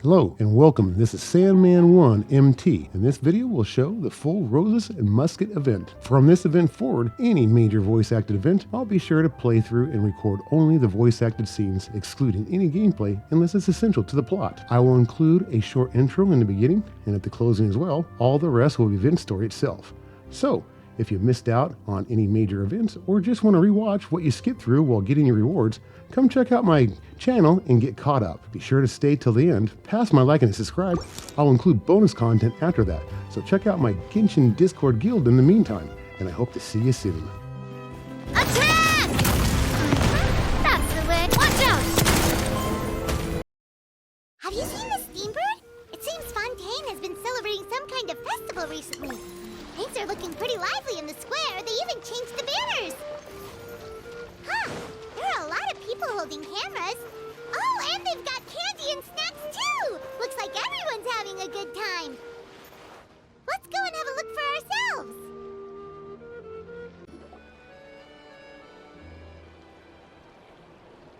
Hello and welcome. This is Sandman1 MT, and this video will show the full Roses and Musket event. From this event forward, any major voice-acted event, I'll be sure to play through and record only the voice-acted scenes, excluding any gameplay unless it's essential to the plot. I will include a short intro in the beginning and at the closing as well. All the rest will be event story itself. So, if you missed out on any major events or just want to rewatch what you skipped through while getting your rewards, come check out my channel and get caught up. Be sure to stay till the end, pass my like and subscribe. I'll include bonus content after that, so check out my Genshin Discord guild in the meantime, and I hope to see you soon. Attack! That's the way. Watch out! Have you seen the Steambird? It seems Fontaine has been celebrating some kind of festival recently. Things are looking pretty lively in the square. They even changed the banners. Huh. There are a lot of people holding cameras. Oh, and they've got candy and snacks too. Looks like everyone's having a good time. Let's go and have a look for ourselves.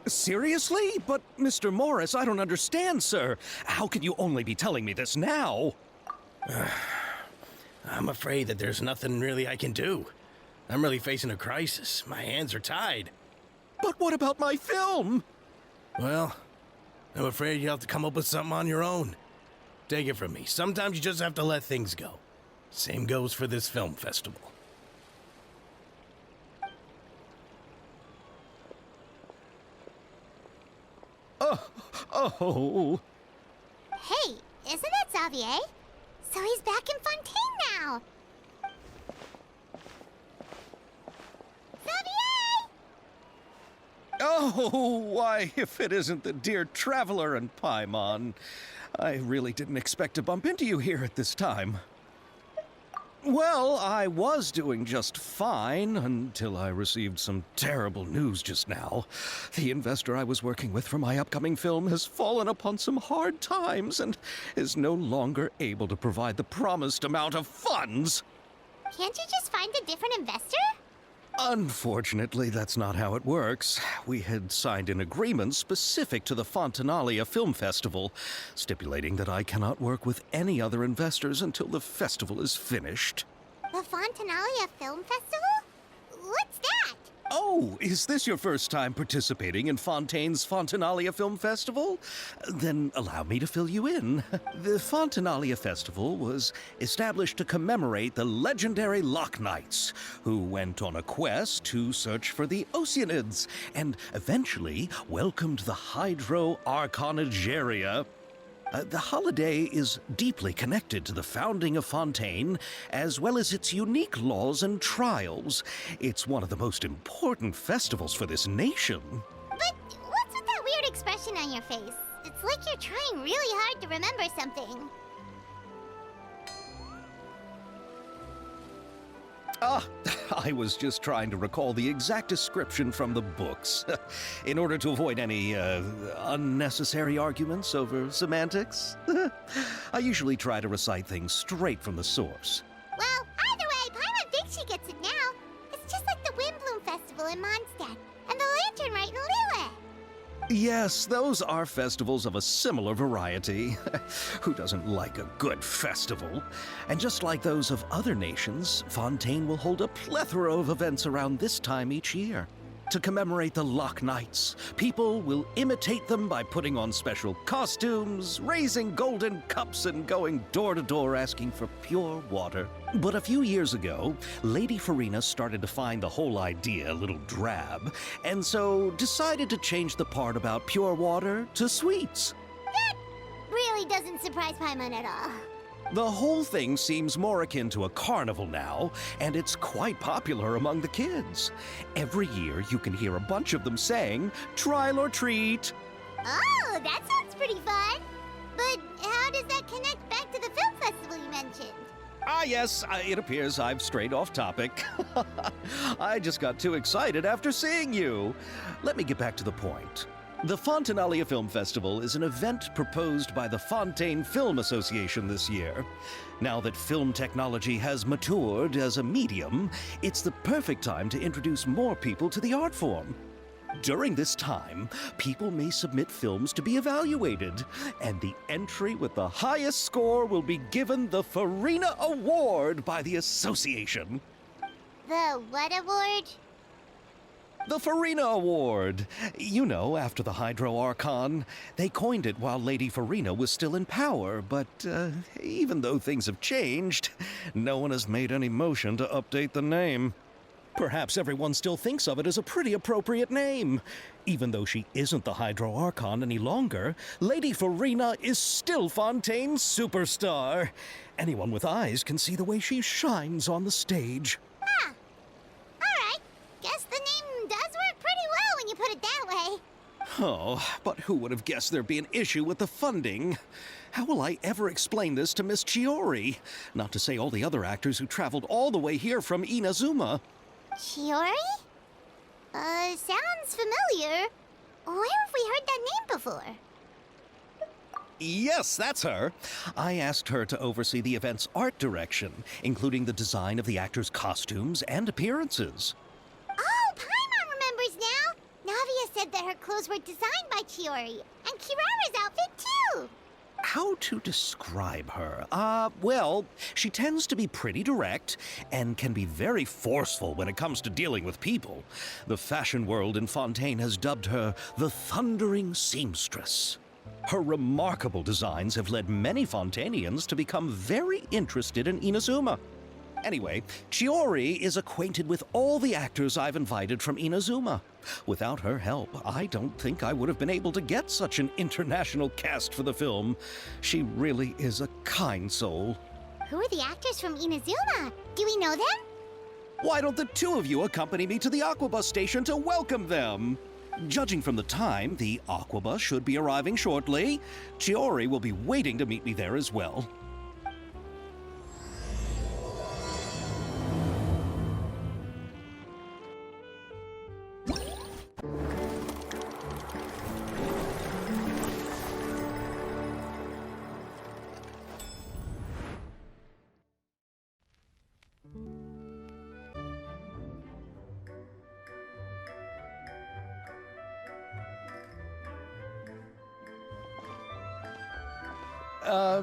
Seriously? But, Mr. Morris, I don't understand, sir. How can you only be telling me this now? I'm afraid that there's nothing really I can do. I'm really facing a crisis. My hands are tied. But what about my film? Well, I'm afraid you'll have to come up with something on your own. Take it from me. Sometimes you just have to let things go. Same goes for this film festival. Oh. Hey, isn't that Xavier? So he's back in Fontaine now. Xavier! Oh, why, if it isn't the dear Traveler and Paimon. I really didn't expect to bump into you here at this time. Well, I was doing just fine until I received some terrible news just now. The investor I was working with for my upcoming film has fallen upon some hard times and is no longer able to provide the promised amount of funds. Can't you just find a different investor? Unfortunately, that's not how it works. We had signed an agreement specific to the Fontanalia Film Festival, stipulating that I cannot work with any other investors until the festival is finished. The Fontanalia Film Festival? What's that? Oh, is this your first time participating in Fontaine's Fontanalia Film Festival? Then allow me to fill you in. The Fontanalia Festival was established to commemorate the legendary Loch Knights, who went on a quest to search for the Oceanids, and eventually welcomed the Hydro Arconageria. The holiday is deeply connected to the founding of Fontaine, as well as its unique laws and trials. It's one of the most important festivals for this nation. But what's with that weird expression on your face? It's like you're trying really hard to remember something. I was just trying to recall the exact description from the books, in order to avoid any unnecessary arguments over semantics. I usually try to recite things straight from the source. Well, either way, Paimon thinks she gets it now. It's just like the Windbloom Festival in Mondstadt, and the Lantern Rite in Lille. Yes, those are festivals of a similar variety. Who doesn't like a good festival? And just like those of other nations, Fontaine will hold a plethora of events around this time each year. To commemorate the Loch Knights, people will imitate them by putting on special costumes, raising golden cups, and going door to door asking for pure water. But a few years ago, Lady Farina started to find the whole idea a little drab, and so decided to change the part about pure water to sweets. That really doesn't surprise Paimon at all. The whole thing seems more akin to a carnival now, and it's quite popular among the kids. Every year you can hear a bunch of them saying, "Trial or treat." Oh, that sounds pretty fun. But how does that connect back to the film festival you mentioned? Yes, it appears I've strayed off topic. I just got too excited after seeing you. Let me get back to the point. The Fontanalia Film Festival is an event proposed by the Fontaine Film Association this year. Now that film technology has matured as a medium, it's the perfect time to introduce more people to the art form. During this time, people may submit films to be evaluated, and the entry with the highest score will be given the Farina Award by the association. The what award? The Farina Award. You know, after the Hydro Archon. They coined it while Lady Farina was still in power, but even though things have changed, no one has made any motion to update the name. Perhaps everyone still thinks of it as a pretty appropriate name. Even though she isn't the Hydro Archon any longer, Lady Farina is still Fontaine's superstar. Anyone with eyes can see the way she shines on the stage. Ah, alright. Guess the name does work pretty well when you put it that way. Oh, but who would have guessed there'd be an issue with the funding? How will I ever explain this to Miss Chiori? Not to say all the other actors who traveled all the way here from Inazuma. Chiori? Sounds familiar. Where have we heard that name before? Yes, that's her. I asked her to oversee the event's art direction, including the design of the actors' costumes and appearances. Oh, Paimon remembers now! Navia said that her clothes were designed by Chiori, and Kirara's outfit too! How to describe her? Well, she tends to be pretty direct and can be very forceful when it comes to dealing with people. The fashion world in Fontaine has dubbed her the Thundering Seamstress. Her remarkable designs have led many Fontainians to become very interested in Inazuma. Anyway, Chiori is acquainted with all the actors I've invited from Inazuma. Without her help, I don't think I would have been able to get such an international cast for the film. She really is a kind soul. Who are the actors from Inazuma? Do we know them? Why don't the two of you accompany me to the Aquabus station to welcome them? Judging from the time, the Aquabus should be arriving shortly. Chiori will be waiting to meet me there as well.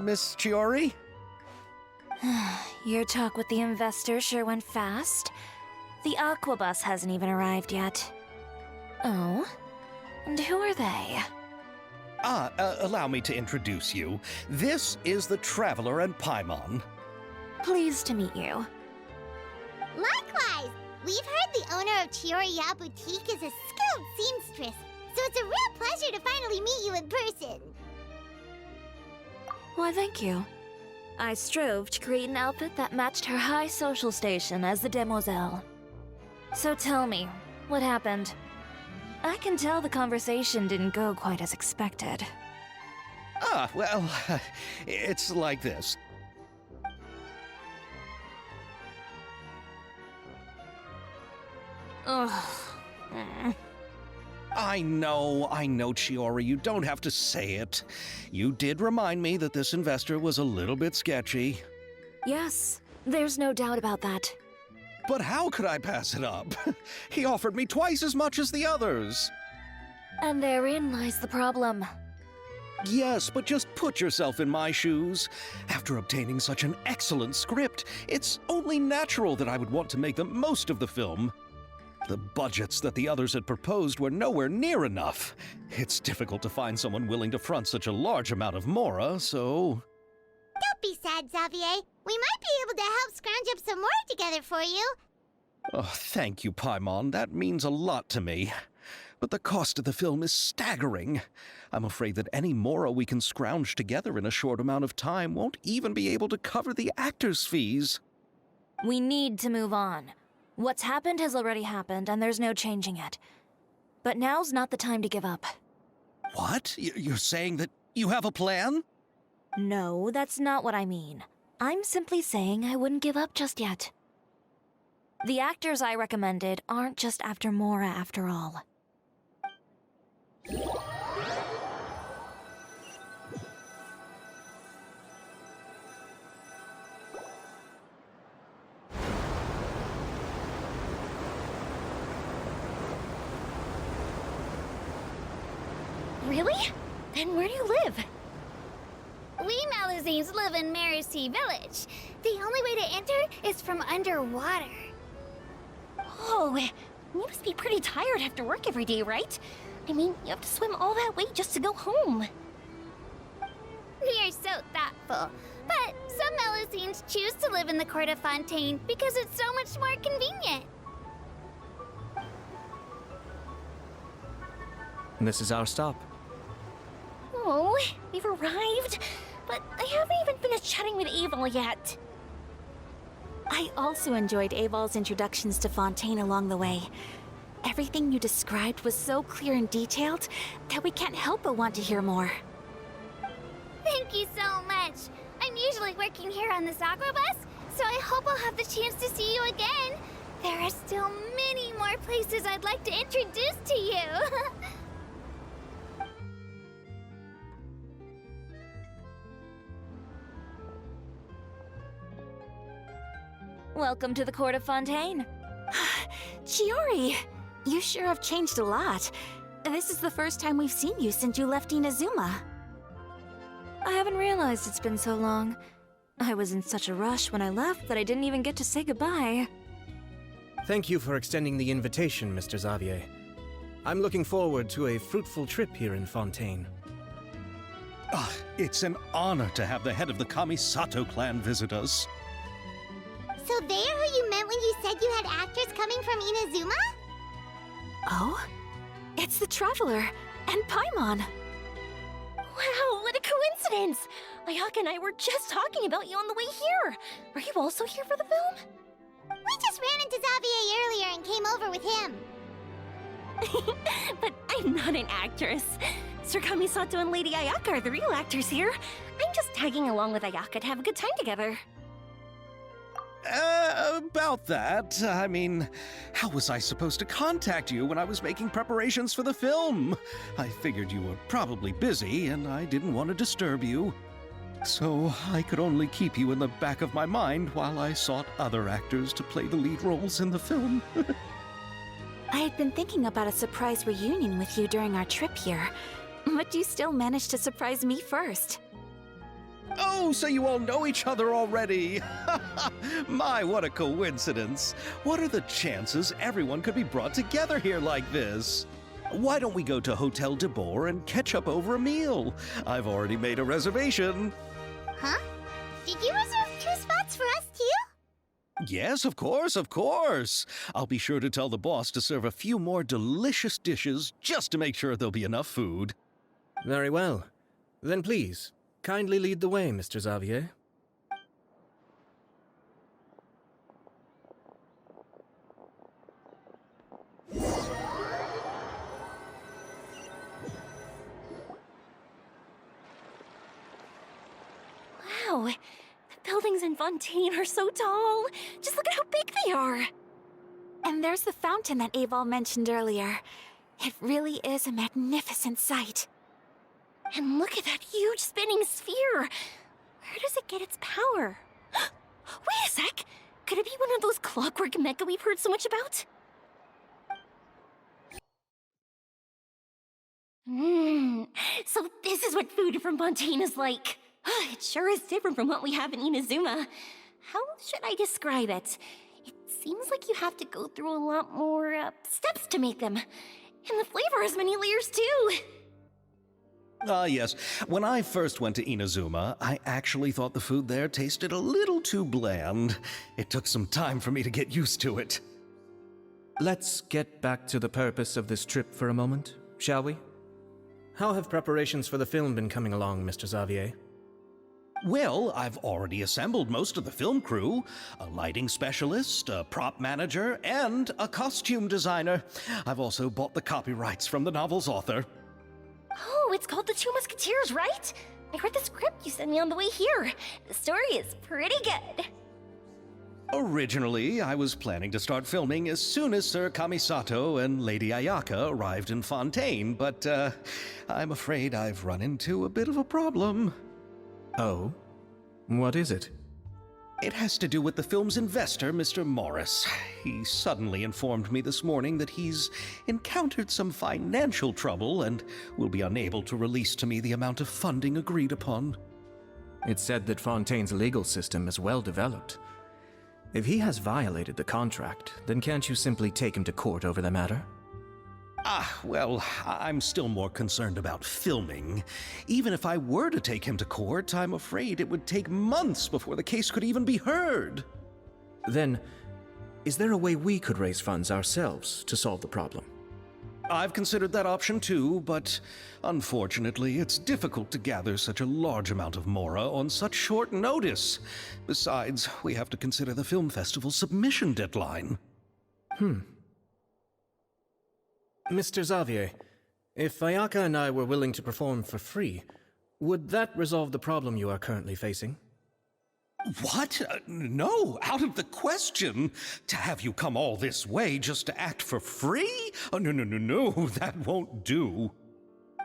Miss Chiori? Your talk with the investor sure went fast. The Aquabus hasn't even arrived yet. Oh? And who are they? Allow me to introduce you. This is the Traveler and Paimon. Pleased to meet you. Likewise! We've heard the owner of Chioriya Boutique is a skilled seamstress, so it's a real pleasure to finally meet you in person. Why, thank you. I strove to create an outfit that matched her high social station as the demoiselle. So tell me, what happened? I can tell the conversation didn't go quite as expected. Well, it's like this. Ugh. I know, Chiori, you don't have to say it. You did remind me that this investor was a little bit sketchy. Yes, there's no doubt about that. But how could I pass it up? He offered me twice as much as the others. And therein lies the problem. Yes, but just put yourself in my shoes. After obtaining such an excellent script, it's only natural that I would want to make the most of the film. The budgets that the others had proposed were nowhere near enough. It's difficult to find someone willing to front such a large amount of mora, so... Don't be sad, Xavier. We might be able to help scrounge up some more together for you. Oh, thank you, Paimon. That means a lot to me. But the cost of the film is staggering. I'm afraid that any mora we can scrounge together in a short amount of time won't even be able to cover the actors' fees. We need to move on. What's happened has already happened, and there's no changing it. But now's not the time to give up. What? You're saying that you have a plan? No, that's not what I mean. I'm simply saying I wouldn't give up just yet. The actors I recommended aren't just after Mora after all. Really? Then where do you live? We Malazines live in Mercy Village. The only way to enter is from underwater. Oh, you must be pretty tired after work every day, right? I mean, you have to swim all that way just to go home. We are so thoughtful. But some Malazines choose to live in the Court of Fontaine because it's so much more convenient. This is our stop. Oh, we've arrived, but I haven't even finished chatting with Aval yet. I also enjoyed Aval's introductions to Fontaine along the way. Everything you described was so clear and detailed that we can't help but want to hear more. Thank you so much. I'm usually working here on this aqua bus, so I hope I'll have the chance to see you again. There are still many more places I'd like to introduce to you. Welcome to the Court of Fontaine. Chiori, you sure have changed a lot. This is the first time we've seen you since you left Inazuma. I haven't realized it's been so long. I was in such a rush when I left that I didn't even get to say goodbye. Thank you for extending the invitation, Mr. Xavier. I'm looking forward to a fruitful trip here in Fontaine. It's an honor to have the head of the Kamisato clan visit us. So they're who you meant when you said you had actors coming from Inazuma? Oh? It's the Traveler and Paimon. Wow, what a coincidence! Ayaka and I were just talking about you on the way here. Are you also here for the film? We just ran into Xavier earlier and came over with him. But I'm not an actress. Sir Kamisato and Lady Ayaka are the real actors here. I'm just tagging along with Ayaka to have a good time together. About that, I mean, how was I supposed to contact you when I was making preparations for the film? I figured you were probably busy, and I didn't want to disturb you. So I could only keep you in the back of my mind while I sought other actors to play the lead roles in the film. I had been thinking about a surprise reunion with you during our trip here, but you still managed to surprise me first. Oh, so you all know each other already! My, what a coincidence! What are the chances everyone could be brought together here like this? Why don't we go to Hotel de Boer and catch up over a meal? I've already made a reservation. Huh? Did you reserve 2 spots for us too? Yes, of course, of course. I'll be sure to tell the boss to serve a few more delicious dishes just to make sure there'll be enough food. Very well. Then please, kindly lead the way, Mr. Xavier. Wow, the buildings in Fontaine are so tall. Just look at how big they are. And there's the fountain that Aval mentioned earlier. It really is a magnificent sight. And look at that huge spinning sphere. Where does it get its power? Wait a sec. Could it be one of those clockwork mecha we've heard so much about? So this is what food from Fontaine is like. It sure is different from what we have in Inazuma. How should I describe it? It seems like you have to go through a lot more steps to make them. And the flavor has many layers too. Yes. When I first went to Inazuma, I actually thought the food there tasted a little too bland. It took some time for me to get used to it. Let's get back to the purpose of this trip for a moment, shall we? How have preparations for the film been coming along, Mr. Xavier? Well, I've already assembled most of the film crew. A lighting specialist, a prop manager, and a costume designer. I've also bought the copyrights from the novel's author. Oh, it's called The Two Musketeers, right? I read the script you sent me on the way here. The story is pretty good. Originally, I was planning to start filming as soon as Sir Kamisato and Lady Ayaka arrived in Fontaine, but I'm afraid I've run into a bit of a problem. Oh? What is it? It has to do with the film's investor, Mr. Morris. He suddenly informed me this morning that he's encountered some financial trouble and will be unable to release to me the amount of funding agreed upon. It's said that Fontaine's legal system is well developed. If he has violated the contract, then can't you simply take him to court over the matter? Well, I'm still more concerned about filming. Even if I were to take him to court, I'm afraid it would take months before the case could even be heard. Then, is there a way we could raise funds ourselves to solve the problem? I've considered that option too, but unfortunately, it's difficult to gather such a large amount of mora on such short notice. Besides, we have to consider the film festival's submission deadline. Mr. Xavier, if Ayaka and I were willing to perform for free, would that resolve the problem you are currently facing? What? No, out of the question. To have you come all this way just to act for free? Oh, no, that won't do.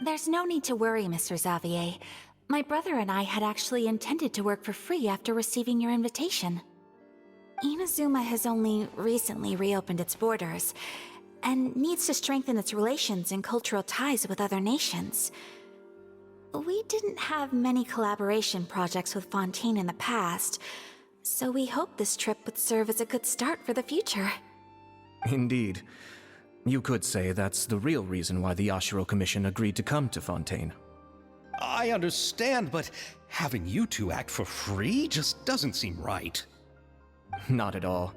There's no need to worry, Mr. Xavier. My brother and I had actually intended to work for free after receiving your invitation. Inazuma has only recently reopened its borders, and needs to strengthen its relations and cultural ties with other nations. We didn't have many collaboration projects with Fontaine in the past, so we hoped this trip would serve as a good start for the future. Indeed. You could say that's the real reason why the Yashiro Commission agreed to come to Fontaine. I understand, but having you two act for free just doesn't seem right. Not at all.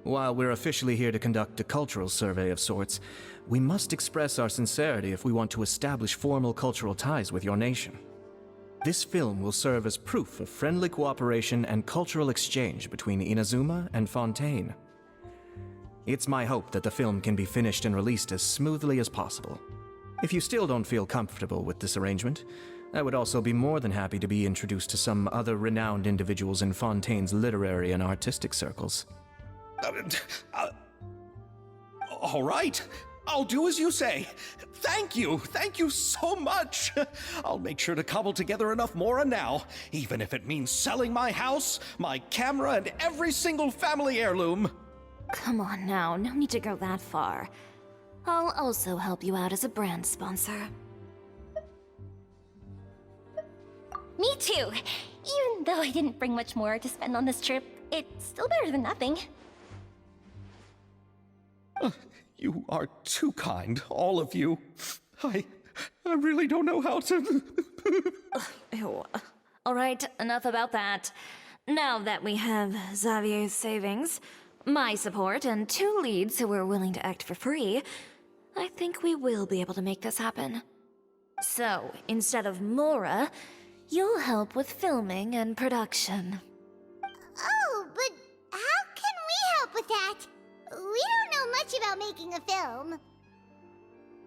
While we're officially here to conduct a cultural survey of sorts, we must express our sincerity if we want to establish formal cultural ties with your nation. This film will serve as proof of friendly cooperation and cultural exchange between Inazuma and Fontaine. It's my hope that the film can be finished and released as smoothly as possible. If you still don't feel comfortable with this arrangement, I would also be more than happy to be introduced to some other renowned individuals in Fontaine's literary and artistic circles. All right, I'll do as you say. Thank you so much. I'll make sure to cobble together enough mora now, even if it means selling my house, my camera, and every single family heirloom. Come on now, no need to go that far. I'll also help you out as a brand sponsor. Me too. Even though I didn't bring much more to spend on this trip, it's still better than nothing. You are too kind, all of you. I really don't know how to... Ew. Alright, enough about that. Now that we have Xavier's savings, my support, and 2 leads who are willing to act for free, I think we will be able to make this happen. So, instead of mora, you'll help with filming and production. Oh, but how can we help with that? We don't know much about making a film.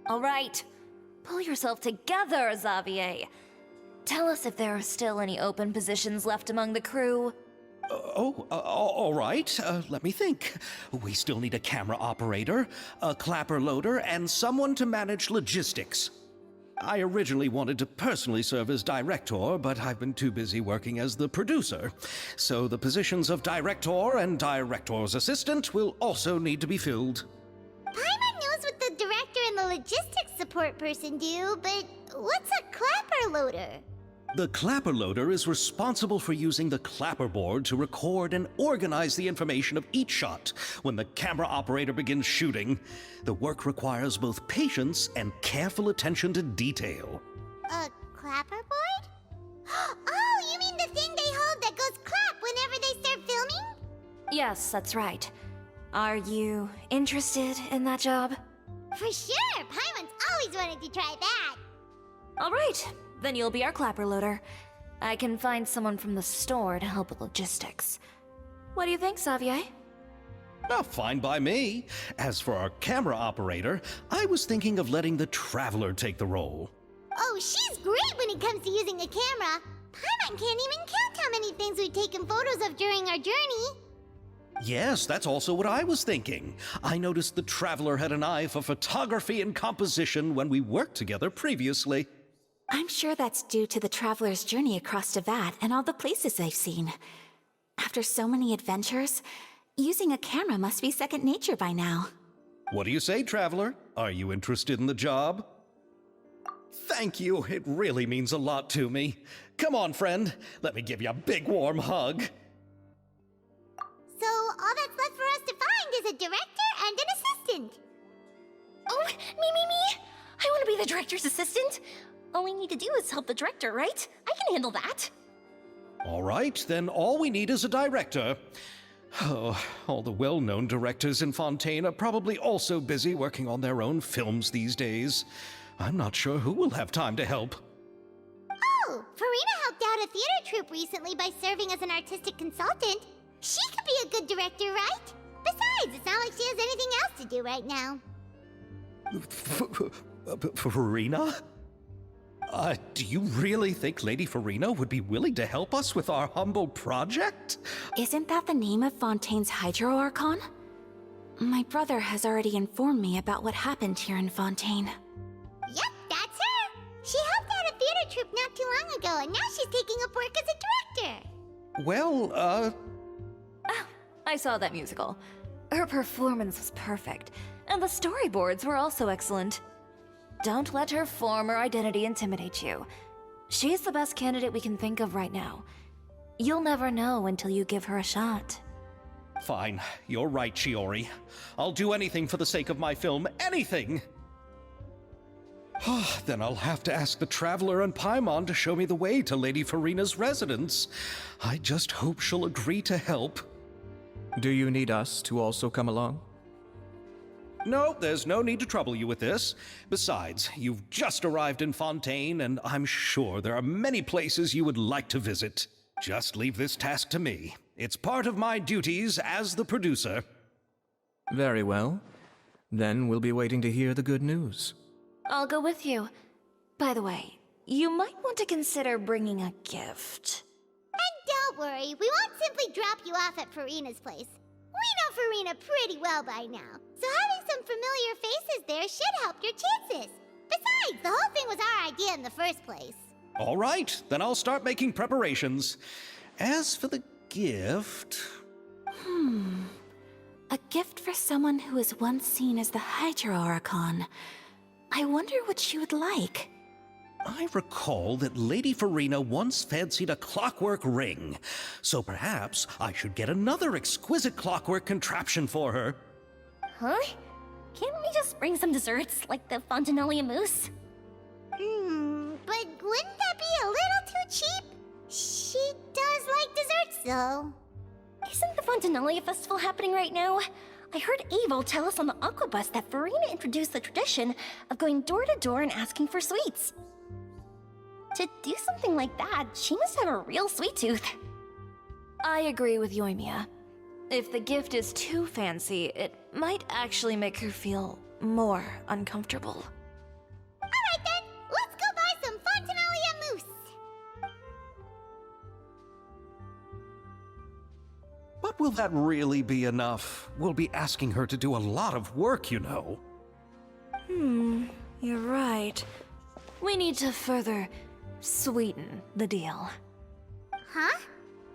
Alright, pull yourself together, Xavier. Tell us if there are still any open positions left among the crew. All right. Let me think. We still need a camera operator, a clapper loader, and someone to manage logistics. I originally wanted to personally serve as director, but I've been too busy working as the producer. So the positions of director and director's assistant will also need to be filled. Paimon knows what the director and the logistics support person do, but what's a clapper loader? The clapper loader is responsible for using the clapperboard to record and organize the information of each shot when the camera operator begins shooting. The work requires both patience and careful attention to detail. A clapperboard? Oh, you mean the thing they hold that goes clap whenever they start filming? Yes, that's right. Are you interested in that job? For sure! Paimon's always wanted to try that! Alright, then you'll be our clapper loader. I can find someone from the store to help with logistics. What do you think, Xavier? Fine by me. As for our camera operator, I was thinking of letting the Traveler take the role. Oh, she's great when it comes to using a camera. Paimon can't even count how many things we've taken photos of during our journey. Yes, that's also what I was thinking. I noticed the Traveler had an eye for photography and composition when we worked together previously. I'm sure that's due to the traveler's journey across Teyvat and all the places they've seen. After so many adventures, using a camera must be second nature by now. What do you say, traveler? Are you interested in the job? Thank you. It really means a lot to me. Come on, friend. Let me give you a big warm hug. So all that's left for us to find is a director and an assistant. Oh, me! I want to be the director's assistant. All we need to do is help the director, right? I can handle that. All right, then all we need is a director. Oh, all the well-known directors in Fontaine are probably also busy working on their own films these days. I'm not sure who will have time to help. Oh, Farina helped out a theater troupe recently by serving as an artistic consultant. She could be a good director, right? Besides, it's not like she has anything else to do right now. Farina? Do you really think Lady Farina would be willing to help us with our humble project? Isn't that the name of Fontaine's Hydro Archon? My brother has already informed me about what happened here in Fontaine. Yep, that's her. She helped out a theater troupe not too long ago, and now she's taking up work as a director. Well, Oh, I saw that musical. Her performance was perfect, and the storyboards were also excellent. Don't let her former identity intimidate you. She's the best candidate we can think of right now. You'll never know until you give her a shot. Fine. You're right, Shiori. I'll do anything for the sake of my film. Anything! Then I'll have to ask the Traveler and Paimon to show me the way to Lady Farina's residence. I just hope she'll agree to help. Do you need us to also come along? No, there's no need to trouble you with this. Besides, you've just arrived in Fontaine, and I'm sure there are many places you would like to visit. Just leave this task to me. It's part of my duties as the producer. Very well. Then we'll be waiting to hear the good news. I'll go with you. By the way, you might want to consider bringing a gift. And don't worry, we won't simply drop you off at Farina's place. We know Farina pretty well by now, so having some familiar faces there should help your chances. Besides, the whole thing was our idea in the first place. All right, then I'll start making preparations. As for the gift... A gift for someone who was once seen as the Hydro Archon. I wonder what she would like. I recall that Lady Farina once fancied a clockwork ring, so perhaps I should get another exquisite clockwork contraption for her. Huh? Can't we just bring some desserts, like the Fontinalia mousse? But wouldn't that be a little too cheap? She does like desserts, though. Isn't the Fontinalia festival happening right now? I heard Abel tell us on the Aquabus that Farina introduced the tradition of going door to door and asking for sweets. To do something like that, she must have a real sweet tooth. I agree with Yoimiya. If the gift is too fancy, it might actually make her feel more uncomfortable. Alright then, let's go buy some Fontinalia mousse. But will that really be enough? We'll be asking her to do a lot of work, you know. You're right. We need to further sweeten the deal. Huh?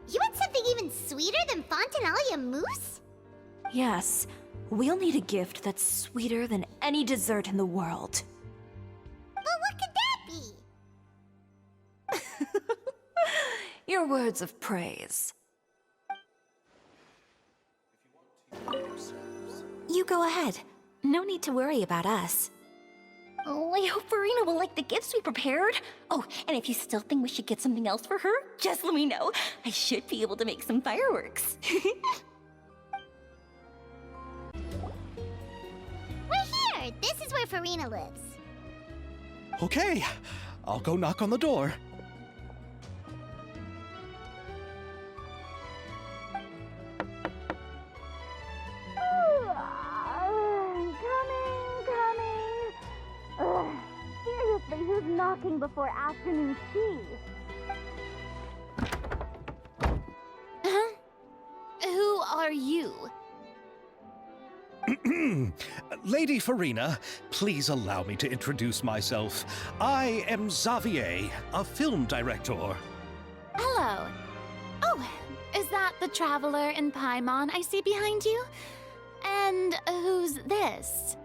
You want something even sweeter than Fontinalia mousse? Yes, we'll need a gift that's sweeter than any dessert in the world. But what could that be? Your words of praise. You go ahead. No need to worry about us. Oh, I hope Farina will like the gifts we prepared. Oh, and if you still think we should get something else for her, just let me know. I should be able to make some fireworks. We're here! This is where Farina lives. Okay, I'll go knock on the door. Seriously, who's knocking before afternoon tea? Who are you? Lady Farina, please allow me to introduce myself. I am Xavier, a film director. Hello. Oh, is that the Traveler and Paimon I see behind you? And who's this?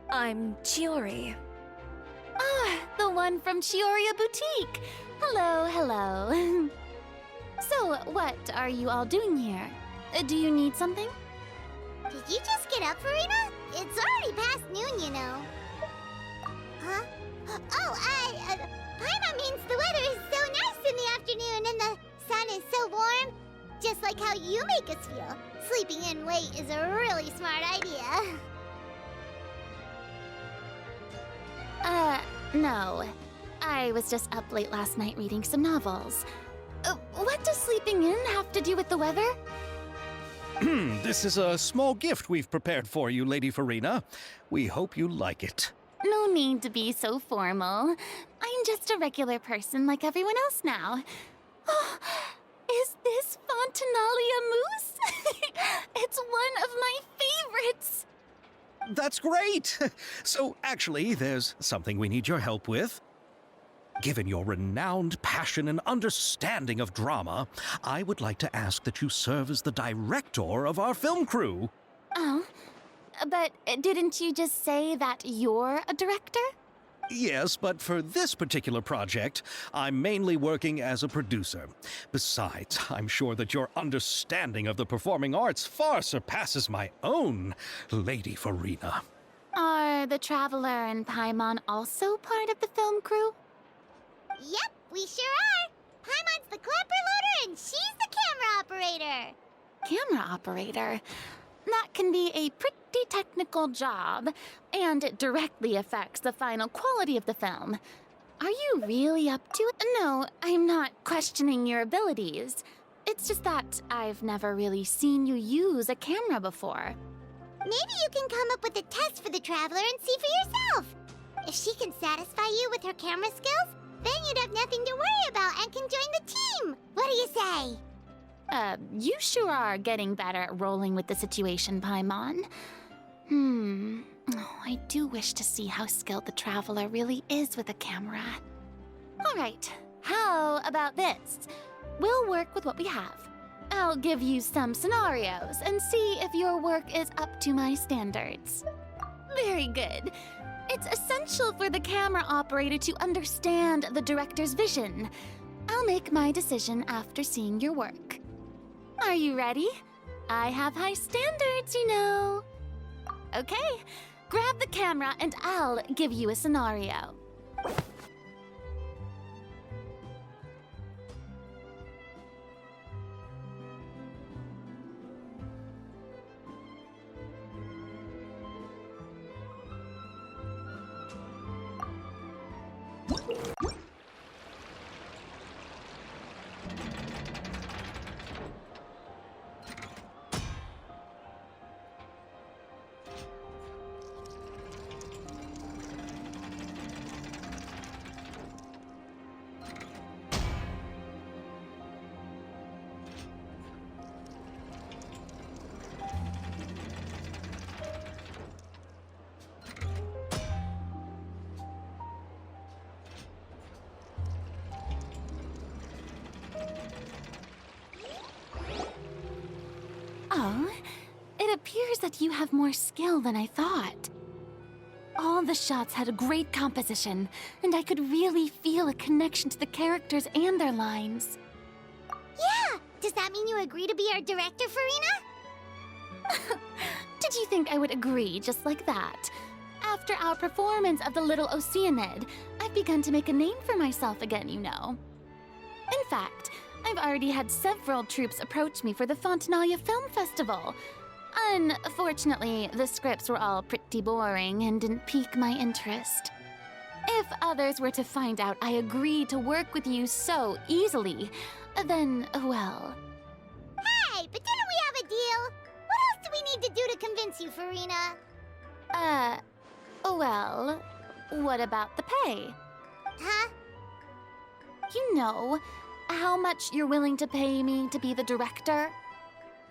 I'm Chiori. Ah, the one from Chioria Boutique. Hello, hello. So, what are you all doing here? Do you need something? Did you just get up, Farina? It's already past noon, you know. Huh? Oh, Paimon means the weather is so nice in the afternoon and the sun is so warm. Just like how you make us feel. Sleeping in late is a really smart idea. No. I was just up late last night reading some novels. What does sleeping in have to do with the weather? This is a small gift we've prepared for you, Lady Farina. We hope you like it. No need to be so formal. I'm just a regular person like everyone else now. Oh, is this Fontinalia mousse? It's one of my favorites. That's great! So, actually, there's something we need your help with. Given your renowned passion and understanding of drama, I would like to ask that you serve as the director of our film crew. Oh, but didn't you just say that you're a director? Yes, but for this particular project, I'm mainly working as a producer. Besides, I'm sure that your understanding of the performing arts far surpasses my own, Lady Farina. Are the Traveler and Paimon also part of the film crew? Yep, we sure are. Paimon's the clapper loader and she's the camera operator. Camera operator? That can be a pretty technical job, and it directly affects the final quality of the film. Are you really up to it? No, I'm not questioning your abilities. It's just that I've never really seen you use a camera before. Maybe you can come up with a test for the Traveler and see for yourself. If she can satisfy you with her camera skills, then you'd have nothing to worry about and can join the team. What do you say? You sure are getting better at rolling with the situation, Paimon. Oh, I do wish to see how skilled the Traveler really is with a camera. All right, how about this? We'll work with what we have. I'll give you some scenarios and see if your work is up to my standards. Very good. It's essential for the camera operator to understand the director's vision. I'll make my decision after seeing your work. Are you ready? I have high standards, you know. Okay, grab the camera and I'll give you a scenario. Oh, it appears that you have more skill than I thought. All the shots had a great composition, and I could really feel a connection to the characters and their lines. Yeah! Does that mean you agree to be our director, Farina? Did you think I would agree just like that? After our performance of the Little Oceanid, I've begun to make a name for myself again, you know. In fact, I've already had several troops approach me for the Fontinalia Film Festival. Unfortunately, the scripts were all pretty boring and didn't pique my interest. If others were to find out I agreed to work with you so easily, then, well... Hey, but didn't we have a deal? What else do we need to do to convince you, Farina? Well, what about the pay? Huh? You know, how much you're willing to pay me to be the director?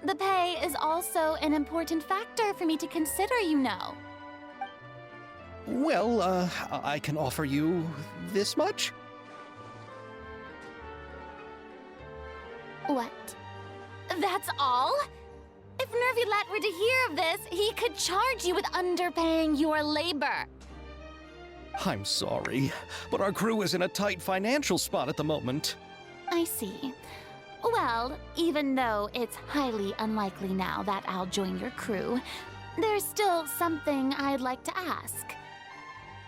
The pay is also an important factor for me to consider, you know. Well, I can offer you this much? What? That's all? If Nervulette were to hear of this, he could charge you with underpaying your labor. I'm sorry, but our crew is in a tight financial spot at the moment. I see. Well, even though it's highly unlikely now that I'll join your crew, there's still something I'd like to ask.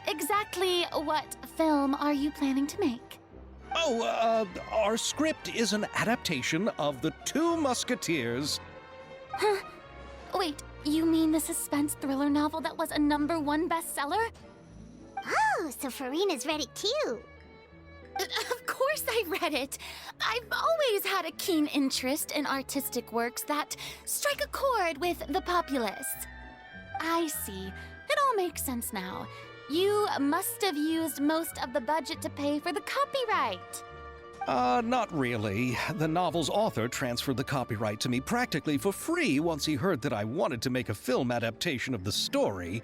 Exactly what film are you planning to make? Oh, our script is an adaptation of The Two Musketeers. Huh? Wait, you mean the suspense thriller novel that was a #1 bestseller? Oh, so Farina's read it too. Of course I read it. I've always had a keen interest in artistic works that strike a chord with the populace. I see. It all makes sense now. You must have used most of the budget to pay for the copyright. Not really. The novel's author transferred the copyright to me practically for free once he heard that I wanted to make a film adaptation of the story.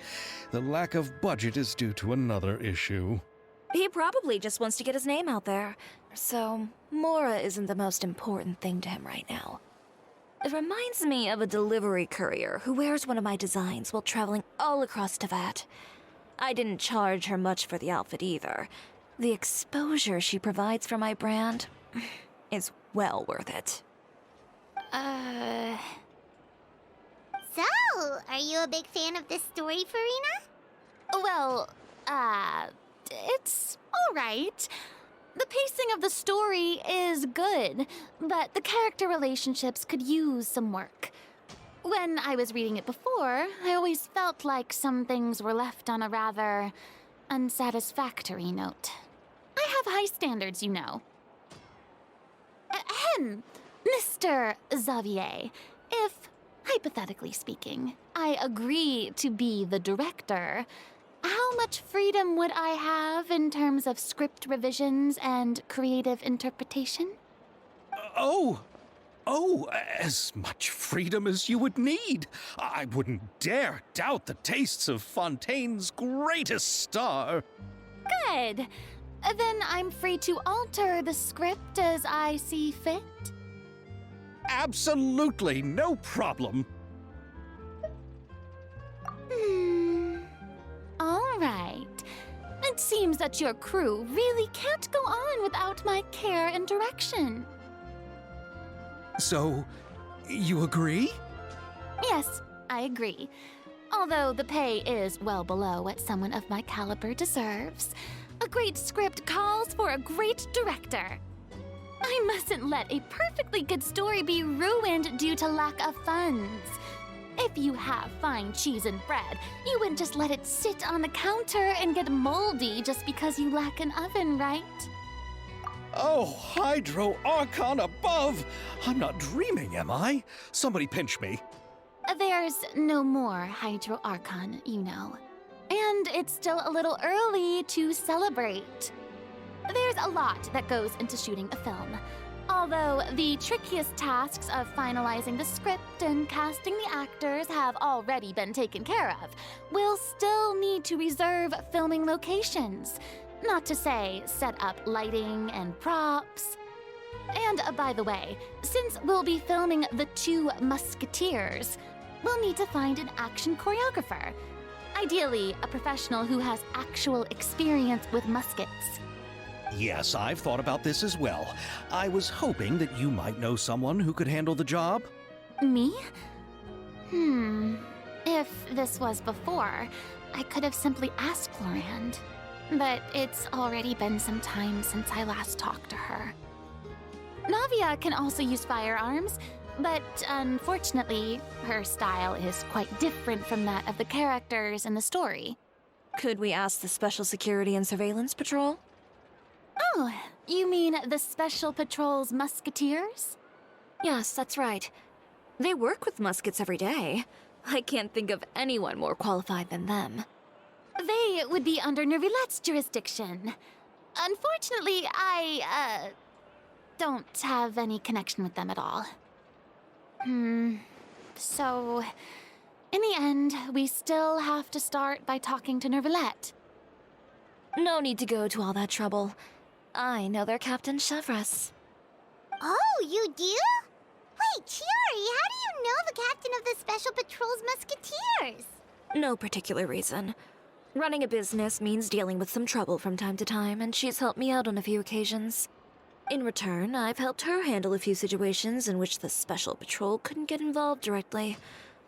The lack of budget is due to another issue. He probably just wants to get his name out there. So, Mora isn't the most important thing to him right now. It reminds me of a delivery courier who wears one of my designs while traveling all across Teyvat. I didn't charge her much for the outfit either. The exposure she provides for my brand is well worth it. So, are you a big fan of this story, Farina? Well, it's alright. The pacing of the story is good, but the character relationships could use some work. When I was reading it before, I always felt like some things were left on a rather unsatisfactory note. I have high standards, you know. Ahem, Mr. Xavier, if, hypothetically speaking, I agree to be the director, how much freedom would I have in terms of script revisions and creative interpretation? Oh, as much freedom as you would need. I wouldn't dare doubt the tastes of Fontaine's greatest star. Good. Then I'm free to alter the script as I see fit. Absolutely, no problem. All right. It seems that your crew really can't go on without my care and direction. So, you agree? Yes, I agree. Although the pay is well below what someone of my caliber deserves. A great script calls for a great director. I mustn't let a perfectly good story be ruined due to lack of funds. If you have fine cheese and bread, you wouldn't just let it sit on the counter and get moldy just because you lack an oven, right? Oh, Hydro Archon above! I'm not dreaming, am I? Somebody pinch me. There's no more Hydro Archon, you know. And it's still a little early to celebrate. There's a lot that goes into shooting a film. Although the trickiest tasks of finalizing the script and casting the actors have already been taken care of, we'll still need to reserve filming locations. Not to say set up lighting and props. And by the way, since we'll be filming The Two Musketeers, we'll need to find an action choreographer. Ideally, a professional who has actual experience with muskets. Yes, I've thought about this as well. I was hoping that you might know someone who could handle the job. Me? If this was before, I could have simply asked Florand. But it's already been some time since I last talked to her. Navia can also use firearms, but unfortunately, her style is quite different from that of the characters in the story. Could we ask the Special Security and Surveillance Patrol? Oh, you mean the Special Patrol's Musketeers? Yes, that's right. They work with muskets every day. I can't think of anyone more qualified than them. They would be under Nervulette's jurisdiction. Unfortunately, I, don't have any connection with them at all. So, in the end, we still have to start by talking to Nervulette. No need to go to all that trouble. I know their Captain Chevreuse. Oh, you do? Wait, the captain of the Special Patrol's Musketeers? No particular reason. Running a business means dealing with some trouble from time to time, and she's helped me out on a few occasions. In return, I've helped her handle a few situations in which the Special Patrol couldn't get involved directly.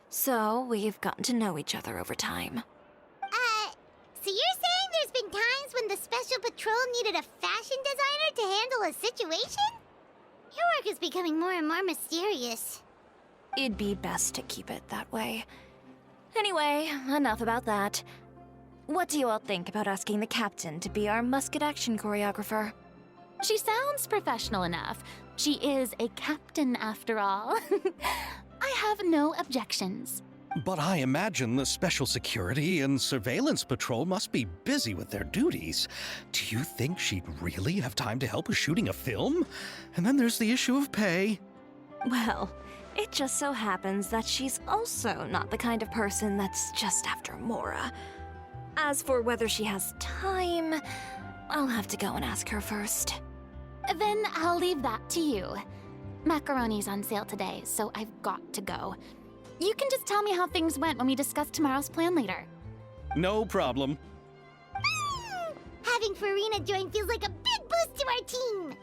So, we've gotten to know each other over time. So you're saying there's been times when the Special Patrol needed a fashion designer to handle a situation? Your work is becoming more and more mysterious. It'd be best to keep it that way. Anyway, enough about that. What do you all think about asking the captain to be our musket action choreographer? She sounds professional enough. She is a captain after all. I have no objections. But I imagine the Special Security and Surveillance Patrol must be busy with their duties. Do you think she'd really have time to help with shooting a film? And then there's the issue of pay. Well, it just so happens that she's also not the kind of person that's just after Mora. As for whether she has time, I'll have to go and ask her first. Then I'll leave that to you. Macaroni's on sale today, so I've got to go. You can just tell me how things went when we discuss tomorrow's plan later. No problem. Having Farina join feels like a big boost to our team.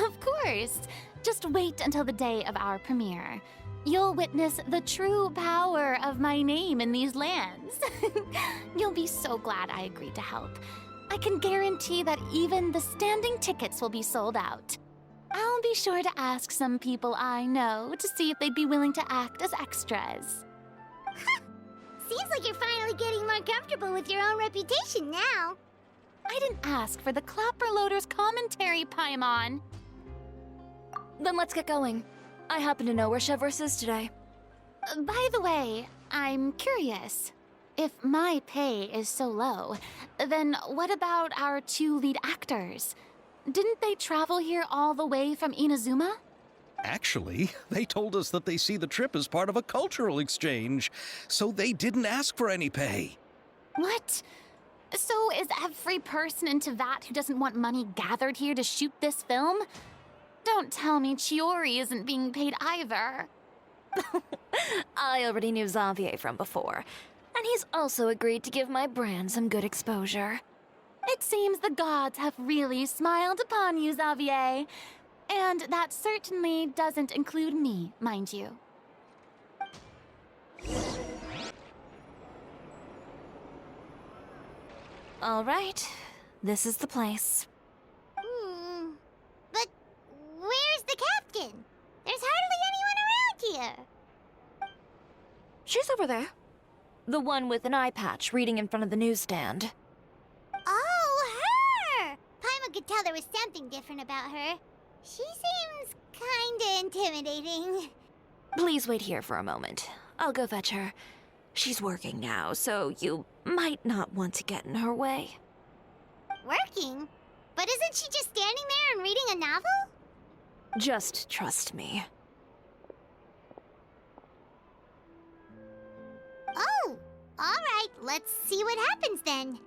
Of course. Just wait until the day of our premiere. You'll witness the true power of my name in these lands. You'll be so glad I agreed to help. I can guarantee that even the standing tickets will be sold out. I'll be sure to ask some people I know to see if they'd be willing to act as extras. Seems like you're finally getting more comfortable with your own reputation now. I didn't ask for the Clapper Loader's commentary, Paimon. Then let's get going. I happen to know where Chevreuse is today. By the way, I'm curious. If my pay is so low, then what about our two lead actors? Didn't they travel here all the way from Inazuma? Actually, they told us that they see the trip as part of a cultural exchange, so they didn't ask for any pay. What? So is every person in Tevat who doesn't want money gathered here to shoot this film? Don't tell me Chiori isn't being paid either. I already knew Xavier from before, and he's also agreed to give my brand some good exposure. It seems the gods have really smiled upon you, Xavier. And that certainly doesn't include me, mind you. All right, this is the place. But where's the captain? There's hardly anyone around here. She's over there. The one with an eye patch reading in front of the newsstand. Oh, her! Paimon could tell there was something different about her. She seems kinda intimidating. Please wait here for a moment. I'll go fetch her. She's working now, so you might not want to get in her way. Working? But isn't she just standing there and reading a novel? Just trust me. Oh, alright, let's see what happens then.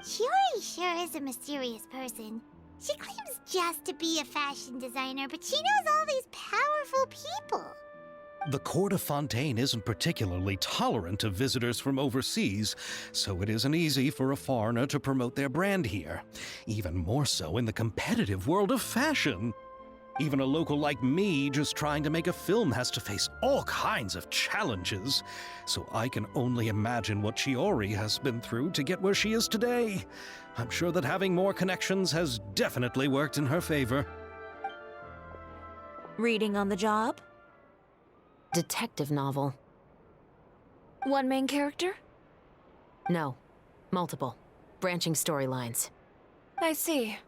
Chiori sure is a mysterious person. She claims just to be a fashion designer, but she knows all these powerful people. The court of Fontaine isn't particularly tolerant of visitors from overseas, so it isn't easy for a foreigner to promote their brand here. Even more so in the competitive world of fashion. Even a local like me just trying to make a film has to face all kinds of challenges. So I can only imagine what Chiori has been through to get where she is today. I'm sure that having more connections has definitely worked in her favor. Reading on the job? Detective novel. One main character? No. Multiple. Branching storylines. I see.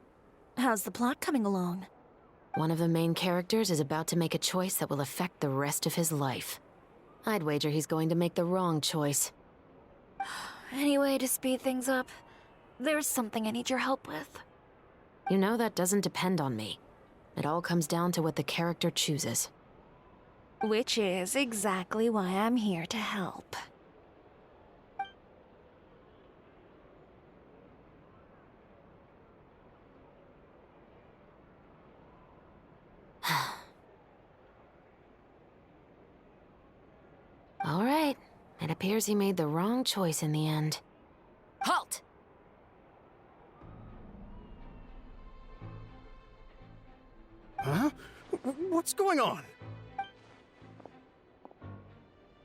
How's the plot coming along? One of the main characters is about to make a choice that will affect the rest of his life. I'd wager he's going to make the wrong choice. Any way to speed things up? There's something I need your help with. You know that doesn't depend on me. It all comes down to what the character chooses. Which is exactly why I'm here to help. It appears he made the wrong choice in the end. Halt! Huh? What's going on?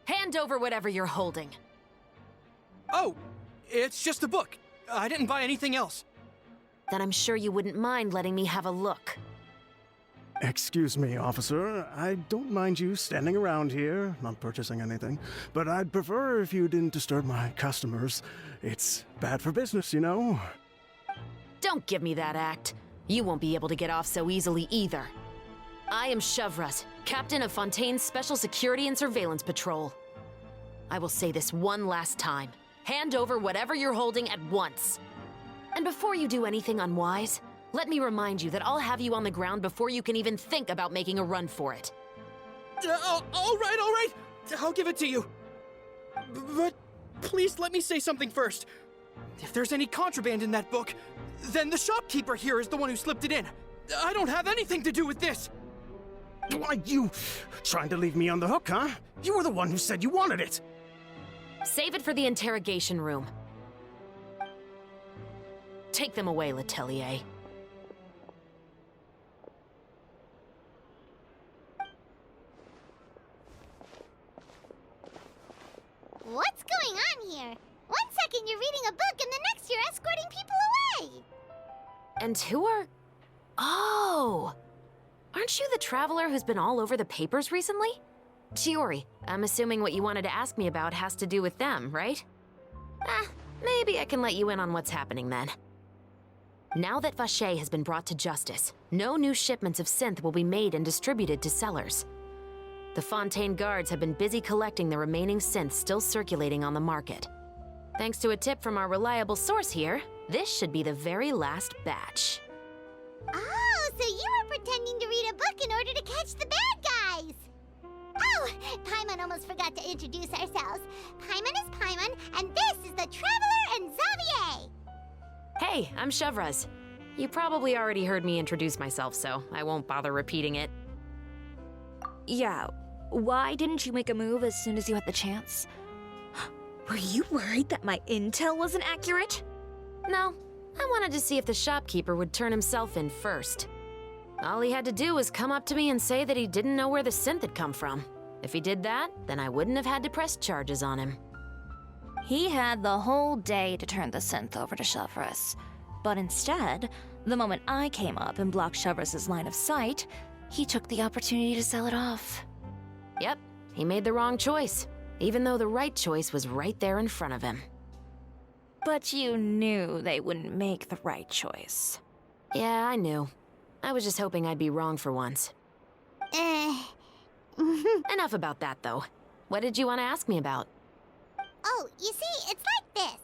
Hand over whatever you're holding. Oh, it's just a book. I didn't buy anything else. Then I'm sure you wouldn't mind letting me have a look. Excuse me, officer. I don't mind you standing around here, not purchasing anything, but I'd prefer if you didn't disturb my customers. It's bad for business, you know? Don't give me that act. You won't be able to get off so easily either. I am Chevreuse, captain of Fontaine's Special Security and Surveillance Patrol. I will say this one last time. Hand over whatever you're holding at once. And before you do anything unwise, let me remind you that I'll have you on the ground before you can even think about making a run for it. All right. I'll give it to you. But please let me say something first. If there's any contraband in that book, then the shopkeeper here is the one who slipped it in. I don't have anything to do with this. Why, you trying to leave me on the hook, huh? You were the one who said you wanted it. Save it for the interrogation room. Take them away, Letelier. What's going on here? One second you're reading a book and the next you're escorting people away! And who are... Oh! Aren't you the traveler who's been all over the papers recently? Chiori, I'm assuming what you wanted to ask me about has to do with them, right? Maybe I can let you in on what's happening then. Now that Vacher has been brought to justice, no new shipments of synth will be made and distributed to sellers. The Fontaine guards have been busy collecting the remaining synths still circulating on the market. Thanks to a tip from our reliable source here, this should be the very last batch. Oh, so you were pretending to read a book in order to catch the bad guys! Oh, Paimon almost forgot to introduce ourselves. Paimon is Paimon, and this is the Traveler and Xavier! Hey, I'm Chevreuse. You probably already heard me introduce myself, so I won't bother repeating it. Yeah, why didn't you make a move as soon as you had the chance? Were you worried that my intel wasn't accurate? No, I wanted to see if the shopkeeper would turn himself in first. All he had to do was come up to me and say that he didn't know where the synth had come from. If he did that, then I wouldn't have had to press charges on him. He had the whole day to turn the synth over to Chevreuse. But instead, the moment I came up and blocked Chevreuse's line of sight, he took the opportunity to sell it off. Yep, he made the wrong choice, even though the right choice was right there in front of him. But you knew they wouldn't make the right choice. Yeah, I knew. I was just hoping I'd be wrong for once. Enough about that, though. What did you want to ask me about? Oh, you see, it's like this.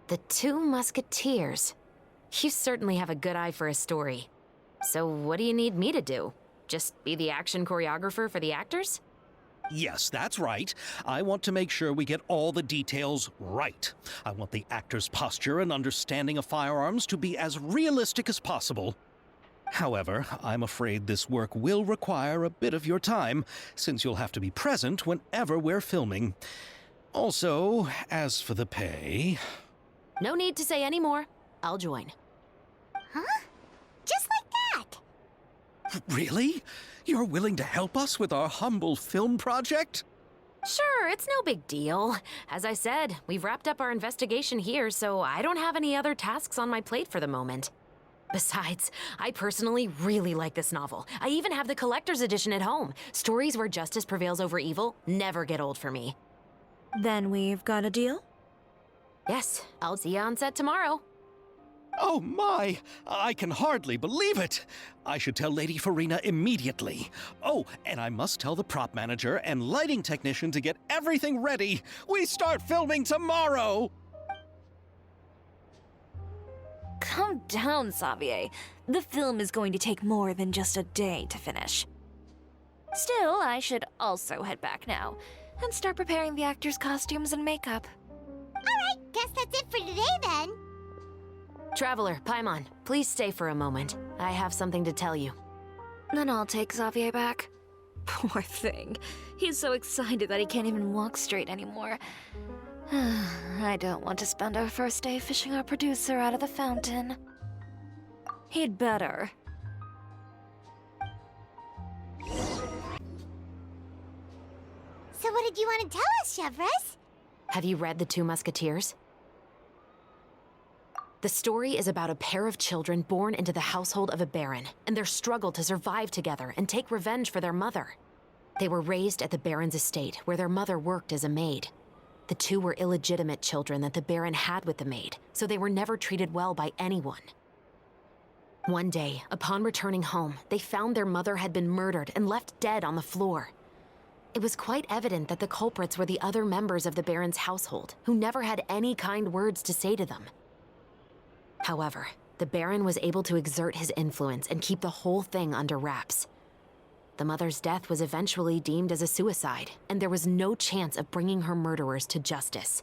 The Two Musketeers. You certainly have a good eye for a story. So what do you need me to do? Just be the action choreographer for the actors? Yes, that's right. I want to make sure we get all the details right. I want the actor's posture and understanding of firearms to be as realistic as possible. However, I'm afraid this work will require a bit of your time, since you'll have to be present whenever we're filming. Also, as for the pay... No need to say any more. I'll join. Huh? Just like that? Really? You're willing to help us with our humble film project? Sure, it's no big deal. As I said, we've wrapped up our investigation here, so I don't have any other tasks on my plate for the moment. Besides, I personally really like this novel. I even have the collector's edition at home. Stories where justice prevails over evil never get old for me. Then we've got a deal? Yes, I'll see you on set tomorrow. Oh my! I can hardly believe it! I should tell Lady Farina immediately. Oh, and I must tell the prop manager and lighting technician to get everything ready. We start filming tomorrow! Calm down, Xavier. The film is going to take more than just a day to finish. Still, I should also head back now and start preparing the actors' costumes and makeup. Alright, guess that's it for today then. Traveler, Paimon, please stay for a moment. I have something to tell you. Then I'll take Xavier back. Poor thing. He's so excited that he can't even walk straight anymore. I don't want to spend our first day fishing our producer out of the fountain. He'd better. So what did you want to tell us, Chevreuse? Have you read The Two Musketeers? The story is about a pair of children born into the household of a baron and their struggle to survive together and take revenge for their mother. They were raised at the baron's estate, where their mother worked as a maid. The two were illegitimate children that the baron had with the maid, so they were never treated well by anyone. One day, upon returning home, they found their mother had been murdered and left dead on the floor. It was quite evident that the culprits were the other members of the baron's household, who never had any kind words to say to them. However, the baron was able to exert his influence and keep the whole thing under wraps. The mother's death was eventually deemed as a suicide, and there was no chance of bringing her murderers to justice.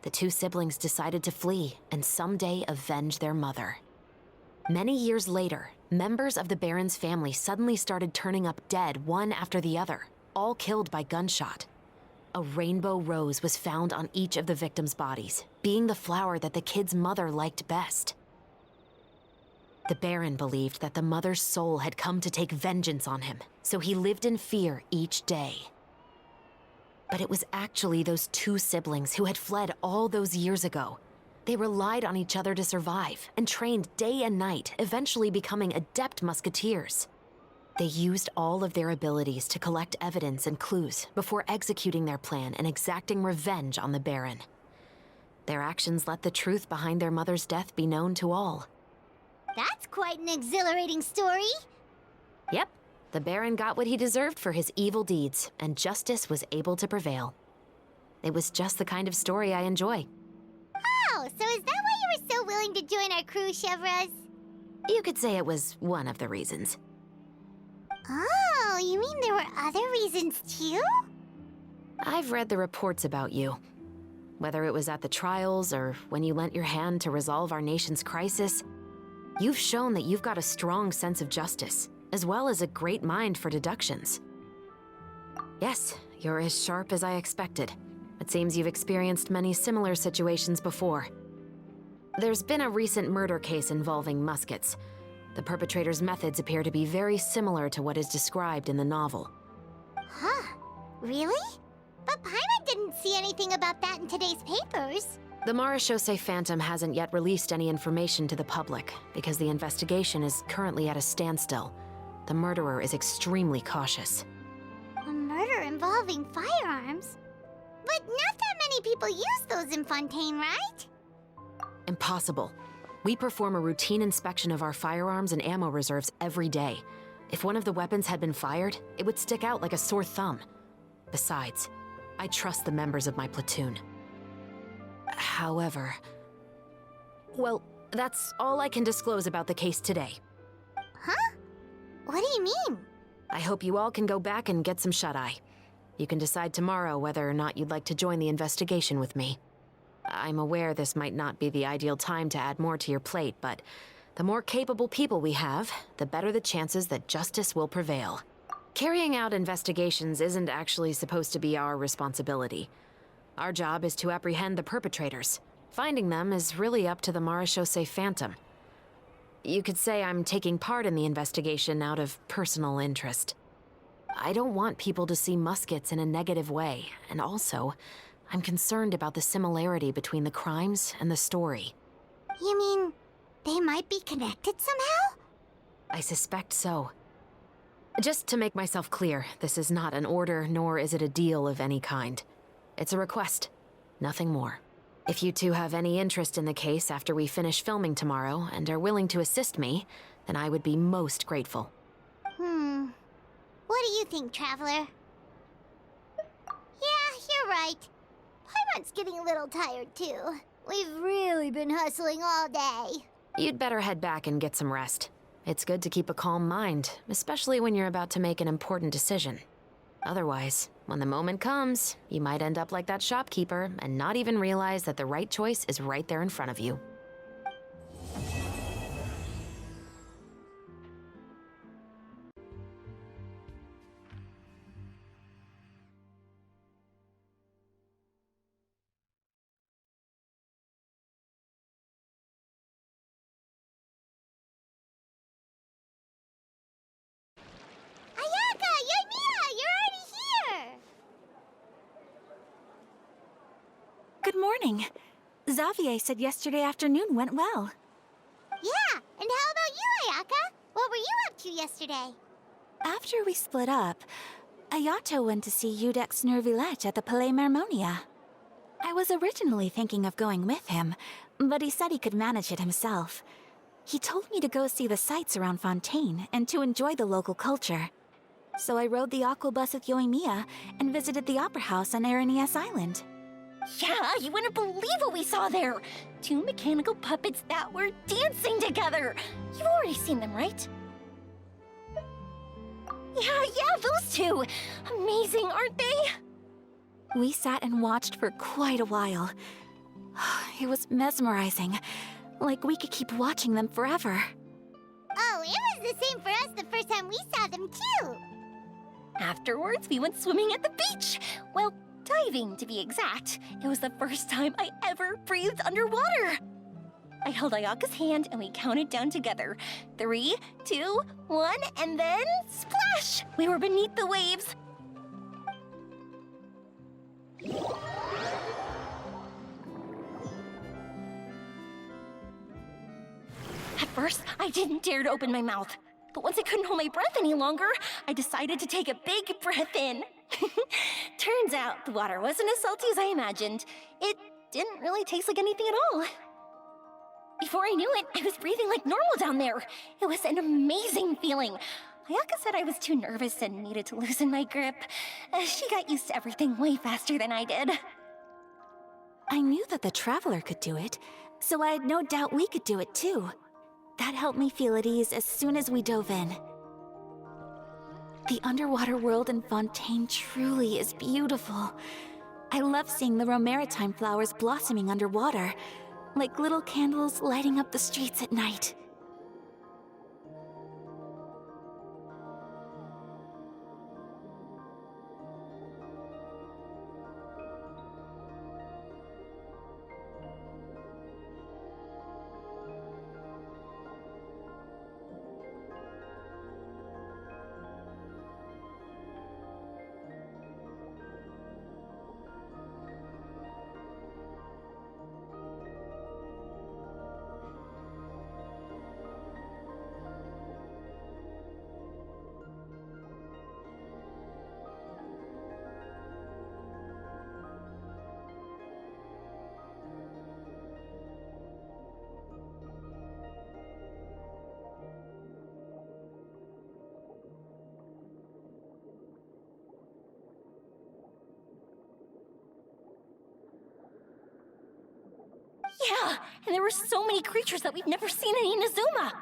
The two siblings decided to flee and someday avenge their mother. Many years later, members of the baron's family suddenly started turning up dead one after the other, all killed by gunshot. A rainbow rose was found on each of the victims' bodies, being the flower that the kid's mother liked best. The Baron believed that the mother's soul had come to take vengeance on him, so he lived in fear each day. But it was actually those two siblings who had fled all those years ago. They relied on each other to survive and trained day and night, eventually becoming adept musketeers. They used all of their abilities to collect evidence and clues before executing their plan and exacting revenge on the Baron. Their actions let the truth behind their mother's death be known to all. That's quite an exhilarating story. Yep, the Baron got what he deserved for his evil deeds, and justice was able to prevail. It was just the kind of story I enjoy. Oh, so is that why you were so willing to join our crew, Chevreuse? You could say it was one of the reasons. Oh, you mean there were other reasons too? I've read the reports about you. Whether it was at the trials or when you lent your hand to resolve our nation's crisis, you've shown that you've got a strong sense of justice, as well as a great mind for deductions. Yes, you're as sharp as I expected. It seems you've experienced many similar situations before. There's been a recent murder case involving Muskets. The perpetrator's methods appear to be very similar to what is described in the novel. Huh, really? But Paimon didn't see anything about that in today's papers. The Marechaussee Phantom hasn't yet released any information to the public because the investigation is currently at a standstill. The murderer is extremely cautious. A murder involving firearms? But not that many people use those in Fontaine, right? Impossible. We perform a routine inspection of our firearms and ammo reserves every day. If one of the weapons had been fired, it would stick out like a sore thumb. Besides, I trust the members of my platoon. However... Well, that's all I can disclose about the case today. Huh? What do you mean? I hope you all can go back and get some shut-eye. You can decide tomorrow whether or not you'd like to join the investigation with me. I'm aware this might not be the ideal time to add more to your plate, but the more capable people we have, the better the chances that justice will prevail. Carrying out investigations isn't actually supposed to be our responsibility. Our job is to apprehend the perpetrators. Finding them is really up to the Marechaussee Phantom. You could say I'm taking part in the investigation out of personal interest. I don't want people to see Muskets in a negative way, and also, I'm concerned about the similarity between the crimes and the story. You mean they might be connected somehow? I suspect so. Just to make myself clear, this is not an order, nor is it a deal of any kind. It's a request, nothing more. If you two have any interest in the case after we finish filming tomorrow and are willing to assist me, then I would be most grateful. What do you think, Traveler? Yeah, you're right. Paimon's getting a little tired, too. We've really been hustling all day. You'd better head back and get some rest. It's good to keep a calm mind, especially when you're about to make an important decision. Otherwise, when the moment comes, you might end up like that shopkeeper and not even realize that the right choice is right there in front of you. Good morning. Xavier said yesterday afternoon went well. Yeah, and how about you, Ayaka? What were you up to yesterday? After we split up, Ayato went to see Udex Nervillette at the Palais Mermonia. I was originally thinking of going with him, but he said he could manage it himself. He told me to go see the sights around Fontaine and to enjoy the local culture. So I rode the aqua bus with Yoimiya and visited the opera house on Aranias Island. Yeah, you wouldn't believe what we saw there! 2 mechanical puppets that were dancing together! You've already seen them, right? Yeah, those two! Amazing, aren't they? We sat and watched for quite a while. It was mesmerizing. Like we could keep watching them forever. Oh, it was the same for us the first time we saw them, too! Afterwards, we went swimming at the beach! Well, diving, to be exact. It was the first time I ever breathed underwater! I held Ayaka's hand and we counted down together. 3, 2, 1, and then splash! We were beneath the waves. At first, I didn't dare to open my mouth. But once I couldn't hold my breath any longer, I decided to take a big breath in. Turns out the water wasn't as salty as I imagined. It didn't really taste like anything at all. Before I knew it, I was breathing like normal down there. It was an amazing feeling. Ayaka said I was too nervous and needed to loosen my grip. She got used to everything way faster than I did. I knew that the Traveler could do it, so I had no doubt we could do it too. That helped me feel at ease as soon as we dove in. The underwater world in Fontaine truly is beautiful. I love seeing the Romaritime flowers blossoming underwater, like little candles lighting up the streets at night. Yeah, and there were so many creatures that we've never seen in Inazuma.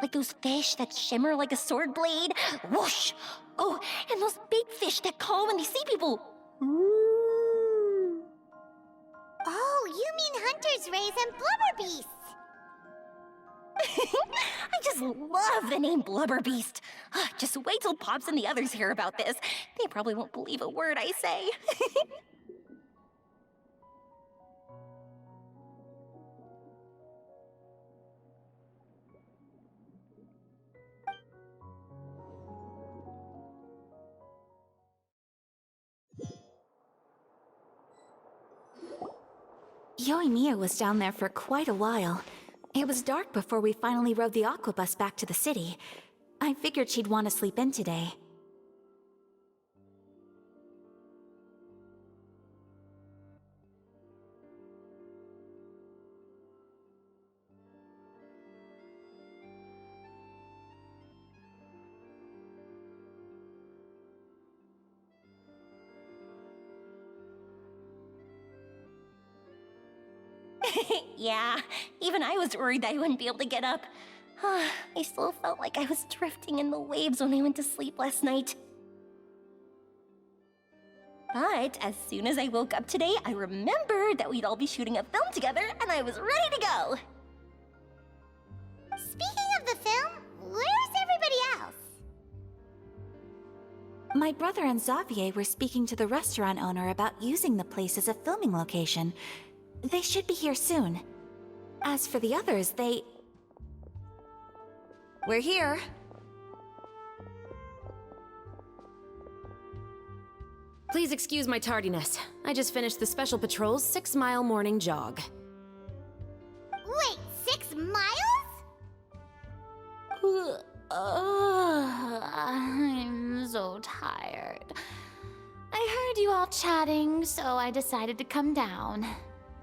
Like those fish that shimmer like a sword blade. Whoosh! Oh, and those big fish that call when they see people. Oh, you mean Hunter's Rays and Blubber Beasts! I just love the name Blubber Beast. Just wait till Pops and the others hear about this. They probably won't believe a word I say. Yoimiya was down there for quite a while. It was dark before we finally rode the aqua bus back to the city. I figured she'd want to sleep in today. Yeah, even I was worried that I wouldn't be able to get up. I still felt like I was drifting in the waves when I went to sleep last night. But as soon as I woke up today, I remembered that we'd all be shooting a film together, and I was ready to go. Speaking of the film, where's everybody else? My brother and Xavier were speaking to the restaurant owner about using the place as a filming location. They should be here soon. As for the others, We're here. Please excuse my tardiness. I just finished the Special Patrol's 6-mile morning jog. Wait, 6 miles? I'm so tired. I heard you all chatting, so I decided to come down.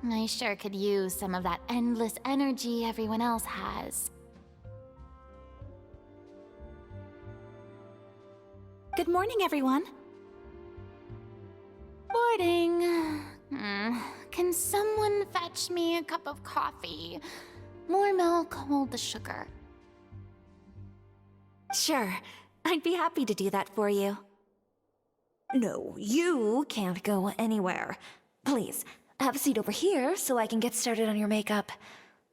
I sure could use some of that endless energy everyone else has. good morning, everyone. Morning. Can someone fetch me a cup of coffee? More milk, hold the sugar. Sure, I'd be happy to do that for you. No, you can't go anywhere. Please, have a seat over here so I can get started on your makeup.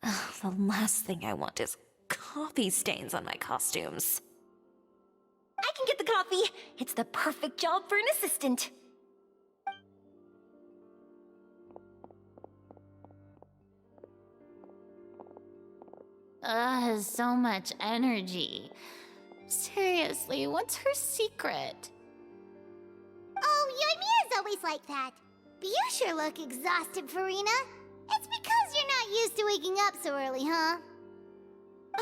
Ugh, the last thing I want is coffee stains on my costumes. I can get the coffee. It's the perfect job for an assistant. So much energy. Seriously, what's her secret? Oh, Yoimiya's always like that. But you sure look exhausted, Farina. It's because you're not used to waking up so early, huh?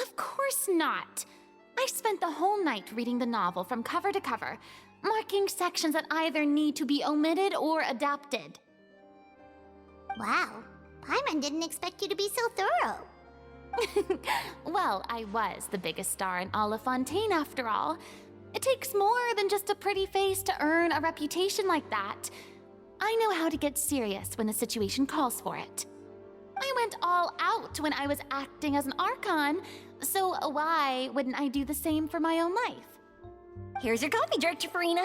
Of course not. I spent the whole night reading the novel from cover to cover, marking sections that either need to be omitted or adapted. Wow, Paimon didn't expect you to be so thorough. Well, I was the biggest star in all of Fontaine after all. It takes more than just a pretty face to earn a reputation like that. I know how to get serious when the situation calls for it. I went all out when I was acting as an Archon, so why wouldn't I do the same for my own life? Here's your coffee, Director Farina.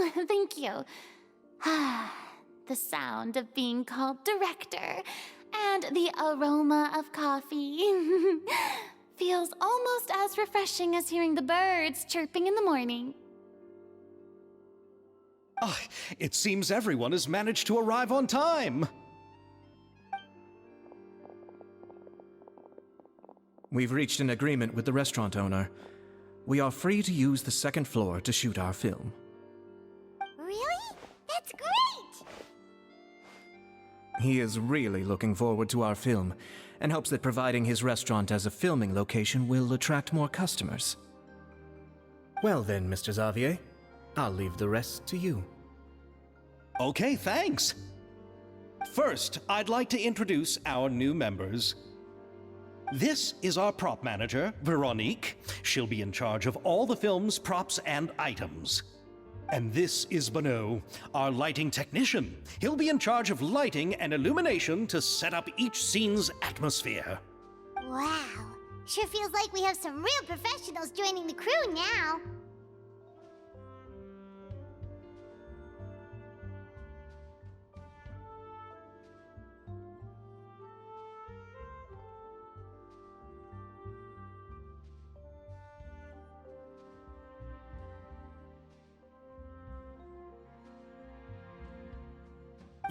Oh, thank you. The sound of being called director and the aroma of coffee feels almost as refreshing as hearing the birds chirping in the morning. It seems everyone has managed to arrive on time. We've reached an agreement with the restaurant owner. We are free to use the second floor to shoot our film. Really? That's great! He is really looking forward to our film, and hopes that providing his restaurant as a filming location will attract more customers. Well then, Mr. Xavier, I'll leave the rest to you. Okay, thanks. First, I'd like to introduce our new members. This is our prop manager, Veronique. She'll be in charge of all the film's props and items. And this is Bonneau, our lighting technician. He'll be in charge of lighting and illumination to set up each scene's atmosphere. Wow, sure feels like we have some real professionals joining the crew now.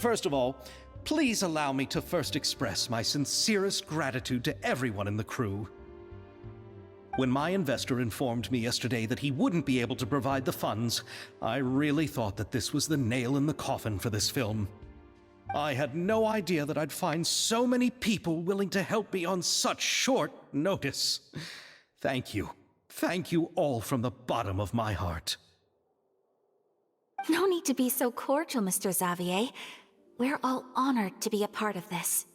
First of all, please allow me to first express my sincerest gratitude to everyone in the crew. When my investor informed me yesterday that he wouldn't be able to provide the funds, I really thought that this was the nail in the coffin for this film. I had no idea that I'd find so many people willing to help me on such short notice. Thank you. Thank you all from the bottom of my heart. No need to be so cordial, Mr. Xavier. We're all honored to be a part of this.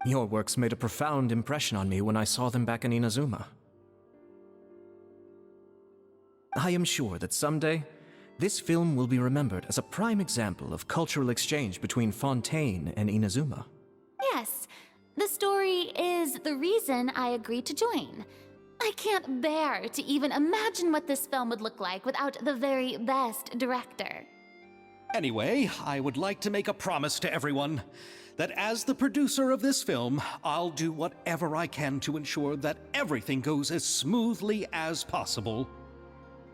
Your works made a profound impression on me when I saw them back in Inazuma. I am sure that someday, this film will be remembered as a prime example of cultural exchange between Fontaine and Inazuma. Yes, the story is the reason I agreed to join. I can't bear to even imagine what this film would look like without the very best director. Anyway, I would like to make a promise to everyone that as the producer of this film, I'll do whatever I can to ensure that everything goes as smoothly as possible.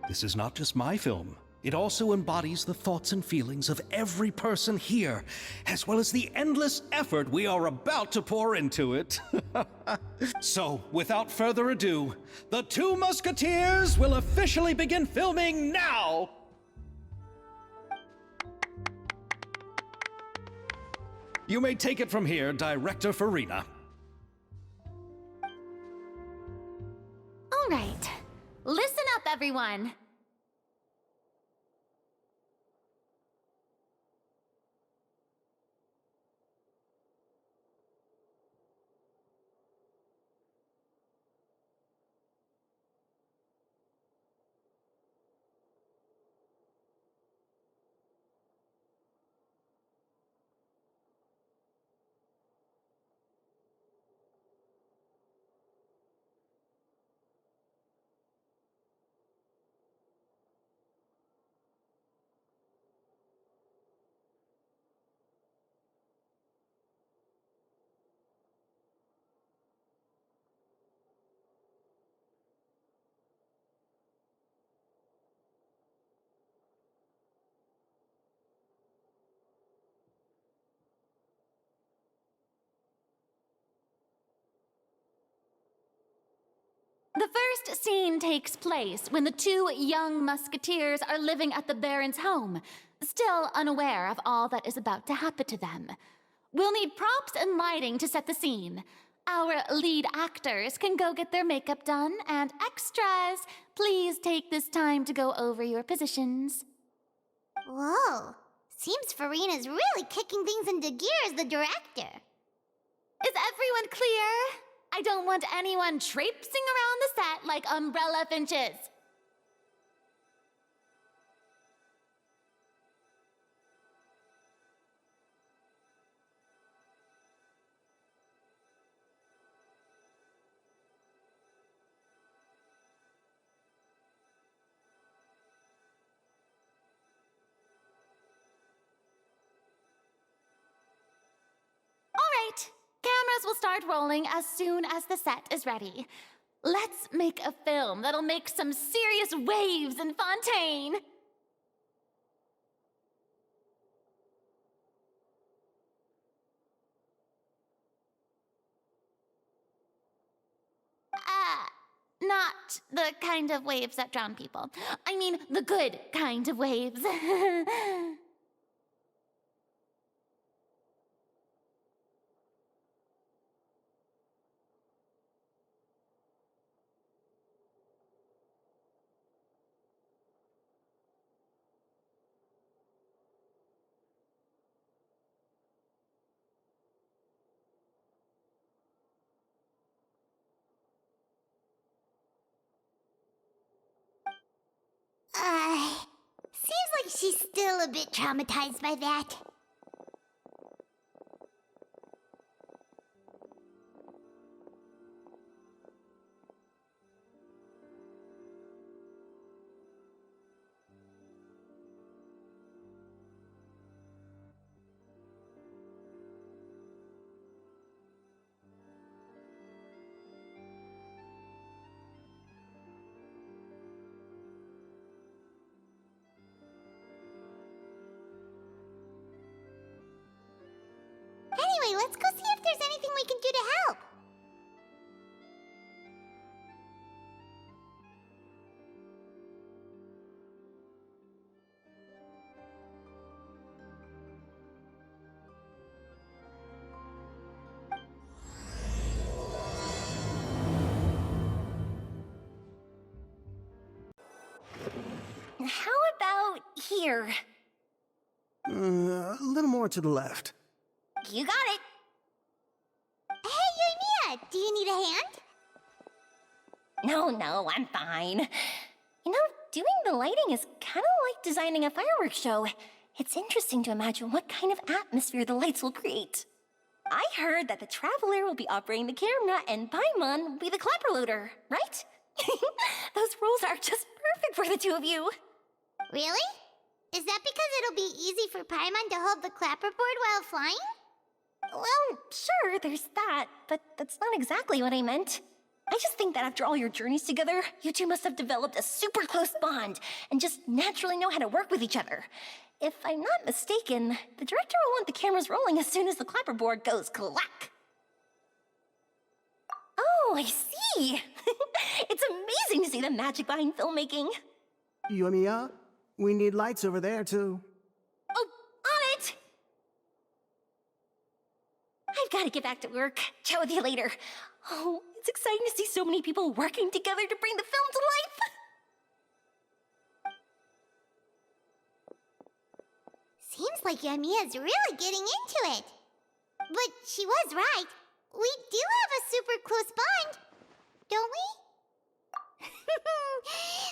This is not just my film. It also embodies the thoughts and feelings of every person here, as well as the endless effort we are about to pour into it. So, without further ado, the Two Musketeers will officially begin filming now! You may take it from here, Director Farina. All right, listen up, everyone. The first scene takes place when the two young musketeers are living at the Baron's home, still unaware of all that is about to happen to them. We'll need props and lighting to set the scene. Our lead actors can go get their makeup done, and extras, please take this time to go over your positions. Whoa, seems Farina's really kicking things into gear as the director. Is everyone clear? I don't want anyone traipsing around the set like umbrella finches. All right. Cameras will start rolling as soon as the set is ready. Let's make a film that'll make some serious waves in Fontaine. Not the kind of waves that drown people. I mean, the good kind of waves. Seems like she's still a bit traumatized by that. Anyway, let's go see if there's anything we can do to help. How about here? A little more to the left. You got it. Hey, Yoimiya, do you need a hand? No, I'm fine. You know, doing the lighting is kind of like designing a fireworks show. It's interesting to imagine what kind of atmosphere the lights will create. I heard that the Traveler will be operating the camera and Paimon will be the clapper loader, right? Those roles are just perfect for the two of you. Really? Is that because it'll be easy for Paimon to hold the clapperboard while flying? Well, sure, there's that, but that's not exactly what I meant. I just think that after all your journeys together, you two must have developed a super close bond and just naturally know how to work with each other. If I'm not mistaken, the director will want the cameras rolling as soon as the clapperboard goes clack. Oh, I see! It's amazing to see the magic behind filmmaking. Yoimiya, we need lights over there, too. Oh, on it! I've got to get back to work. Chat with you later. Oh, it's exciting to see so many people working together to bring the film to life. Seems like Yoimiya's really getting into it. But she was right. We do have a super close bond, don't we?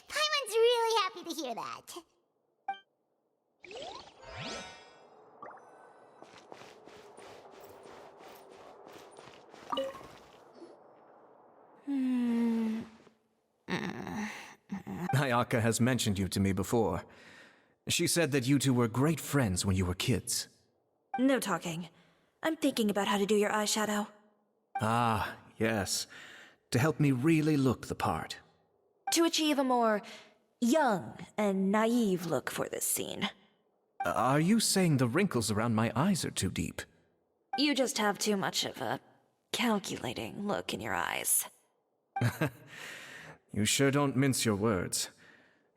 Paimon's really happy to hear that. Ayaka has mentioned you to me before. She said that you two were great friends when you were kids. No talking. I'm thinking about how to do your eyeshadow. Ah, yes. To help me really look the part. To achieve a more young and naive look for this scene. Are you saying the wrinkles around my eyes are too deep? You just have too much of a calculating look in your eyes. You sure don't mince your words.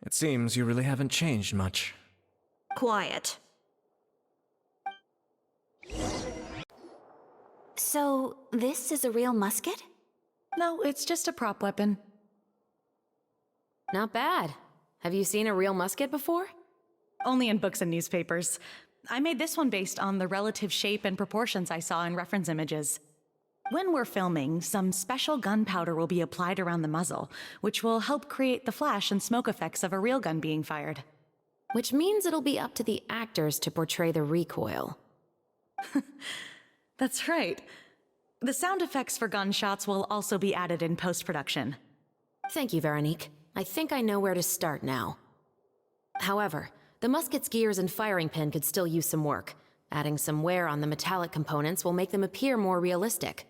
It seems you really haven't changed much. Quiet. So, this is a real musket? No, it's just a prop weapon. Not bad. Have you seen a real musket before? Only in books and newspapers. I made this one based on the relative shape and proportions I saw in reference images. When we're filming, some special gunpowder will be applied around the muzzle, which will help create the flash and smoke effects of a real gun being fired. Which means it'll be up to the actors to portray the recoil. That's right. The sound effects for gunshots will also be added in post-production. Thank you, Veronique. I think I know where to start now. However, the musket's gears and firing pin could still use some work. Adding some wear on the metallic components will make them appear more realistic.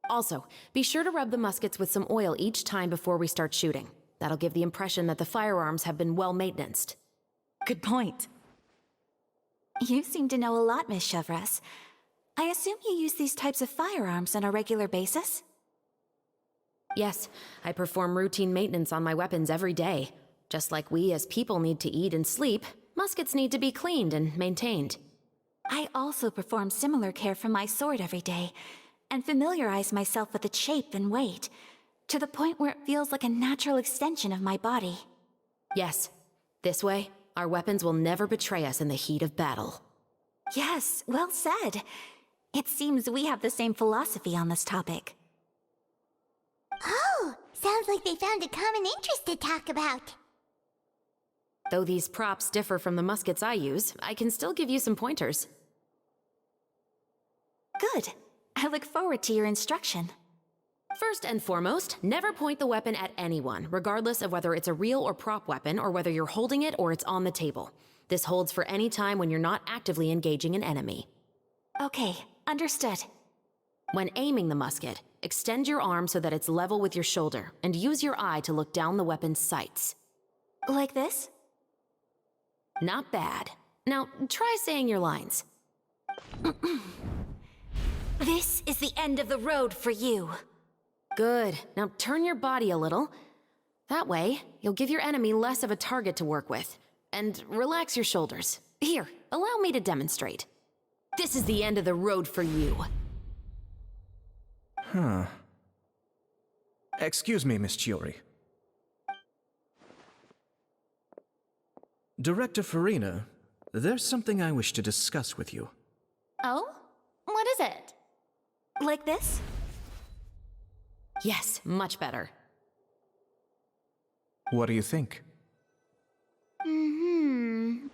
Also, be sure to rub the muskets with some oil each time before we start shooting. That'll give the impression that the firearms have been well maintained. Good point. You seem to know a lot, Miss Chevreuse. I assume you use these types of firearms on a regular basis? Yes, I perform routine maintenance on my weapons every day. Just like we as people need to eat and sleep, muskets need to be cleaned and maintained. I also perform similar care for my sword every day, and familiarize myself with its shape and weight, to the point where it feels like a natural extension of my body. Yes, this way, our weapons will never betray us in the heat of battle. Yes, well said. It seems we have the same philosophy on this topic. Oh, sounds like they found a common interest to talk about. Though these props differ from the muskets I use, I can still give you some pointers. Good. I look forward to your instruction. First and foremost, never point the weapon at anyone, regardless of whether it's a real or prop weapon or whether you're holding it or it's on the table. This holds for any time when you're not actively engaging an enemy. Okay, understood. When aiming the musket, extend your arm so that it's level with your shoulder, and use your eye to look down the weapon's sights. Like this? Not bad. Now, try saying your lines. This is the end of the road for you. Good. Now turn your body a little. That way, you'll give your enemy less of a target to work with. And relax your shoulders. Here, allow me to demonstrate. This is the end of the road for you. Huh. Excuse me, Miss Chiori. Director Farina, there's something I wish to discuss with you. Oh? What is it? Like this? Yes, much better. What do you think?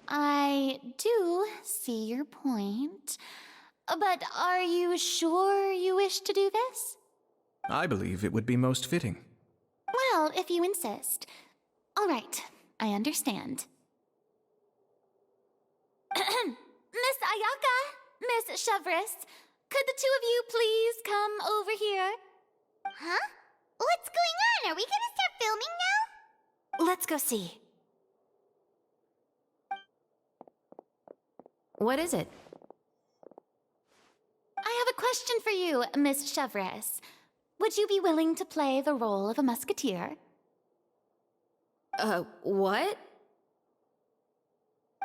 I do see your point. But are you sure you wish to do this? I believe it would be most fitting. Well, if you insist. All right, I understand. Miss Ayaka, Miss Chevreuse, could the two of you please come over here? Huh? What's going on? Are we gonna start filming now? Let's go see. What is it? I have a question for you, Miss Chevreuse. Would you be willing to play the role of a musketeer? What?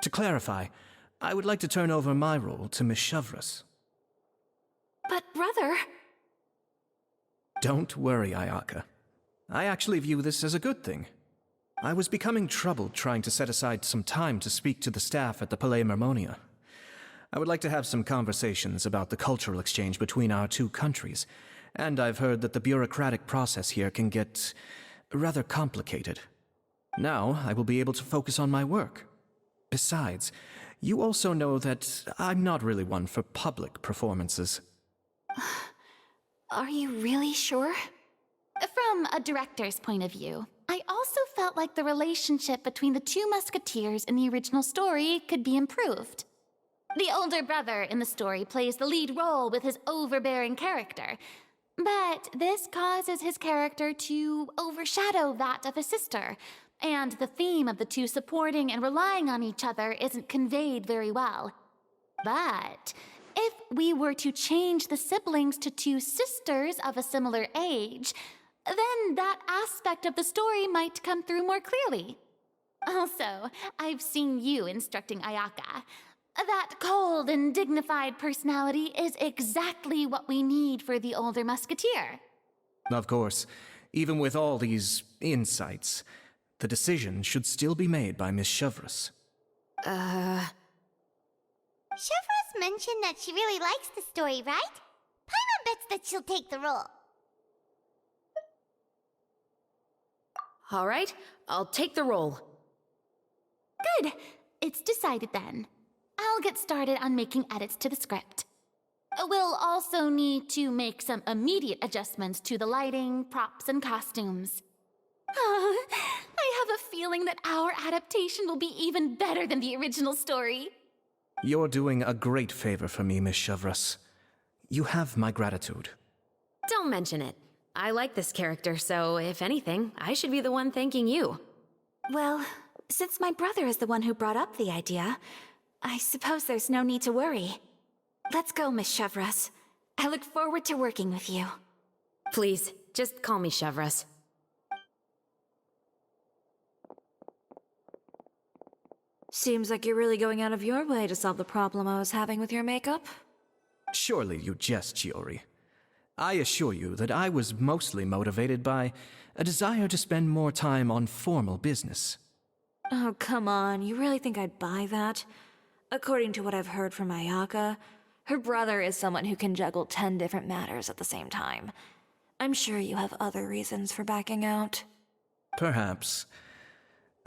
To clarify, I would like to turn over my role to Miss Chevreuse. But brother... Don't worry, Ayaka. I actually view this as a good thing. I was becoming troubled trying to set aside some time to speak to the staff at the Palais Mermonia. I would like to have some conversations about the cultural exchange between our two countries, and I've heard that the bureaucratic process here can get rather complicated. Now I will be able to focus on my work. Besides, you also know that I'm not really one for public performances. Are you really sure? From a director's point of view, I also felt like the relationship between the two musketeers in the original story could be improved. The older brother in the story plays the lead role with his overbearing character, but this causes his character to overshadow that of his sister, and the theme of the two supporting and relying on each other isn't conveyed very well. But if we were to change the siblings to two sisters of a similar age, then that aspect of the story might come through more clearly. Also, I've seen you instructing Ayaka. That cold and dignified personality is exactly what we need for the older musketeer. Of course, even with all these insights, the decision should still be made by Miss Chevreuse. Chevreuse mentioned that she really likes the story, right? Paimon bets that she'll take the role. All right, I'll take the role. Good. It's decided then. I'll get started on making edits to the script. We'll also need to make some immediate adjustments to the lighting, props, and costumes. I have a feeling that our adaptation will be even better than the original story. You're doing a great favor for me, Miss Chevreuse. You have my gratitude. Don't mention it. I like this character, so if anything, I should be the one thanking you. Well, since my brother is the one who brought up the idea, I suppose there's no need to worry. Let's go, Miss Chevreuse. I look forward to working with you. Please, just call me Chevreuse. Seems like you're really going out of your way to solve the problem I was having with your makeup. Surely you jest, Chiori. I assure you that I was mostly motivated by a desire to spend more time on formal business. Oh, come on. You really think I'd buy that? According to what I've heard from Ayaka, her brother is someone who can juggle 10 different matters at the same time. I'm sure you have other reasons for backing out. Perhaps.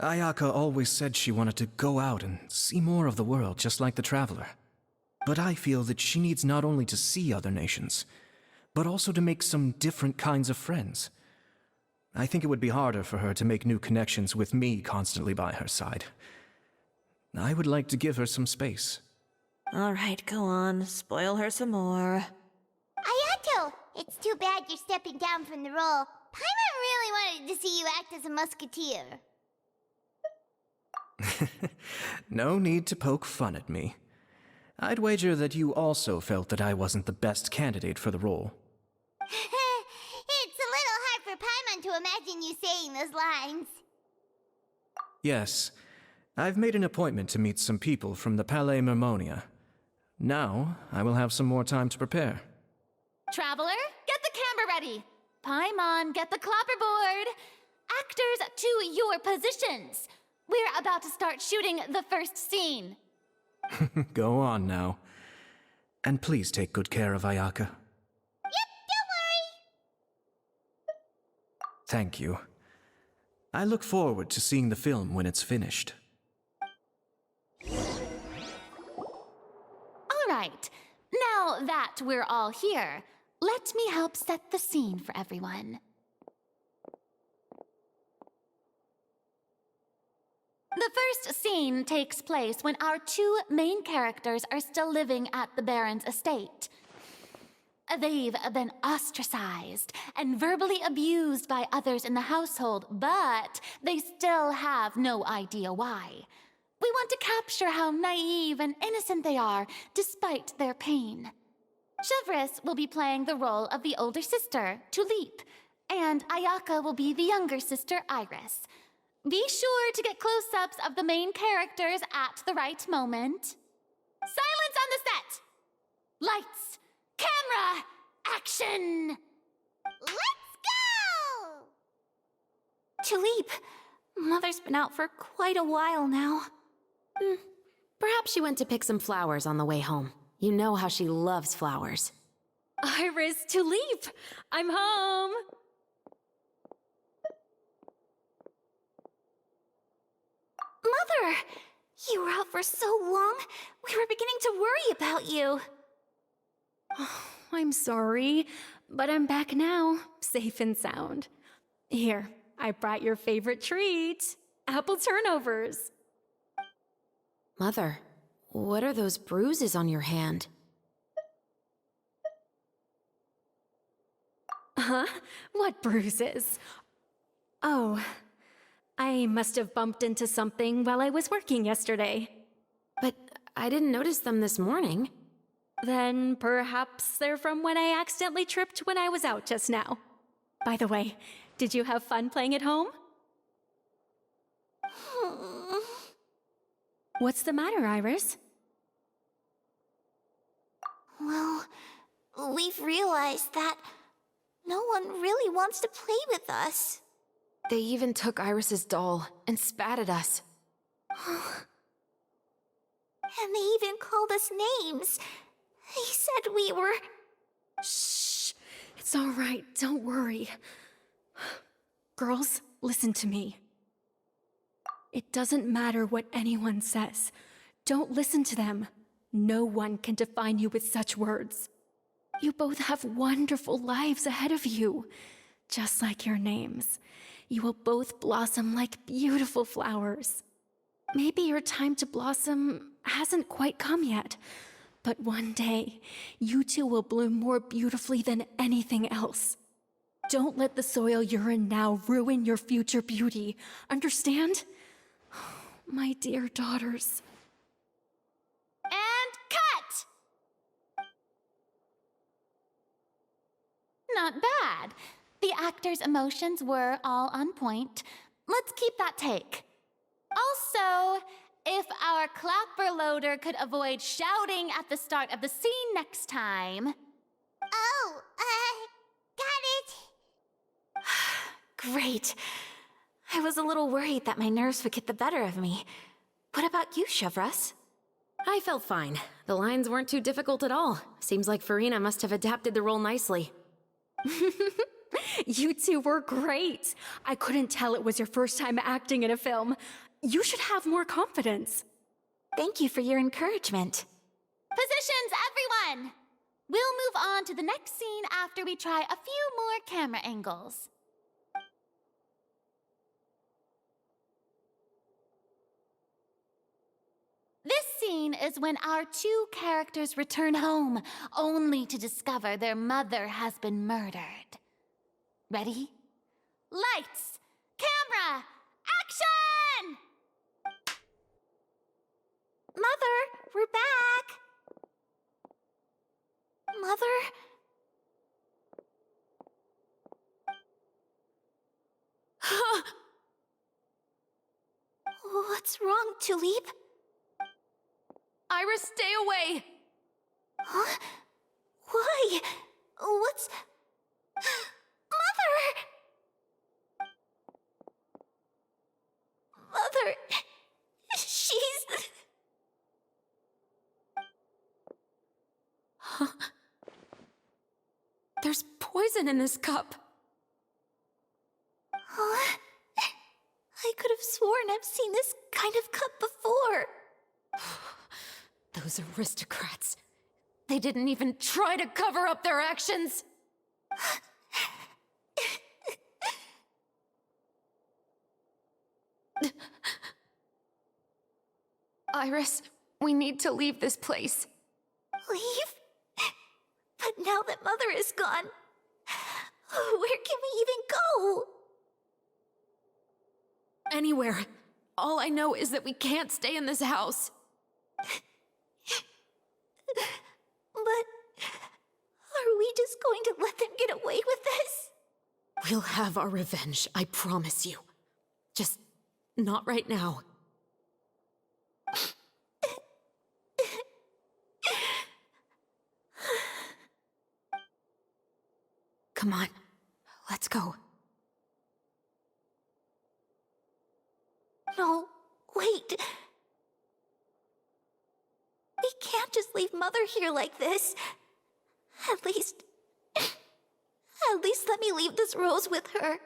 Ayaka always said she wanted to go out and see more of the world, just like the Traveler. But I feel that she needs not only to see other nations, but also to make some different kinds of friends. I think it would be harder for her to make new connections with me constantly by her side. I would like to give her some space. All right, go on. Spoil her some more. Ayato! It's too bad you're stepping down from the role. Paimon really wanted to see you act as a musketeer. No need to poke fun at me. I'd wager that you also felt that I wasn't the best candidate for the role. It's a little hard for Paimon to imagine you saying those lines. Yes, I've made an appointment to meet some people from the Palais Mermonia. Now, I will have some more time to prepare. Traveler, get the camera ready. Paimon, get the clapperboard. Actors to your positions. We're about to start shooting the first scene. Go on now. And please take good care of Ayaka. Yep, don't worry. Thank you. I look forward to seeing the film when it's finished. All right. Now that we're all here, let me help set the scene for everyone. The first scene takes place when our two main characters are still living at the Baron's estate. They've been ostracized and verbally abused by others in the household, but they still have no idea why. We want to capture how naive and innocent they are, despite their pain. Chevreuse will be playing the role of the older sister, Tulip, and Ayaka will be the younger sister, Iris. Be sure to get close-ups of the main characters at the right moment. Silence on the set! Lights, camera, action! Let's go! Tulip, Mother's been out for quite a while now. Perhaps she went to pick some flowers on the way home. You know how she loves flowers. Iris, Tulip, I'm home. Mother! You were out for so long, we were beginning to worry about you. I'm sorry, but I'm back now, safe and sound. Here, I brought your favorite treat, apple turnovers. Mother, what are those bruises on your hand? Huh? What bruises? Oh, I must have bumped into something while I was working yesterday. But I didn't notice them this morning. Then perhaps they're from when I accidentally tripped when I was out just now. By the way, did you have fun playing at home? What's the matter, Iris? Well, we've realized that no one really wants to play with us. They even took Iris's doll and spat at us. And they even called us names. They said we were... Shh! It's all right, don't worry. Girls, listen to me. It doesn't matter what anyone says. Don't listen to them. No one can define you with such words. You both have wonderful lives ahead of you. Just like your names. You will both blossom like beautiful flowers. Maybe your time to blossom hasn't quite come yet, but one day, you two will bloom more beautifully than anything else. Don't let the soil you're in now ruin your future beauty. Understand? My dear daughters. And cut! Not bad. The actors' emotions were all on point. Let's keep that take. Also, if our clapper loader could avoid shouting at the start of the scene next time... Oh, got it. Great. I was a little worried that my nerves would get the better of me. What about you, Chevreuse? I felt fine. The lines weren't too difficult at all. Seems like Farina must have adapted the role nicely. You two were great. I couldn't tell it was your first time acting in a film. You should have more confidence. Thank you for your encouragement. Positions, everyone! We'll move on to the next scene after we try a few more camera angles. This scene is when our two characters return home, only to discover their mother has been murdered. Ready? Lights! Camera! Action! Mother, we're back. Mother? What's wrong, Tulip? Iris, stay away! Huh? Why? What's... Mother! Mother... poison in this cup. Huh? I could have sworn I've seen this kind of cup before. Those aristocrats. They didn't even try to cover up their actions. Iris, we need to leave this place. Leave? But now that Mother is gone, where can we even go? Anywhere. All I know is that we can't stay in this house. But are we just going to let them get away with this? We'll have our revenge, I promise you. Just not right now. Come on, let's go. No, wait. We can't just leave Mother here like this. At least let me leave this rose with her.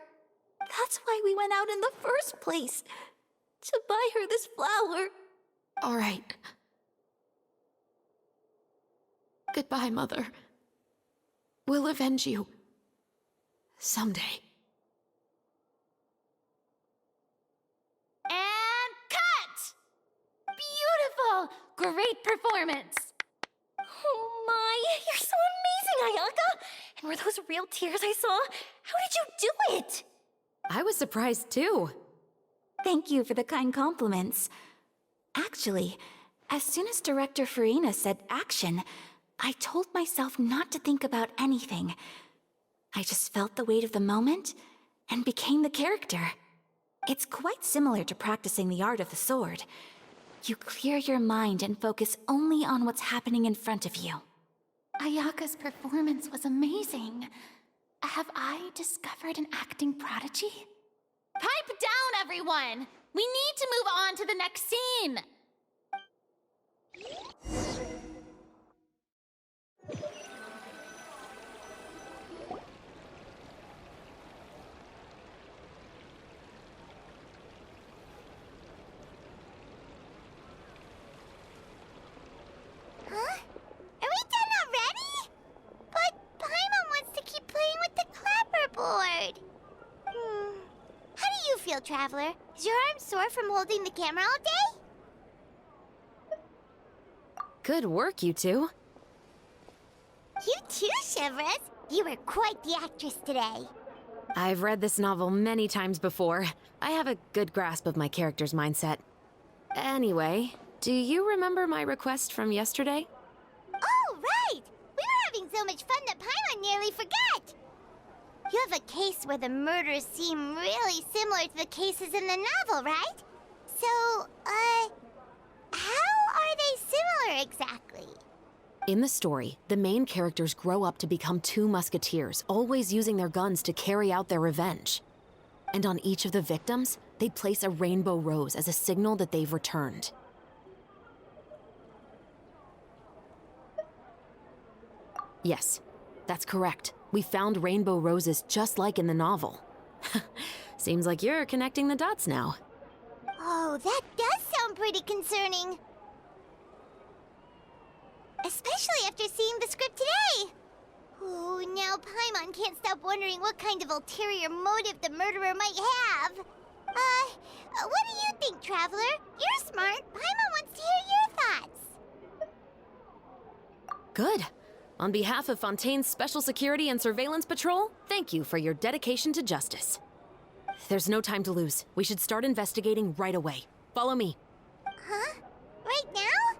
That's why we went out in the first place. To buy her this flower. All right. Goodbye, Mother. We'll avenge you. Someday. And cut! Beautiful! Great performance! Oh my, you're so amazing, Ayaka! And were those real tears I saw? How did you do it? I was surprised too. Thank you for the kind compliments. Actually, as soon as Director Farina said action, I told myself not to think about anything. I just felt the weight of the moment and became the character. It's quite similar to practicing the art of the sword. You clear your mind and focus only on what's happening in front of you. Ayaka's performance was amazing. Have I discovered an acting prodigy? Pipe down, everyone! We need to move on to the next scene! Huh? Are we done already? But Paimon wants to keep playing with the clapperboard. How do you feel, Traveler? Is your arm sore from holding the camera all day? Good work, you two. You too, Chevreuse. You were quite the actress today. I've read this novel many times before. I have a good grasp of my character's mindset. Anyway, do you remember my request from yesterday? Oh, right! We were having so much fun that Paimon nearly forgot! You have a case where the murders seem really similar to the cases in the novel, right? So, how are they similar exactly? In the story, the main characters grow up to become two musketeers, always using their guns to carry out their revenge. And on each of the victims, they place a rainbow rose as a signal that they've returned. Yes, that's correct. We found rainbow roses just like in the novel. Seems like you're connecting the dots now. Oh, that does sound pretty concerning. Especially after seeing the script today. Ooh, now Paimon can't stop wondering what kind of ulterior motive the murderer might have. What do you think, Traveler? You're smart. Paimon wants to hear your thoughts. Good. On behalf of Fontaine's Special Security and Surveillance Patrol, thank you for your dedication to justice. There's no time to lose. We should start investigating right away. Follow me. Huh? Right now?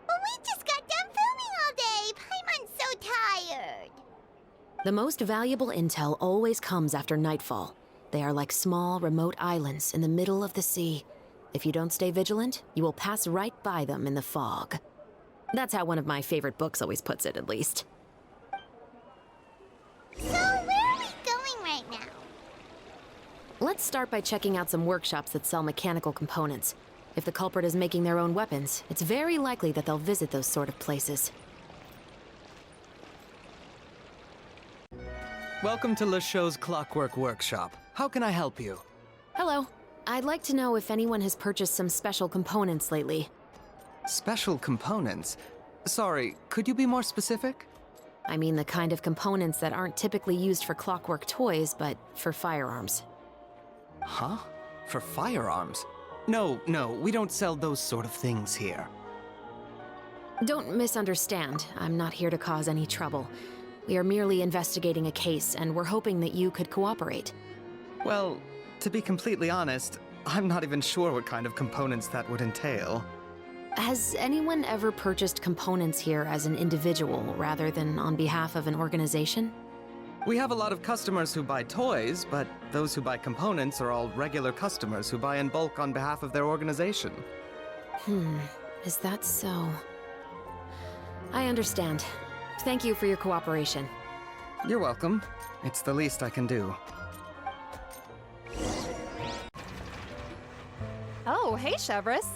But we just got done filming all day. Paimon's so tired. The most valuable intel always comes after nightfall. They are like small, remote islands in the middle of the sea. If you don't stay vigilant, you will pass right by them in the fog. That's how one of my favorite books always puts it, at least. So, where are we going right now? Let's start by checking out some workshops that sell mechanical components. If the culprit is making their own weapons, it's very likely that they'll visit those sort of places. Welcome to Le Show's Clockwork Workshop. How can I help you? Hello. I'd like to know if anyone has purchased some special components lately. Special components? Sorry, could you be more specific? I mean the kind of components that aren't typically used for clockwork toys, but for firearms. Huh? For firearms? No, we don't sell those sort of things here. Don't misunderstand. I'm not here to cause any trouble. We are merely investigating a case, and we're hoping that you could cooperate. Well, to be completely honest, I'm not even sure what kind of components that would entail. Has anyone ever purchased components here as an individual rather than on behalf of an organization? We have a lot of customers who buy toys, but those who buy components are all regular customers who buy in bulk on behalf of their organization. Is that so? I understand. Thank you for your cooperation. You're welcome. It's the least I can do. Oh, hey, Chevreuse.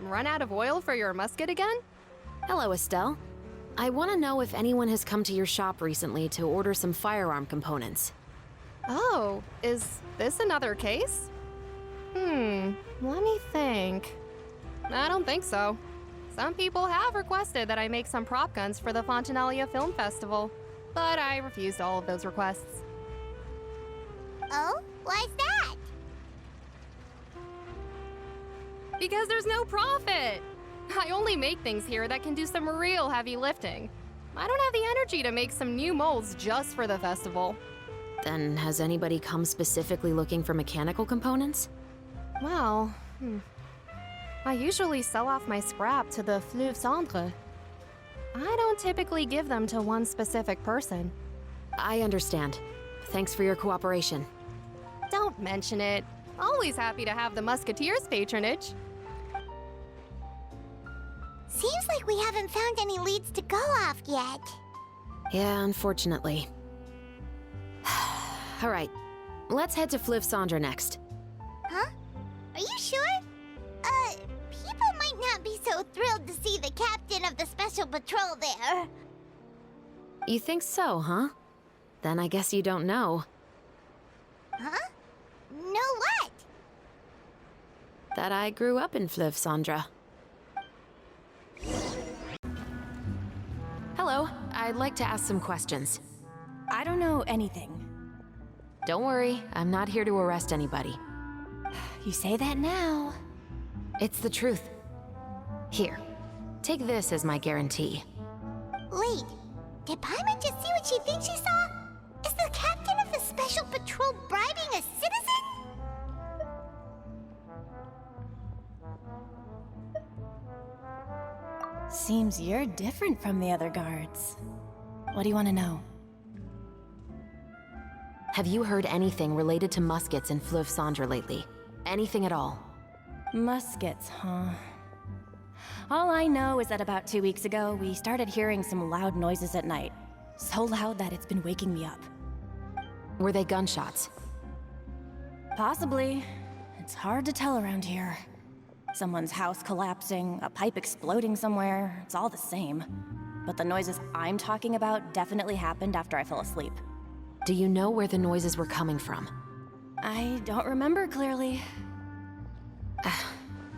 Run out of oil for your musket again? Hello, Estelle. I want to know if anyone has come to your shop recently to order some firearm components. Oh, is this another case? Let me think. I don't think so. Some people have requested that I make some prop guns for the Fontanalia Film Festival, but I refused all of those requests. Oh? Why's that? Because there's no profit! I only make things here that can do some real heavy lifting. I don't have the energy to make some new molds just for the festival. Then has anybody come specifically looking for mechanical components? Well, I usually sell off my scrap to the Fleuve Cendre. I don't typically give them to one specific person. I understand. Thanks for your cooperation. Don't mention it. Always happy to have the Musketeers' patronage. Seems like we haven't found any leads to go off yet. Yeah, unfortunately. All right, let's head to Fleuve Cendre next. Huh? Are you sure? People might not be so thrilled to see the captain of the special patrol there. You think so, huh? Then I guess you don't know. Huh? Know what? That I grew up in Fleuve Cendre. Hello, I'd like to ask some questions. I don't know anything. Don't worry, I'm not here to arrest anybody. You say that now. It's the truth. Here, take this as my guarantee. Wait, did Paimon just see what she thinks she saw? Is the captain of the special patrol bribing a citizen? Seems you're different from the other guards. What do you want to know? Have you heard anything related to muskets in Fleuve Cendre lately? Anything at all? Muskets, huh? All I know is that about 2 weeks ago, we started hearing some loud noises at night. So loud that it's been waking me up. Were they gunshots? Possibly. It's hard to tell around here. Someone's house collapsing, a pipe exploding somewhere, it's all the same. But the noises I'm talking about definitely happened after I fell asleep. Do you know where the noises were coming from? I don't remember clearly.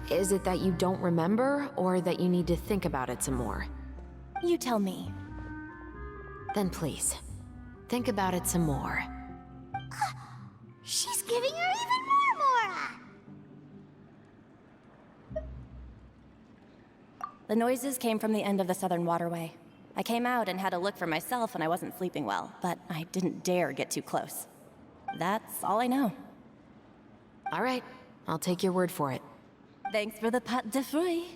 Is it that you don't remember, or that you need to think about it some more? You tell me. Then please, think about it some more. She's giving her even more Mora! The noises came from the end of the Southern Waterway. I came out and had a look for myself when I wasn't sleeping well, but I didn't dare get too close. That's all I know. All right, I'll take your word for it. Thanks for the pâte de fruits.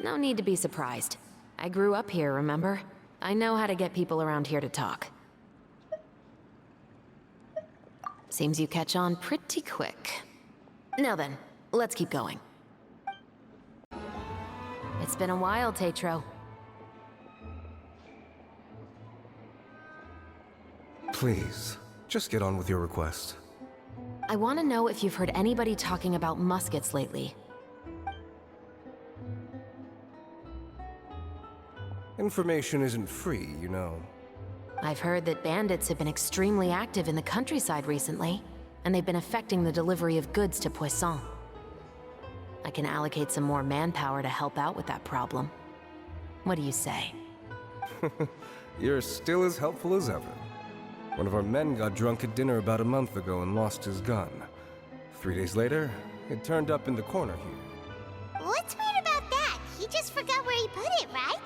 No need to be surprised. I grew up here, remember? I know how to get people around here to talk. Seems you catch on pretty quick. Now then, let's keep going. It's been a while, Tetro. Please, just get on with your request. I want to know if you've heard anybody talking about muskets lately. Information isn't free, you know. I've heard that bandits have been extremely active in the countryside recently, and they've been affecting the delivery of goods to Poisson. I can allocate some more manpower to help out with that problem. What do you say? You're still as helpful as ever. One of our men got drunk at dinner about a month ago and lost his gun. 3 days later, it turned up in the corner here. What's weird about that? He just forgot where he put it, right?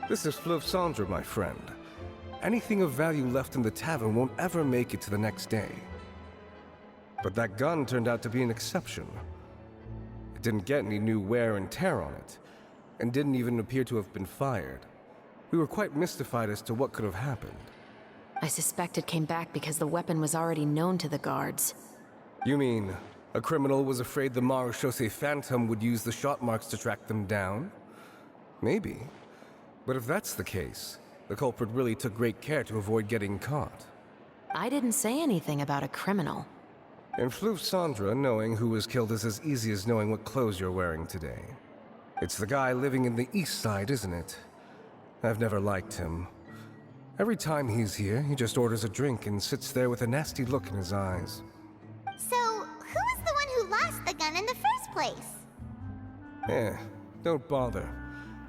This is Fleuve Cendre, my friend. Anything of value left in the tavern won't ever make it to the next day. But that gun turned out to be an exception. It didn't get any new wear and tear on it, and didn't even appear to have been fired. We were quite mystified as to what could have happened. I suspect it came back because the weapon was already known to the guards. You mean, a criminal was afraid the Marechaussee Phantom would use the shot marks to track them down? Maybe. But if that's the case, the culprit really took great care to avoid getting caught. I didn't say anything about a criminal. In Fleuve Cendre, knowing who was killed is as easy as knowing what clothes you're wearing today. It's the guy living in the east side, isn't it? I've never liked him. Every time he's here, he just orders a drink and sits there with a nasty look in his eyes. So, who was the one who lost the gun in the first place? Don't bother.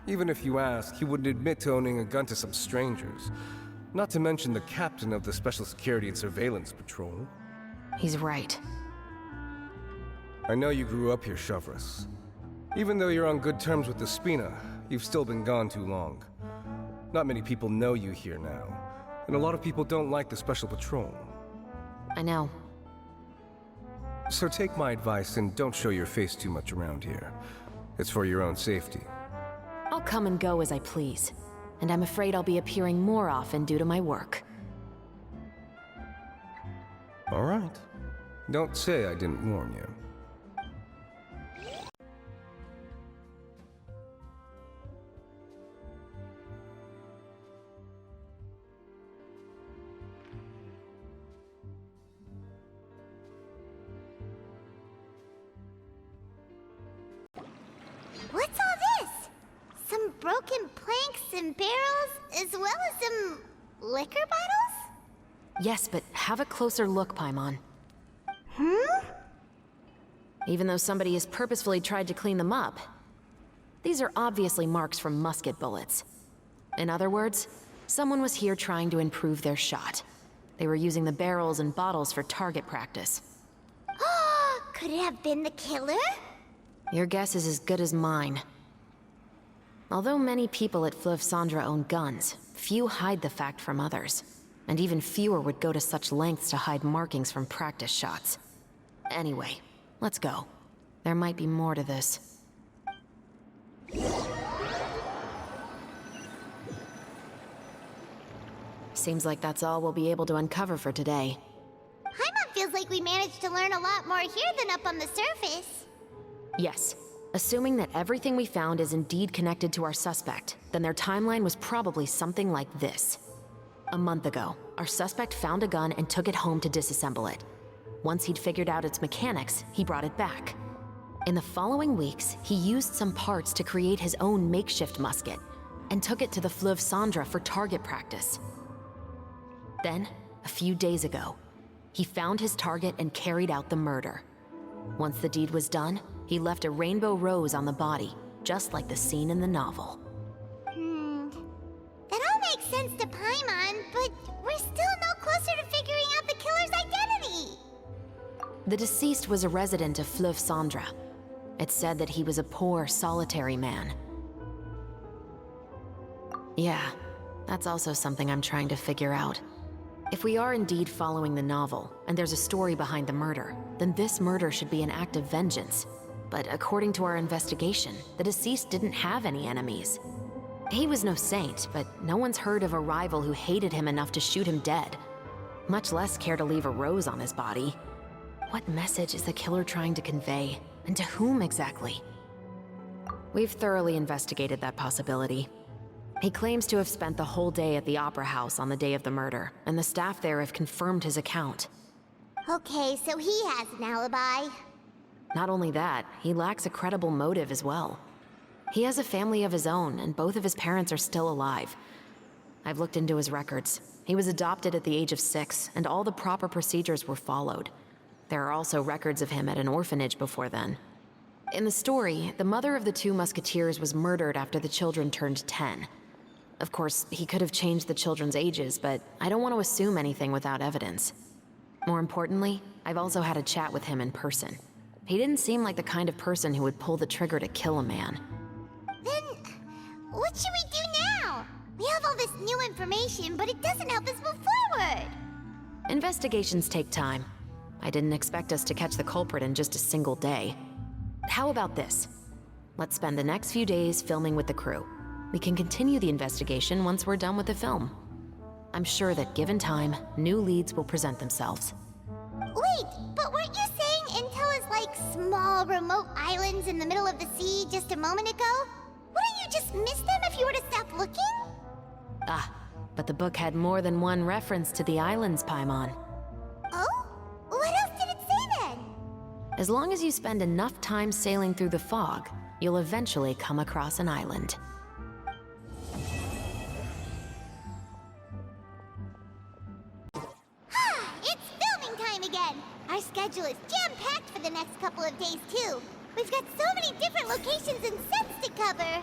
Even if you ask, he wouldn't admit to owning a gun to some strangers. Not to mention the captain of the Special Security and Surveillance Patrol. He's right. I know you grew up here, Chevreuse. Even though you're on good terms with the Spina, you've still been gone too long. Not many people know you here now, and a lot of people don't like the Special Patrol. I know. So take my advice and don't show your face too much around here. It's for your own safety. I'll come and go as I please, and I'm afraid I'll be appearing more often due to my work. All right. Don't say I didn't warn you. What's all this? Some broken planks and barrels, as well as some liquor bottles? Yes, but have a closer look, Paimon. Even though somebody has purposefully tried to clean them up, these are obviously marks from musket bullets. In other words, someone was here trying to improve their shot. They were using the barrels and bottles for target practice. Could it have been the killer? Your guess is as good as mine. Although many people at Fleuve Cendre own guns, few hide the fact from others. And even fewer would go to such lengths to hide markings from practice shots. Anyway, let's go. There might be more to this. Seems like that's all we'll be able to uncover for today. Paimon feels like we managed to learn a lot more here than up on the surface. Yes. Assuming that everything we found is indeed connected to our suspect, then their timeline was probably something like this. A month ago, our suspect found a gun and took it home to disassemble it. Once he'd figured out its mechanics, he brought it back. In the following weeks, he used some parts to create his own makeshift musket, and took it to the Fleuve Cendre for target practice. Then, a few days ago, he found his target and carried out the murder. Once the deed was done, he left a rainbow rose on the body, just like the scene in the novel. That all makes sense to Paimon, but we're still no closer to figuring out the killer's identity! The deceased was a resident of Fleuve Cendre. It's said that he was a poor, solitary man. Yeah, that's also something I'm trying to figure out. If we are indeed following the novel, and there's a story behind the murder, then this murder should be an act of vengeance. But according to our investigation, the deceased didn't have any enemies. He was no saint, but no one's heard of a rival who hated him enough to shoot him dead, much less care to leave a rose on his body. What message is the killer trying to convey, and to whom exactly? We've thoroughly investigated that possibility. He claims to have spent the whole day at the Opera House on the day of the murder, and the staff there have confirmed his account. Okay, so he has an alibi. Not only that, he lacks a credible motive as well. He has a family of his own, and both of his parents are still alive. I've looked into his records. He was adopted at the age of 6, and all the proper procedures were followed. There are also records of him at an orphanage before then. In the story, the mother of the 2 musketeers was murdered after the children turned 10. Of course, he could have changed the children's ages, but I don't want to assume anything without evidence. More importantly, I've also had a chat with him in person. He didn't seem like the kind of person who would pull the trigger to kill a man. Then, what should we do now? We have all this new information, but it doesn't help us move forward. Investigations take time. I didn't expect us to catch the culprit in just a single day. How about this? Let's spend the next few days filming with the crew. We can continue the investigation once we're done with the film. I'm sure that given time, new leads will present themselves. Wait, but weren't you saying Intel is like small, remote islands in the middle of the sea just a moment ago? Wouldn't you just miss them if you were to stop looking? Ah, but the book had more than one reference to the islands, Paimon. Oh? What else did it say then? As long as you spend enough time sailing through the fog, you'll eventually come across an island. It's filming time again! Our schedule is jam-packed for the next couple of days, too. We've got so many different locations and sets to cover.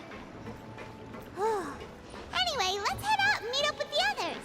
Anyway, let's head out and meet up with the others.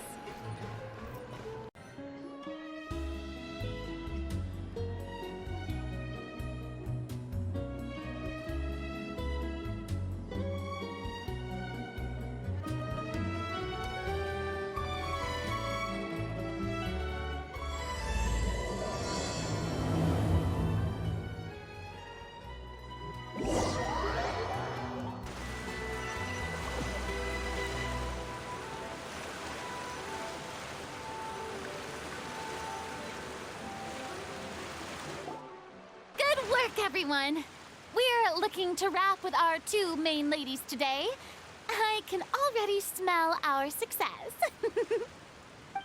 Good work, everyone. We're looking to wrap with our 2 main ladies today. I can already smell our success. What do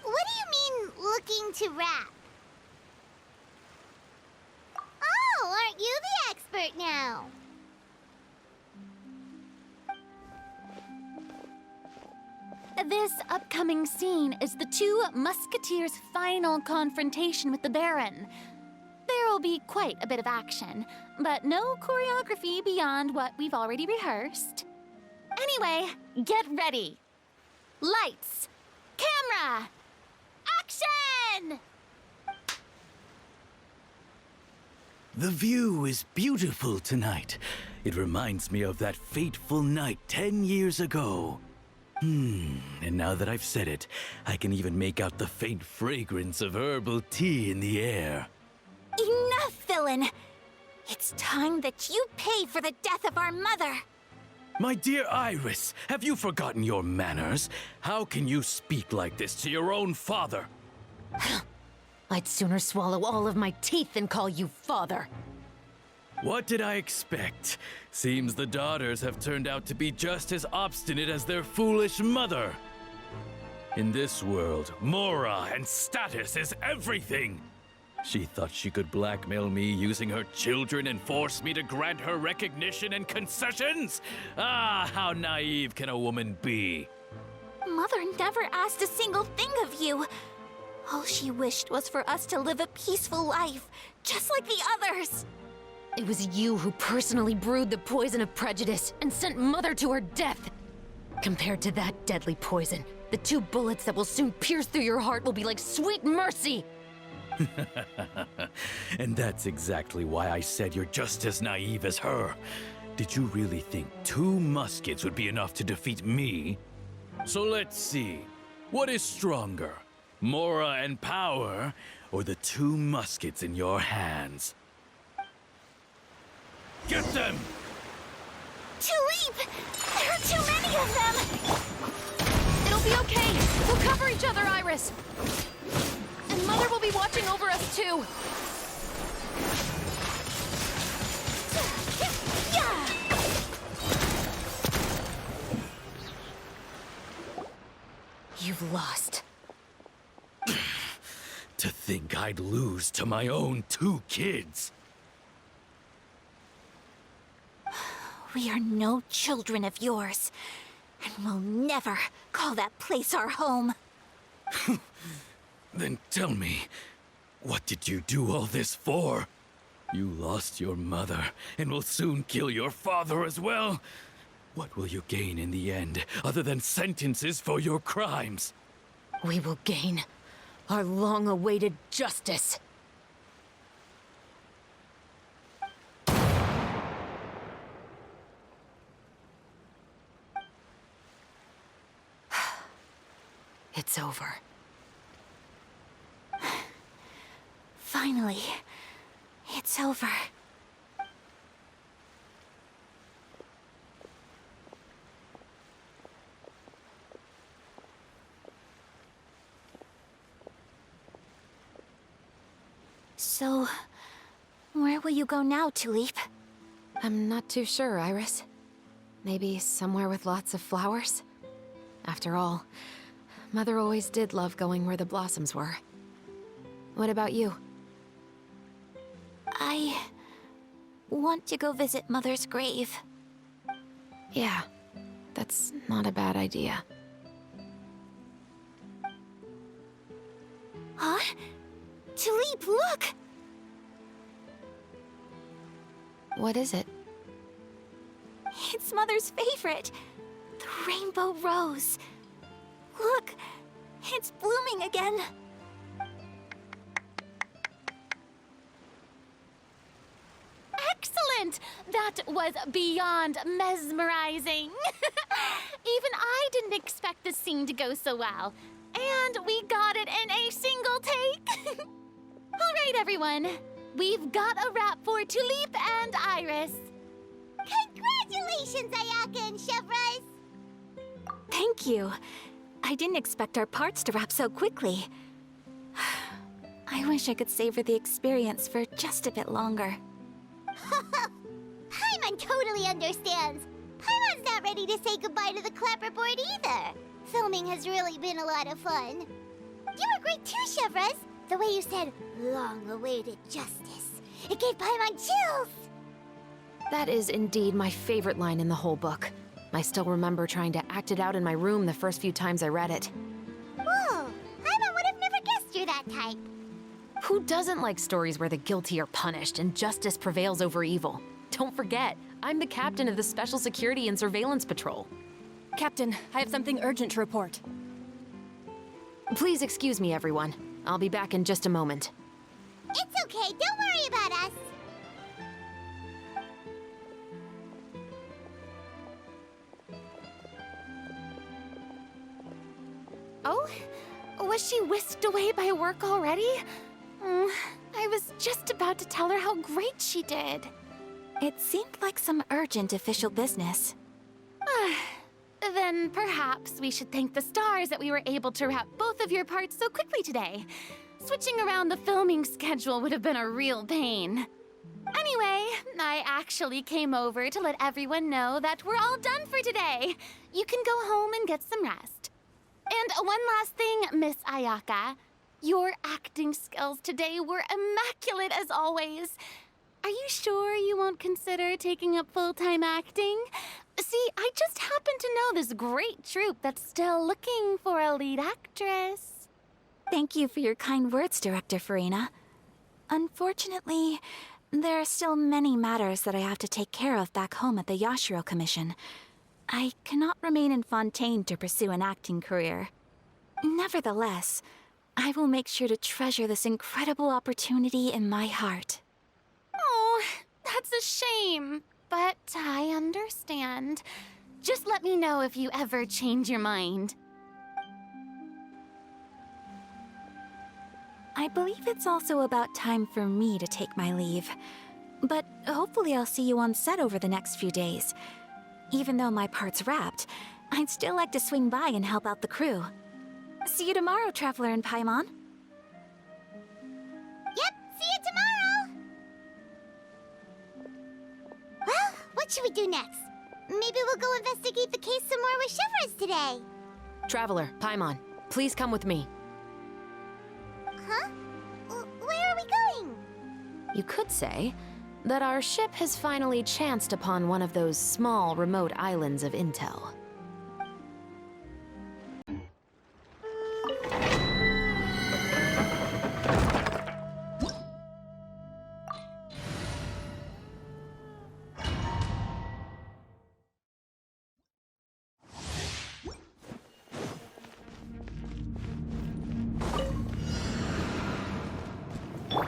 you mean, looking to wrap? Oh, aren't you the expert now? This upcoming scene is the 2 musketeers' final confrontation with the Baron. There will be quite a bit of action, but no choreography beyond what we've already rehearsed. Anyway, get ready. Lights, camera, action! The view is beautiful tonight. It reminds me of that fateful night 10 years ago. And now that I've said it, I can even make out the faint fragrance of herbal tea in the air. Enough, villain! It's time that you pay for the death of our mother! My dear Iris, have you forgotten your manners? How can you speak like this to your own father? I'd sooner swallow all of my teeth than call you father. What did I expect? Seems the daughters have turned out to be just as obstinate as their foolish mother. In this world, Mora and status is everything. She thought she could blackmail me using her children and force me to grant her recognition and concessions? Ah, how naive can a woman be? Mother never asked a single thing of you. All she wished was for us to live a peaceful life, just like the others. It was you who personally brewed the poison of prejudice and sent Mother to her death. Compared to that deadly poison, the 2 bullets that will soon pierce through your heart will be like sweet mercy. And that's exactly why I said you're just as naive as her. Did you really think 2 muskets would be enough to defeat me? So let's see. What is stronger, Mora and power, or the 2 muskets in your hands? Get them! Tulip! There are too many of them! It'll be okay. We'll cover each other, Iris. And Mother will be watching over us, too. You've lost. To think I'd lose to my own 2 kids. We are no children of yours, and we'll never call that place our home. Then tell me, what did you do all this for? You lost your mother, and will soon kill your father as well. What will you gain in the end, other than sentences for your crimes? We will gain our long-awaited justice. It's over. Finally, it's over. So, where will you go now, Tulip? I'm not too sure, Iris. Maybe somewhere with lots of flowers? After all, Mother always did love going where the blossoms were. What about you? I want to go visit Mother's grave. Yeah, that's not a bad idea. Huh? Tulip, look! What is it? It's Mother's favorite. The rainbow rose. Look, it's blooming again. Excellent! That was beyond mesmerizing. Even I didn't expect this scene to go so well. And we got it in a single take. All right, everyone. We've got a wrap for Tulip and Iris. Congratulations, Ayaka and Chevreuse! Thank you. I didn't expect our parts to wrap so quickly. I wish I could savor the experience for just a bit longer. Paimon totally understands. Paimon's not ready to say goodbye to the clapperboard either. Filming has really been a lot of fun. You were great too, Chevreuse. The way you said, long-awaited justice. It gave Paimon chills. That is indeed my favorite line in the whole book. I still remember trying to act it out in my room the first few times I read it. Whoa, Paimon would have never guessed you're that type. Who doesn't like stories where the guilty are punished and justice prevails over evil? Don't forget, I'm the captain of the Special Security and Surveillance Patrol. Captain, I have something urgent to report. Please excuse me, everyone. I'll be back in just a moment. It's okay, don't worry about us. Oh? Was she whisked away by work already? I was just about to tell her how great she did. It seemed like some urgent official business. Then perhaps we should thank the stars that we were able to wrap both of your parts so quickly today. Switching around the filming schedule would have been a real pain. Anyway, I actually came over to let everyone know that we're all done for today. You can go home and get some rest. And one last thing, Miss Ayaka. Your acting skills today were immaculate as always. Are you sure you won't consider taking up full-time acting? See, I just happen to know this great troupe that's still looking for a lead actress. Thank you for your kind words, Director Farina. Unfortunately, there are still many matters that I have to take care of back home at the Yashiro Commission. I cannot remain in Fontaine to pursue an acting career. Nevertheless, I will make sure to treasure this incredible opportunity in my heart. Oh, that's a shame, but I understand. Just let me know if you ever change your mind. I believe it's also about time for me to take my leave. But hopefully I'll see you on set over the next few days. Even though my part's wrapped, I'd still like to swing by and help out the crew. See you tomorrow, Traveler and Paimon. Yep, see you tomorrow! Well, what should we do next? Maybe we'll go investigate the case some more with Chevreuse today. Traveler, Paimon, please come with me. Huh? Where are we going? You could say that our ship has finally chanced upon one of those small, remote islands of intel.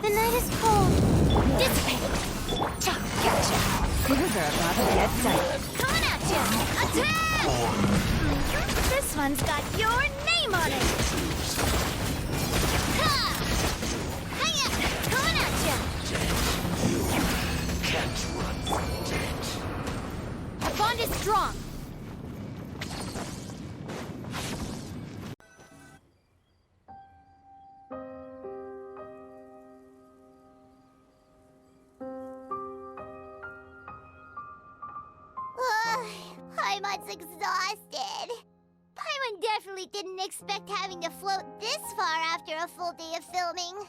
The night is cold. Dissipate. Gotcha. Things are about to get done. Coming at ya! Attack! This one's got your name on it. Ha! Hiya! Coming at ya! You can't run from death. The bond is strong. Paimon's exhausted. Paimon definitely didn't expect having to float this far after a full day of filming.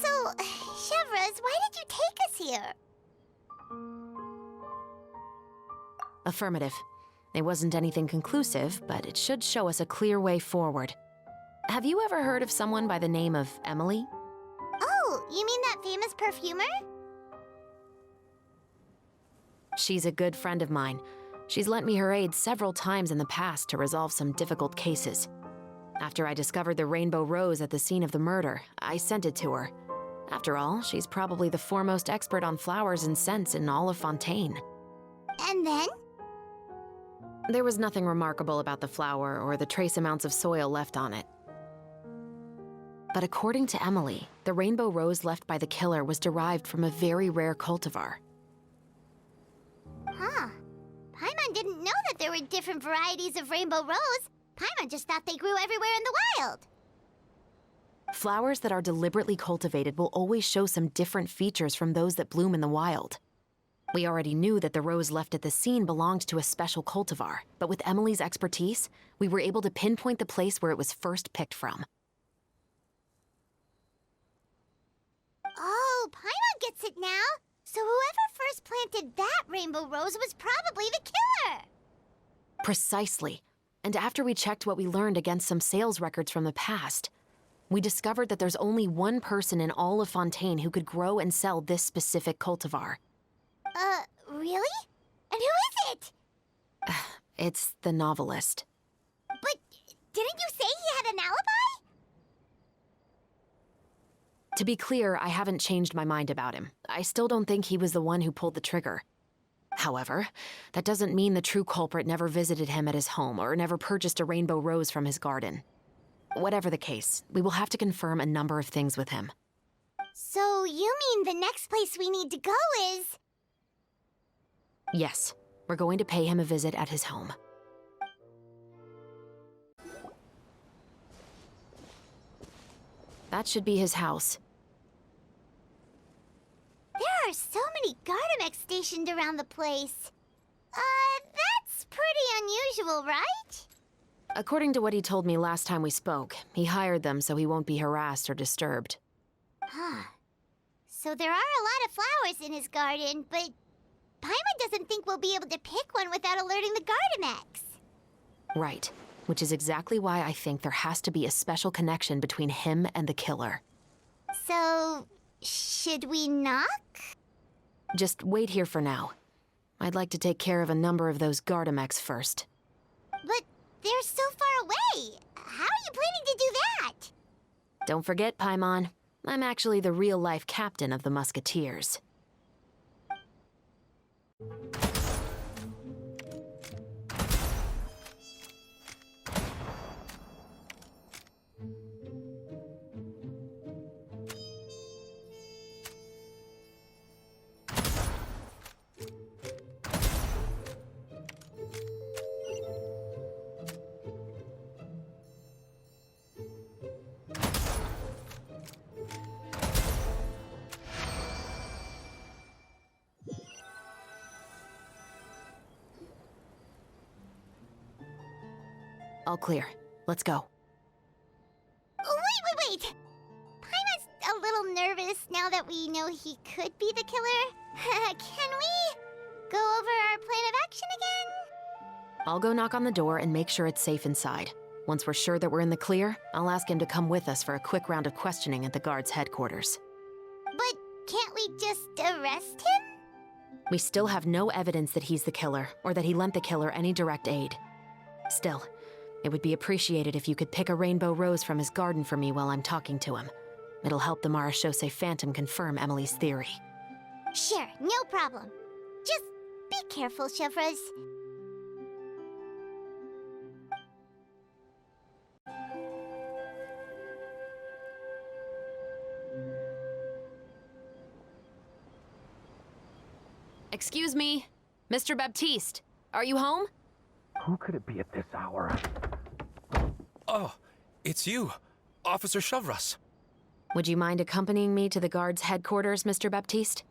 So, Chevreuse, why did you take us here? Affirmative. It wasn't anything conclusive, but it should show us a clear way forward. Have you ever heard of someone by the name of Emily? Oh, you mean that famous perfumer? She's a good friend of mine. She's lent me her aid several times in the past to resolve some difficult cases. After I discovered the rainbow rose at the scene of the murder, I sent it to her. After all, she's probably the foremost expert on flowers and scents in all of Fontaine. And then? There was nothing remarkable about the flower or the trace amounts of soil left on it. But according to Emily, the rainbow rose left by the killer was derived from a very rare cultivar. Huh. Paimon didn't know that there were different varieties of rainbow rose. Paimon just thought they grew everywhere in the wild. Flowers that are deliberately cultivated will always show some different features from those that bloom in the wild. We already knew that the rose left at the scene belonged to a special cultivar, but with Emily's expertise, we were able to pinpoint the place where it was first picked from. Oh, Paimon gets it now. So whoever first planted that rainbow rose was probably the killer! Precisely. And after we checked what we learned against some sales records from the past, we discovered that there's only one person in all of Fontaine who could grow and sell this specific cultivar. Really? And who is it? It's the novelist. But didn't you say he had an alibi? To be clear, I haven't changed my mind about him. I still don't think he was the one who pulled the trigger. However, that doesn't mean the true culprit never visited him at his home or never purchased a rainbow rose from his garden. Whatever the case, we will have to confirm a number of things with him. So you mean the next place we need to go is... Yes, we're going to pay him a visit at his home. That should be his house. There are so many Gardamex stationed around the place. That's pretty unusual, right? According to what he told me last time we spoke, he hired them so he won't be harassed or disturbed. Huh. So there are a lot of flowers in his garden, but Paimon doesn't think we'll be able to pick one without alerting the Gardamex. Right, which is exactly why I think there has to be a special connection between him and the killer. So, should we knock? Just wait here for now. I'd like to take care of a number of those Gardamex first. But they're so far away. How are you planning to do that? Don't forget, Paimon, I'm actually the real-life captain of the Musketeers. All clear. Let's go. Wait! Paimon's a little nervous now that we know he could be the killer. Can we go over our plan of action again? I'll go knock on the door and make sure it's safe inside. Once we're sure that we're in the clear, I'll ask him to come with us for a quick round of questioning at the guard's headquarters. But can't we just arrest him? We still have no evidence that he's the killer, or that he lent the killer any direct aid. Still, it would be appreciated if you could pick a rainbow rose from his garden for me while I'm talking to him. It'll help the Marechaussee Phantom confirm Emily's theory. Sure, no problem. Just be careful, Chevreuse. Excuse me, Mr. Baptiste, are you home? Who could it be at this hour? Oh, it's you, Officer Chevreuse. Would you mind accompanying me to the guard's headquarters, Mr. Baptiste?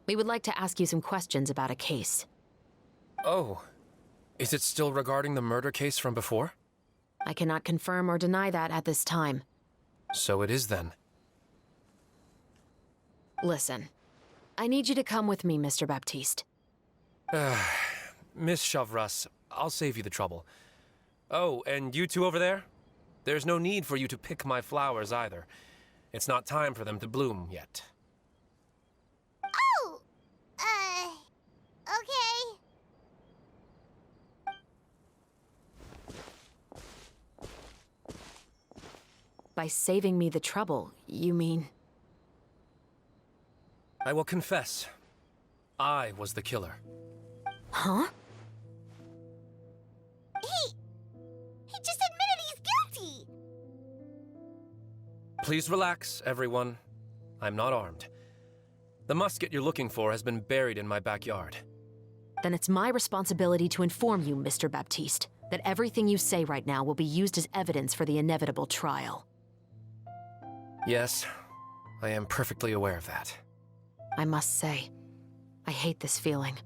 We would like to ask you some questions about a case. Oh, is it still regarding the murder case from before? I cannot confirm or deny that at this time. So it is then. Listen, I need you to come with me, Mr. Baptiste. Miss Chevreuse, I'll save you the trouble. Oh, and you two over there? There's no need for you to pick my flowers either. It's not time for them to bloom yet. Oh! Okay. By saving me the trouble, you mean... I will confess, I was the killer. Huh? He just admitted he's guilty! Please relax, everyone. I'm not armed. The musket you're looking for has been buried in my backyard. Then it's my responsibility to inform you, Mr. Baptiste, that everything you say right now will be used as evidence for the inevitable trial. Yes, I am perfectly aware of that. I must say, I hate this feeling.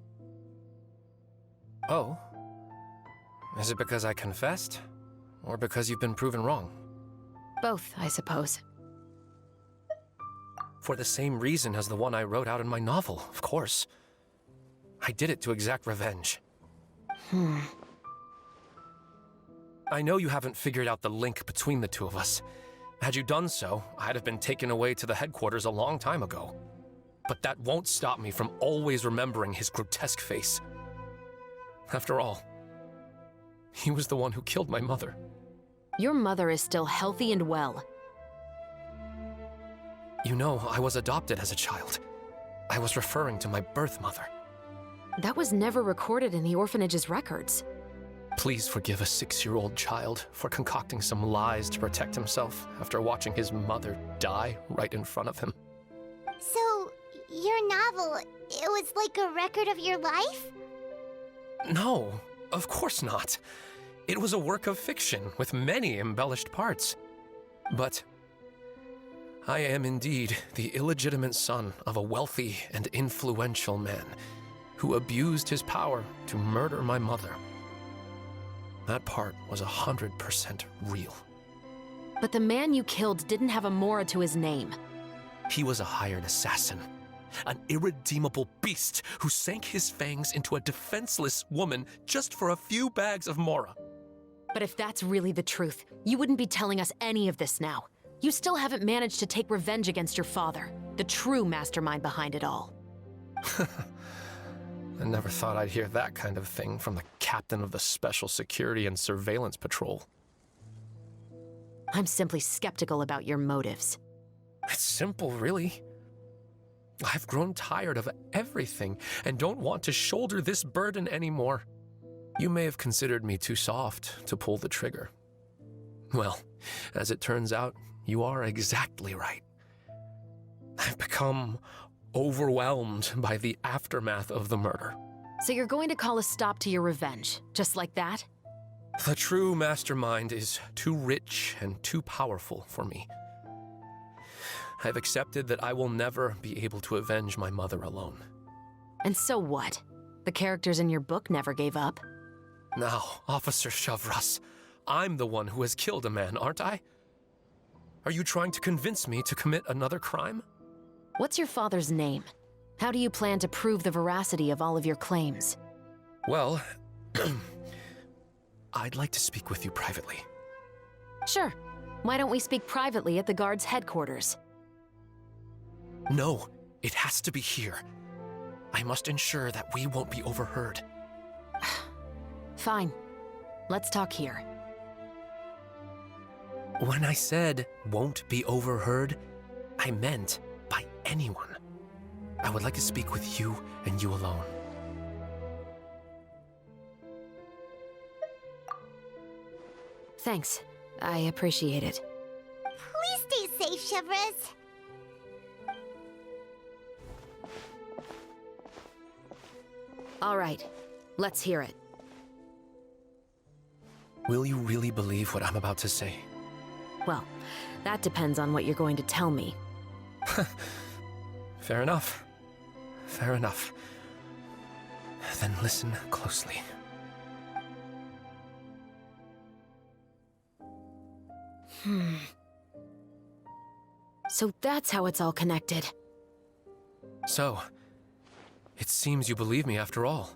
Oh? Is it because I confessed? Or because you've been proven wrong? Both, I suppose. For the same reason as the one I wrote out in my novel, of course. I did it to exact revenge. I know you haven't figured out the link between the two of us. Had you done so, I'd have been taken away to the headquarters a long time ago. But that won't stop me from always remembering his grotesque face. After all, he was the one who killed my mother. Your mother is still healthy and well. You know, I was adopted as a child. I was referring to my birth mother. That was never recorded in the orphanage's records. Please forgive a 6-year-old child for concocting some lies to protect himself after watching his mother die right in front of him. So, your novel, it was like a record of your life? No, of course not. It was a work of fiction with many embellished parts. But I am indeed the illegitimate son of a wealthy and influential man who abused his power to murder my mother. That part was 100% real. But the man you killed didn't have a Mora to his name. He was a hired assassin, an irredeemable beast who sank his fangs into a defenseless woman just for a few bags of Mora. But if that's really the truth, you wouldn't be telling us any of this now. You still haven't managed to take revenge against your father, the true mastermind behind it all. I never thought I'd hear that kind of thing from the captain of the Special Security and Surveillance Patrol. I'm simply skeptical about your motives. It's simple, really. I've grown tired of everything and don't want to shoulder this burden anymore. You may have considered me too soft to pull the trigger. Well, as it turns out, you are exactly right. I've become overwhelmed by the aftermath of the murder. So you're going to call a stop to your revenge, just like that? The true mastermind is too rich and too powerful for me. I've accepted that I will never be able to avenge my mother alone. And so what? The characters in your book never gave up. Now, Officer Chevreuse, I'm the one who has killed a man, aren't I? Are you trying to convince me to commit another crime? What's your father's name? How do you plan to prove the veracity of all of your claims? Well, I'd like to speak with you privately. Sure. Why don't we speak privately at the guard's headquarters? No, it has to be here. I must ensure that we won't be overheard. Fine. Let's talk here. When I said won't be overheard, I meant by anyone. I would like to speak with you and you alone. Thanks. I appreciate it. Please stay safe, Chevreuse. All right. Let's hear it. Will you really believe what I'm about to say? Well, that depends on what you're going to tell me. Fair enough. Fair enough. Then listen closely. So that's how it's all connected. So, it seems you believe me after all.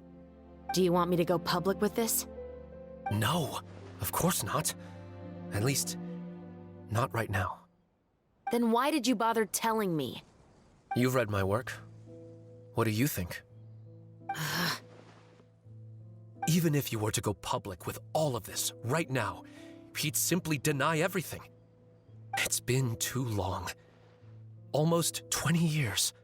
Do you want me to go public with this? No, of course not. At least, not right now. Then why did you bother telling me? You've read my work. What do you think? Even if you were to go public with all of this right now, he'd simply deny everything. It's been too long. Almost 20 years.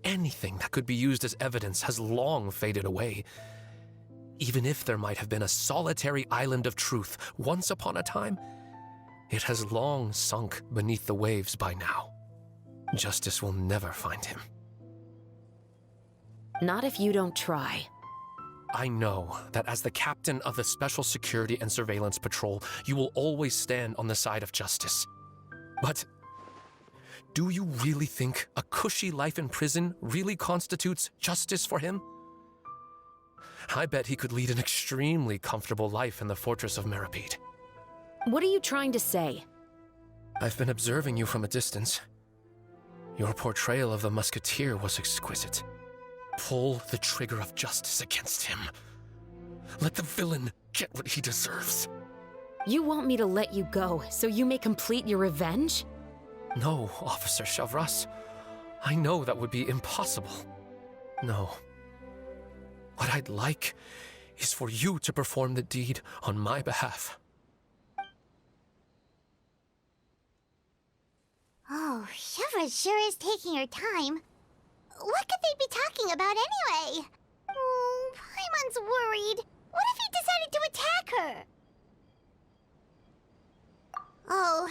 Anything that could be used as evidence has long faded away. Even if there might have been a solitary island of truth once upon a time, it has long sunk beneath the waves by now. Justice will never find him. Not if you don't try. I know that as the captain of the Special Security and Surveillance Patrol, you will always stand on the side of justice. But do you really think a cushy life in prison really constitutes justice for him? I bet he could lead an extremely comfortable life in the fortress of Meripede. What are you trying to say? I've been observing you from a distance. Your portrayal of the musketeer was exquisite. Pull the trigger of justice against him. Let the villain get what he deserves. You want me to let you go so you may complete your revenge? No, Officer Chevreuse. I know that would be impossible. No. What I'd like is for you to perform the deed on my behalf. Oh, Chevreuse sure is taking her time. What could they be talking about anyway? Oh, Paimon's worried. What if he decided to attack her? Oh,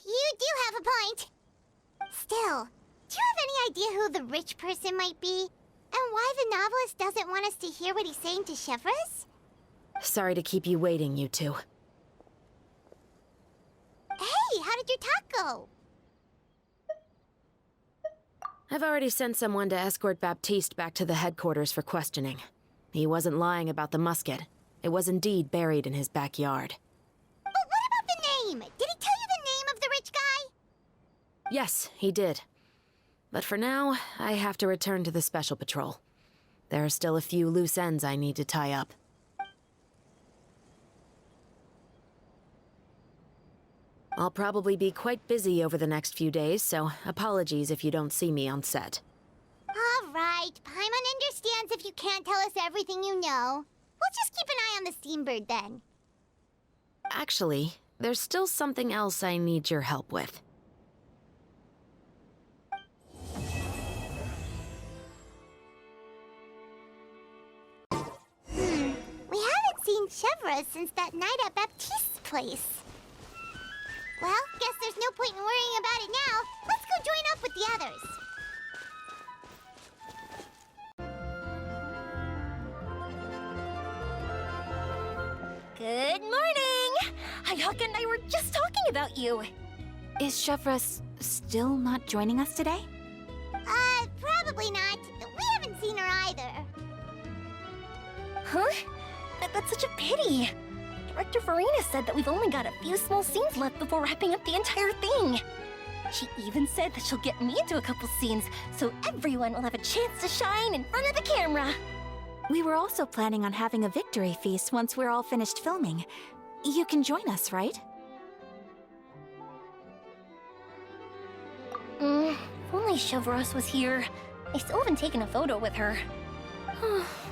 you do have a point. Still, do you have any idea who the rich person might be? And why the novelist doesn't want us to hear what he's saying to Chevreuse? Sorry to keep you waiting, you two. Hey, how did your talk go? I've already sent someone to escort Baptiste back to the headquarters for questioning. He wasn't lying about the musket. It was indeed buried in his backyard. But what about the name? Did he tell you the name of the rich guy? Yes, he did. But for now, I have to return to the Special Patrol. There are still a few loose ends I need to tie up. I'll probably be quite busy over the next few days, so apologies if you don't see me on set. All right, Paimon understands if you can't tell us everything you know. We'll just keep an eye on the Steambird then. Actually, there's still something else I need your help with. We haven't seen Chevreuse since that night at Baptiste's place. Well, guess there's no point in worrying about it now. Let's go join up with the others. Good morning! Hayaka and I were just talking about you. Is Chevreuse still not joining us today? Probably not. We haven't seen her either. Huh? That's such a pity. Director Farina said that we've only got a few small scenes left before wrapping up the entire thing. She even said that she'll get me into a couple scenes, so everyone will have a chance to shine in front of the camera. We were also planning on having a victory feast once we're all finished filming. You can join us, right? If only Chevreuse was here. I still haven't taken a photo with her.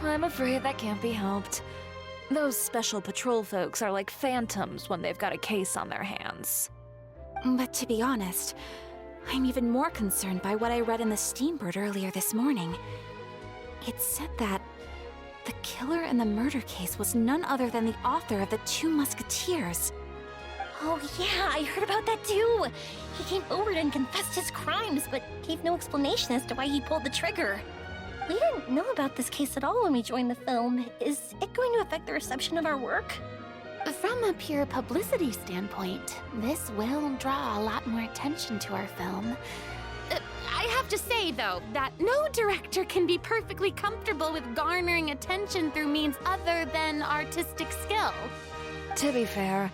I'm afraid that can't be helped. Those special patrol folks are like phantoms when they've got a case on their hands. But to be honest, I'm even more concerned by what I read in the Steambird earlier this morning. It said that the killer in the murder case was none other than the author of the 2 Musketeers. Oh yeah, I heard about that too. He came forward and confessed his crimes, but gave no explanation as to why he pulled the trigger. We didn't know about this case at all when we joined the film. Is it going to affect the reception of our work? From a pure publicity standpoint, this will draw a lot more attention to our film. I have to say, though, that no director can be perfectly comfortable with garnering attention through means other than artistic skill. To be fair,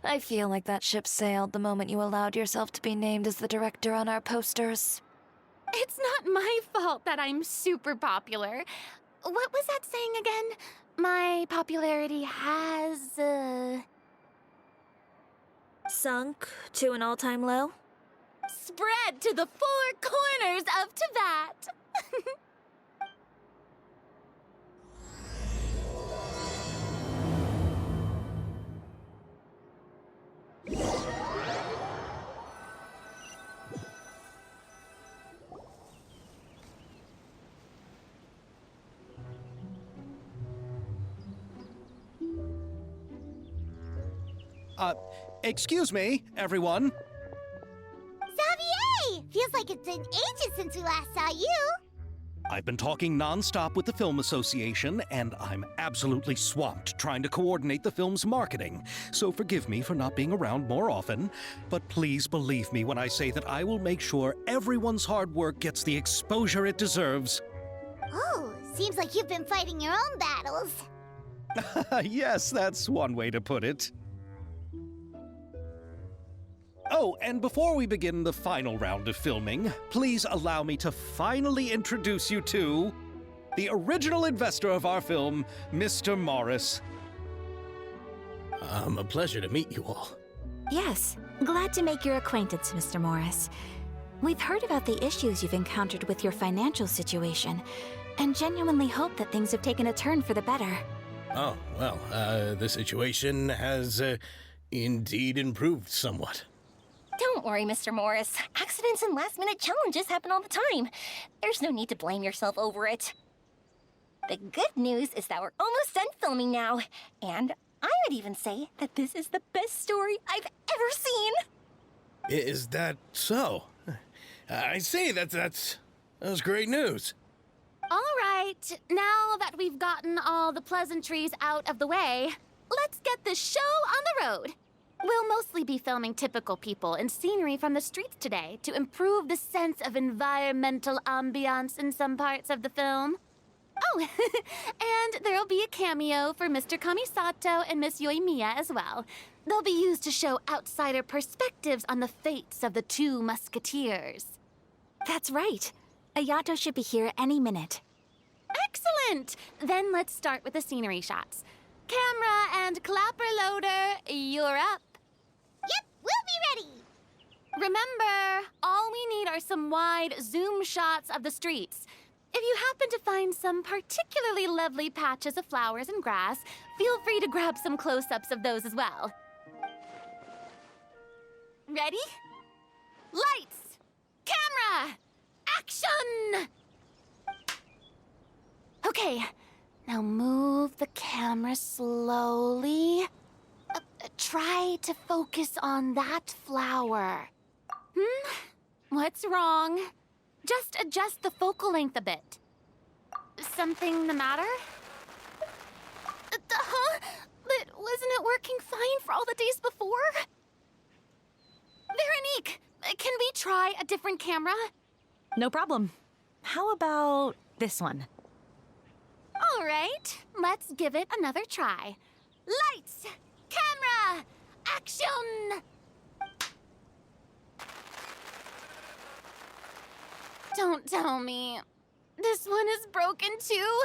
I feel like that ship sailed the moment you allowed yourself to be named as the director on our posters. It's not my fault that I'm super popular. What was that saying again? My popularity has, Sunk to an all-time low? spread to the 4 corners of Teyvat. Excuse me, everyone. Xavier! Feels like it's been ages since we last saw you. I've been talking nonstop with the Film Association, and I'm absolutely swamped trying to coordinate the film's marketing. So forgive me for not being around more often, but please believe me when I say that I will make sure everyone's hard work gets the exposure it deserves. Oh, seems like you've been fighting your own battles. Yes, that's one way to put it. Oh, and before we begin the final round of filming, please allow me to finally introduce you to the original investor of our film, Mr. Morris. A pleasure to meet you all. Yes, glad to make your acquaintance, Mr. Morris. We've heard about the issues you've encountered with your financial situation, and genuinely hope that things have taken a turn for the better. Oh, well, the situation has indeed improved somewhat. Don't worry, Mr. Morris. Accidents and last-minute challenges happen all the time. There's no need to blame yourself over it. The good news is that we're almost done filming now, and I would even say that this is the best story I've ever seen. Is that so? I see, that's great news. All right, now that we've gotten all the pleasantries out of the way, let's get the show on the road. We'll mostly be filming typical people and scenery from the streets today to improve the sense of environmental ambiance in some parts of the film. Oh, and there'll be a cameo for Mr. Kamisato and Miss Yoimiya as well. They'll be used to show outsider perspectives on the fates of the 2 Musketeers. That's right. Ayato should be here any minute. Excellent! Then let's start with the scenery shots. Camera and clapper loader, you're up. Yep, we'll be ready. Remember, all we need are some wide zoom shots of the streets. If you happen to find some particularly lovely patches of flowers and grass, feel free to grab some close-ups of those as well. Ready? Lights! Camera! Action! Okay, now move the camera slowly. Try to focus on that flower. What's wrong? Just adjust the focal length a bit. Something the matter? But wasn't it working fine for all the days before? Veronique, can we try a different camera? No problem. How about this one? All right, let's give it another try. Lights! Camera! Action! Don't tell me. This one is broken too?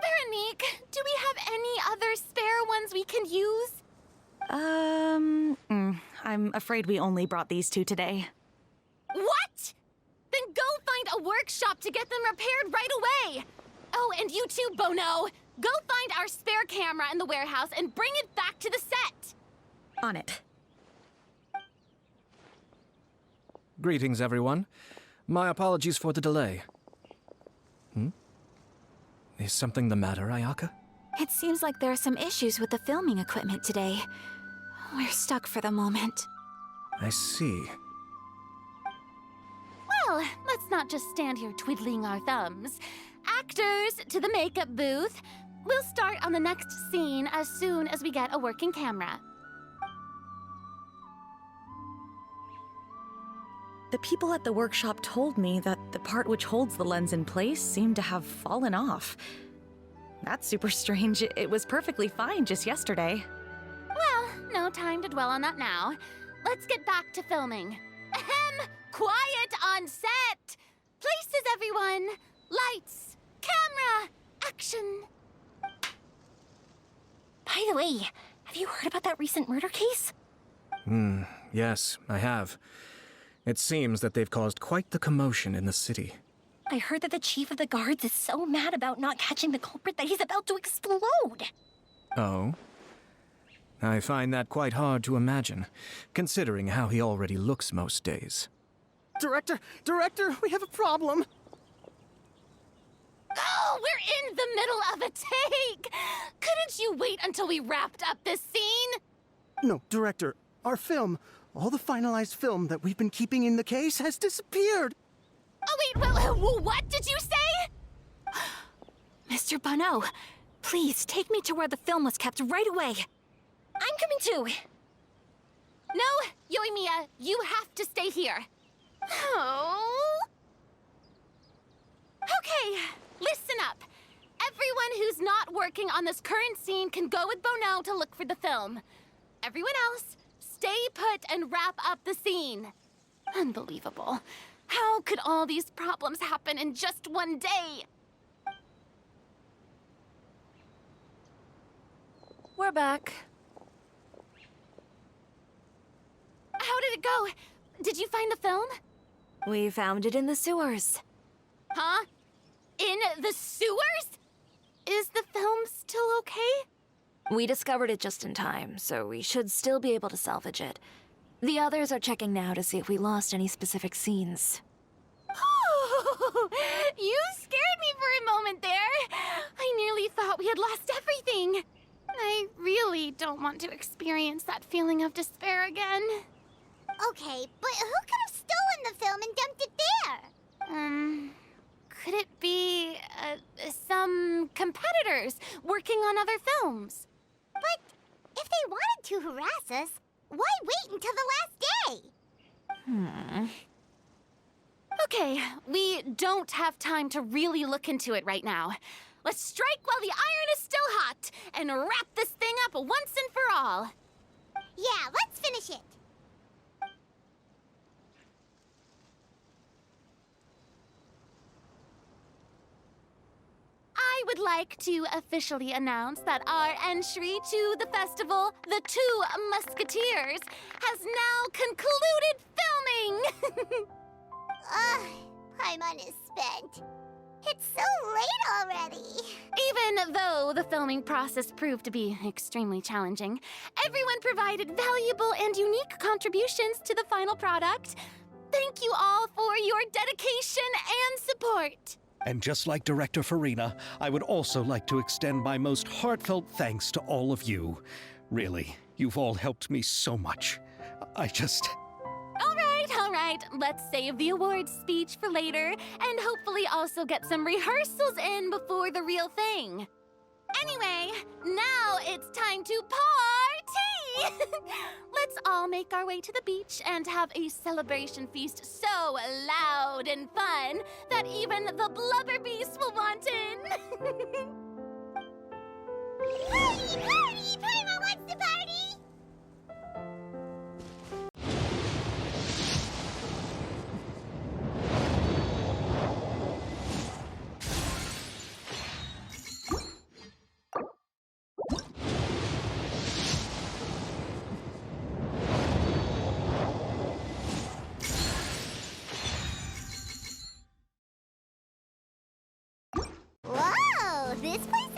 Veronique, do we have any other spare ones we can use? I'm afraid we only brought these two today. What? Then go find a workshop to get them repaired right away. Oh, and you too, Bono. Go find our spare camera in the warehouse and bring it back to the set. On it. Greetings, everyone. My apologies for the delay. Is something the matter, Ayaka? It seems like there are some issues with the filming equipment today. We're stuck for the moment. I see. Well, let's not just stand here twiddling our thumbs. Actors, to the makeup booth. We'll start on the next scene as soon as we get a working camera. The people at the workshop told me that the part which holds the lens in place seemed to have fallen off. That's super strange. It was perfectly fine just yesterday. Well, no time to dwell on that now. Let's get back to filming. Ahem! Quiet on set! Places, everyone! Lights! Camera! Action! By the way, have you heard about that recent murder case? Yes, I have. It seems that they've caused quite the commotion in the city. I heard that the chief of the guards is so mad about not catching the culprit that he's about to explode. Oh? I find that quite hard to imagine, considering how he already looks most days. Director, we have a problem. Oh, we're in the middle of a take! Couldn't you wait until we wrapped up this scene? No, Director, our film, all the finalized film that we've been keeping in the case has disappeared. Oh, wait, well, what did you say? Mr. Bono, please take me to where the film was kept right away. I'm coming too. No, Yoimiya, you have to stay here. Oh. Okay, listen up. Everyone who's not working on this current scene can go with Bono to look for the film. Everyone else, stay put and wrap up the scene. Unbelievable. How could all these problems happen in just one day? We're back. How did it go? Did you find the film? We found it in the sewers. Huh? In the sewers? Is the film still okay? We discovered it just in time, so we should still be able to salvage it. The others are checking now to see if we lost any specific scenes. Oh, you scared me for a moment there. I nearly thought we had lost everything. I really don't want to experience that feeling of despair again. Okay, but who could have stolen the film and dumped it there? Could it be, some competitors working on other films? But if they wanted to harass us, why wait until the last day? Okay, we don't have time to really look into it right now. Let's strike while the iron is still hot and wrap this thing up once and for all. Yeah, let's finish it. I would like to officially announce that our entry to the festival, The Two Musketeers, has now concluded filming! Paimon is spent. It's so late already. Even though the filming process proved to be extremely challenging, everyone provided valuable and unique contributions to the final product. Thank you all for your dedication and support. And just like Director Farina, I would also like to extend my most heartfelt thanks to all of you. Really, you've all helped me so much. All right, let's save the awards speech for later, and hopefully also get some rehearsals in before the real thing. Anyway, now it's time to party! Let's all make our way to the beach and have a celebration feast so loud and fun that even the blubber beast will want in. Party! Party! Paimon wants to party!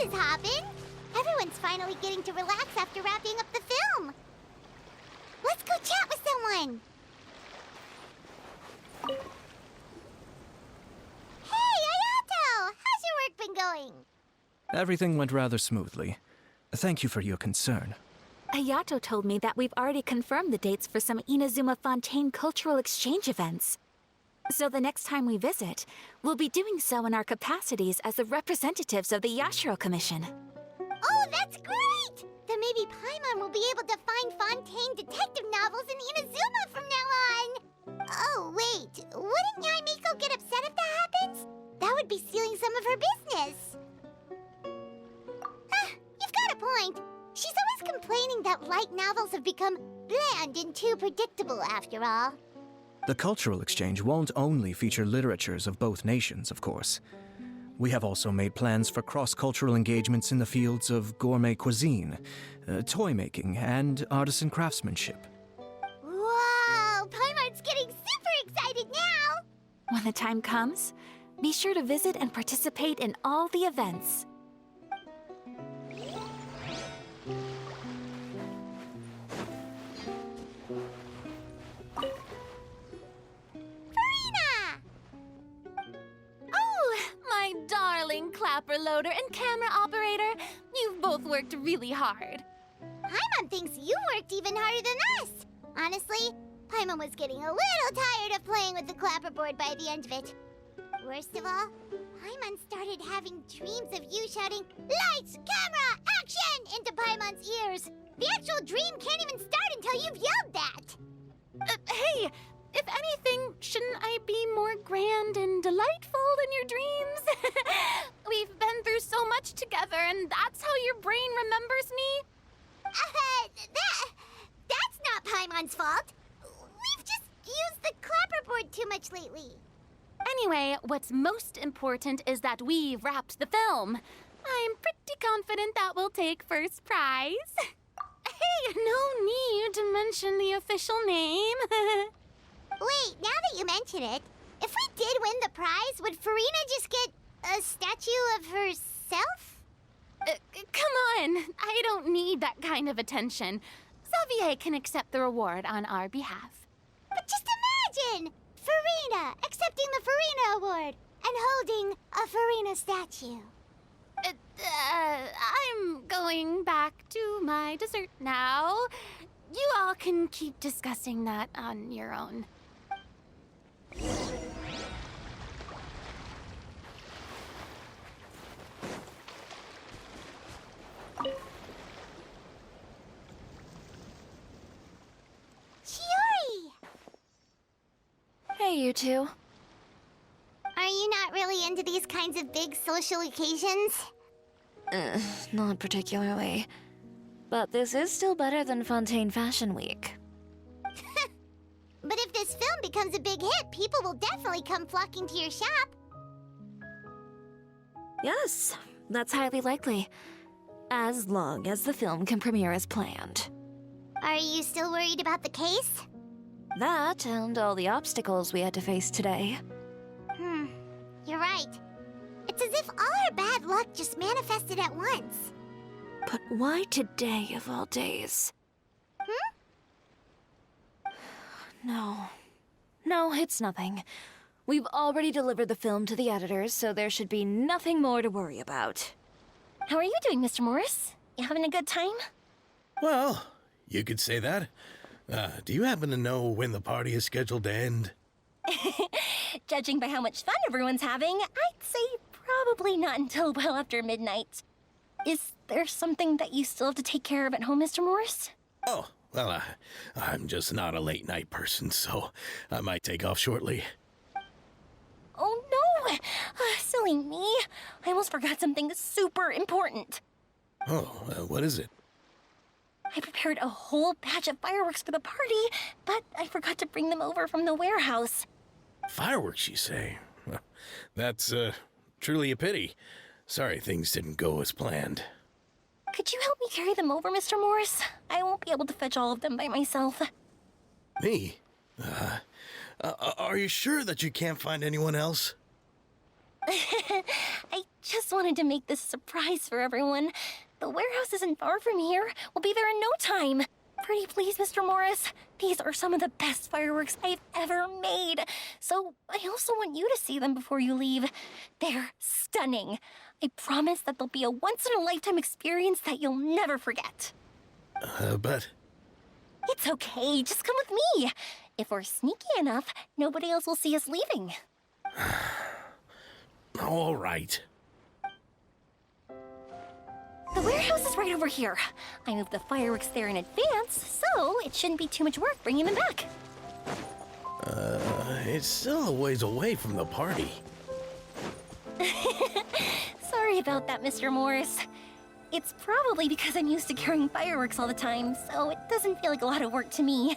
is hopping. Everyone's finally getting to relax after wrapping up the film. Let's go chat with someone. Hey, Ayato! How's your work been going? Everything went rather smoothly. Thank you for your concern. Ayato told me that we've already confirmed the dates for some Inazuma Fontaine cultural exchange events. So the next time we visit, we'll be doing so in our capacities as the representatives of the Yashiro Commission. Oh, that's great! Then maybe Paimon will be able to find Fontaine detective novels in Inazuma from now on! Oh, wait. Wouldn't Yaimiko get upset if that happens? That would be stealing some of her business. You've got a point. She's always complaining that light novels have become bland and too predictable after all. The cultural exchange won't only feature literatures of both nations, of course. We have also made plans for cross-cultural engagements in the fields of gourmet cuisine, toy making, and artisan craftsmanship. Whoa! Paimon's getting super excited now! When the time comes, be sure to visit and participate in all the events. My darling clapper loader and camera operator, you've both worked really hard. Paimon thinks you worked even harder than us. Honestly, Paimon was getting a little tired of playing with the clapperboard by the end of it. Worst of all, Paimon started having dreams of you shouting, "Lights, camera, action!" into Paimon's ears. The actual dream can't even start until you've yelled that. Hey, if anything, shouldn't I be more grand and delightful than your dreams? We've been through so much together, and that's how your brain remembers me? That's not Paimon's fault. We've just used the clapperboard too much lately. Anyway, what's most important is that we've wrapped the film. I'm pretty confident that we'll take first prize. Hey, no need to mention the official name. Wait, now that you mention it, if we did win the prize, would Farina just get a statue of herself? Come on, I don't need that kind of attention. Xavier can accept the reward on our behalf. But just imagine! Farina accepting the Farina Award and holding a Farina statue. I'm going back to my dessert now. You all can keep discussing that on your own. Chiori! Hey, you two. Are you not really into these kinds of big social occasions? Not particularly. But this is still better than Fontaine Fashion Week. But if this film becomes a big hit, people will definitely come flocking to your shop. Yes, that's highly likely. As long as the film can premiere as planned. Are you still worried about the case? That and all the obstacles we had to face today. You're right. It's as if all our bad luck just manifested at once. But why today of all days? No, it's nothing. We've already delivered the film to the editors, so there should be nothing more to worry about. How are you doing, Mr. Morris? You having a good time? Well, you could say that. Do you happen to know when the party is scheduled to end? Judging by how much fun everyone's having, I'd say probably not until well after midnight. Is there something that you still have to take care of at home, Mr. Morris? Oh, well, I'm just not a late night person, so I might take off shortly. Oh no! Silly me. I almost forgot something super important. Oh, what is it? I prepared a whole batch of fireworks for the party, but I forgot to bring them over from the warehouse. Fireworks, you say? That's, truly a pity. Sorry things didn't go as planned. Could you help me carry them over, Mr. Morris? I won't be able to fetch all of them by myself. Me? Are you sure that you can't find anyone else? I just wanted to make this a surprise for everyone. The warehouse isn't far from here. We'll be there in no time. Pretty please, Mr. Morris. These are some of the best fireworks I've ever made. So I also want you to see them before you leave. They're stunning. I promise that they'll be a once-in-a-lifetime experience that you'll never forget. But... It's okay, just come with me. If we're sneaky enough, nobody else will see us leaving. All right. The warehouse is right over here. I moved the fireworks there in advance, so it shouldn't be too much work bringing them back. It's still a ways away from the party. Sorry about that, Mr. Morris. It's probably because I'm used to carrying fireworks all the time, so it doesn't feel like a lot of work to me.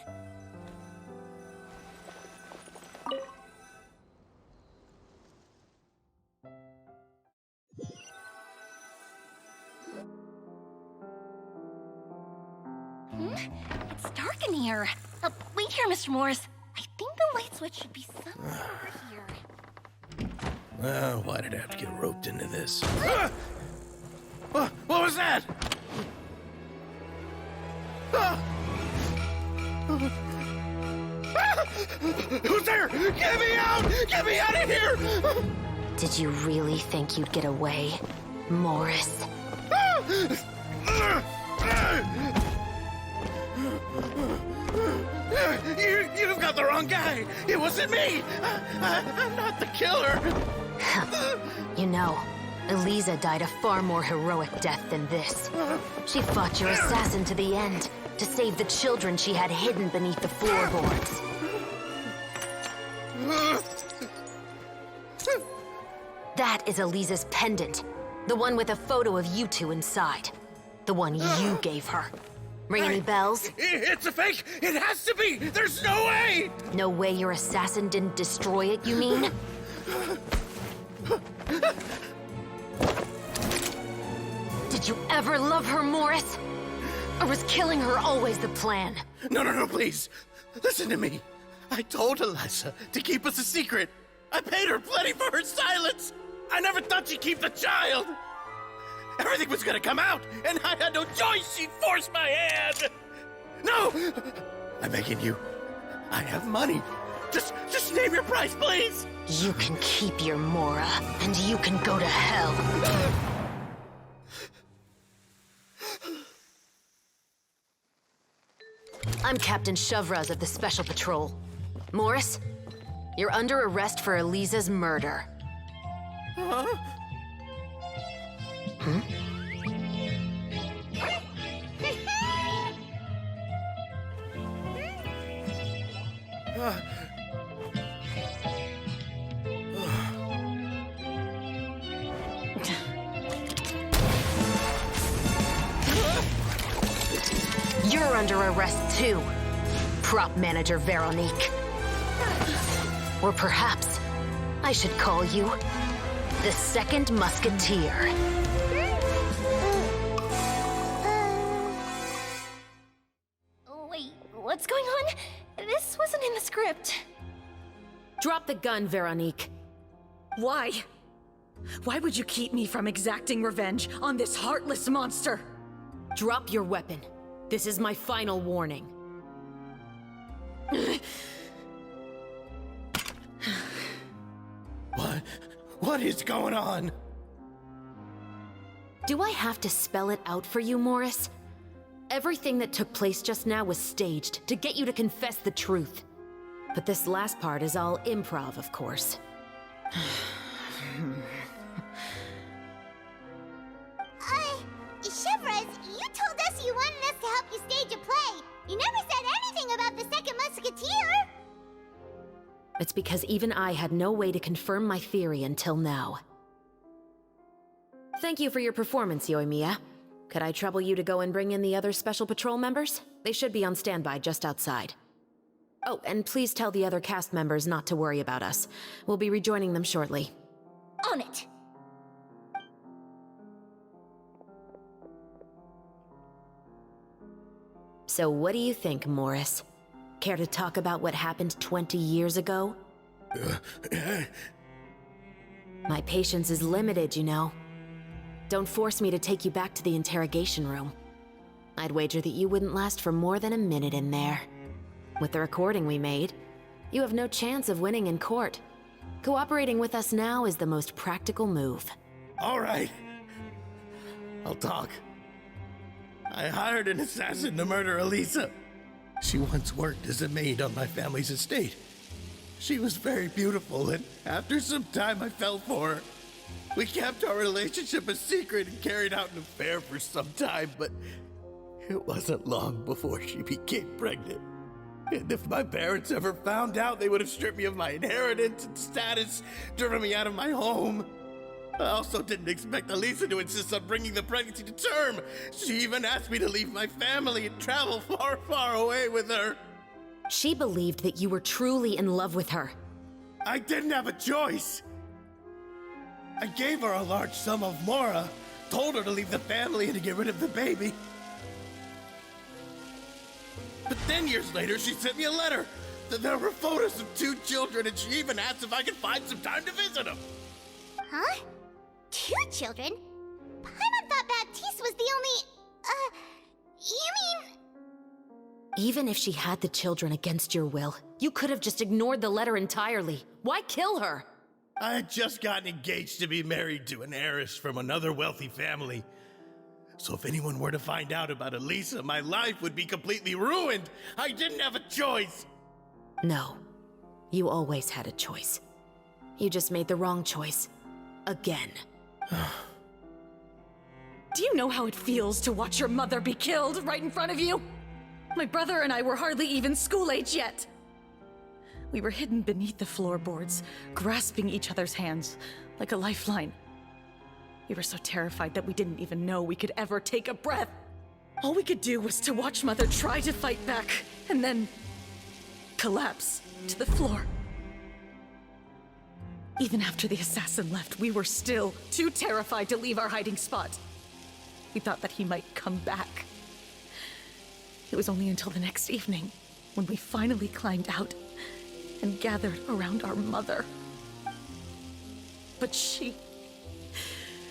It's dark in here. Wait here, Mr. Morris. I think the light switch should be somewhere over here. Why did I have to get roped into this? What was that? Who's there? Get me out! Get me out of here! Did you really think you'd get away, Morris? You've got the wrong guy. It wasn't me. I'm not the killer. You know, Eliza died a far more heroic death than this. She fought your assassin to the end, to save the children she had hidden beneath the floorboards. That is Eliza's pendant. The one with a photo of you two inside. The one you gave her. Ring any bells? It's a fake! It has to be! There's no way! No way your assassin didn't destroy it, you mean? Did you ever love her, Morris? Or was killing her always the plan? No, please. Listen to me. I told Eliza to keep us a secret. I paid her plenty for her silence. I never thought she'd keep the child. Everything was gonna come out, and I had no choice. She forced my hand. No! I'm begging you. I have money. Just name your price, please. You can keep your Mora, and you can go to hell. I'm Captain Chevreuse of the Special Patrol. Morris, you're under arrest for Eliza's murder. Huh? You're under arrest too, prop manager Veronique. Or perhaps I should call you the Second Musketeer. Wait, what's going on? This wasn't in the script. Drop the gun, Veronique. Why? Why would you keep me from exacting revenge on this heartless monster? Drop your weapon. This is my final warning. What is going on? Do I have to spell it out for you, Morris? Everything that took place just now was staged to get you to confess the truth. But this last part is all improv, of course. Chevreuse, you told us you wanted us to help you stage a play. You never said anything about the Second Musketeer. It's because even I had no way to confirm my theory until now. Thank you for your performance, Yoimiya. Could I trouble you to go and bring in the other Special Patrol members? They should be on standby just outside. Oh, and please tell the other cast members not to worry about us. We'll be rejoining them shortly. On it! So what do you think, Morris? Care to talk about what happened 20 years ago? My patience is limited, you know. don't force me to take you back to the interrogation room. I'd wager that you wouldn't last for more than a minute in there. With the recording we made, you have no chance of winning in court. Cooperating with us now is the most practical move. All right. I'll talk. I hired an assassin to murder Elisa. She once worked as a maid on my family's estate. She was very beautiful, and after some time I fell for her. We kept our relationship a secret and carried out an affair for some time, but it wasn't long before she became pregnant. And if my parents ever found out, they would have stripped me of my inheritance and status, driven me out of my home. I also didn't expect Elisa to insist on bringing the pregnancy to term. She even asked me to leave my family and travel far, far away with her. She believed that you were truly in love with her. I didn't have a choice. I gave her a large sum of mora, told her to leave the family and to get rid of the baby. But then years later, she sent me a letter. There were photos of 2 children, and she even asked if I could find some time to visit them. Huh? 2 children? Paimon thought Baptiste was the only... you mean... Even if she had the children against your will, you could have just ignored the letter entirely. Why kill her? I had just gotten engaged to be married to an heiress from another wealthy family. So if anyone were to find out about Elisa, my life would be completely ruined. I didn't have a choice. No. You always had a choice. You just made the wrong choice. Again. Do you know how it feels to watch your mother be killed right in front of you? My brother and I were hardly even school age yet. We were hidden beneath the floorboards, grasping each other's hands like a lifeline. We were so terrified that we didn't even know we could ever take a breath. All we could do was to watch Mother try to fight back, and then collapse to the floor. Even after the assassin left, we were still too terrified to leave our hiding spot. We thought that he might come back. It was only until the next evening when we finally climbed out and gathered around our mother. But she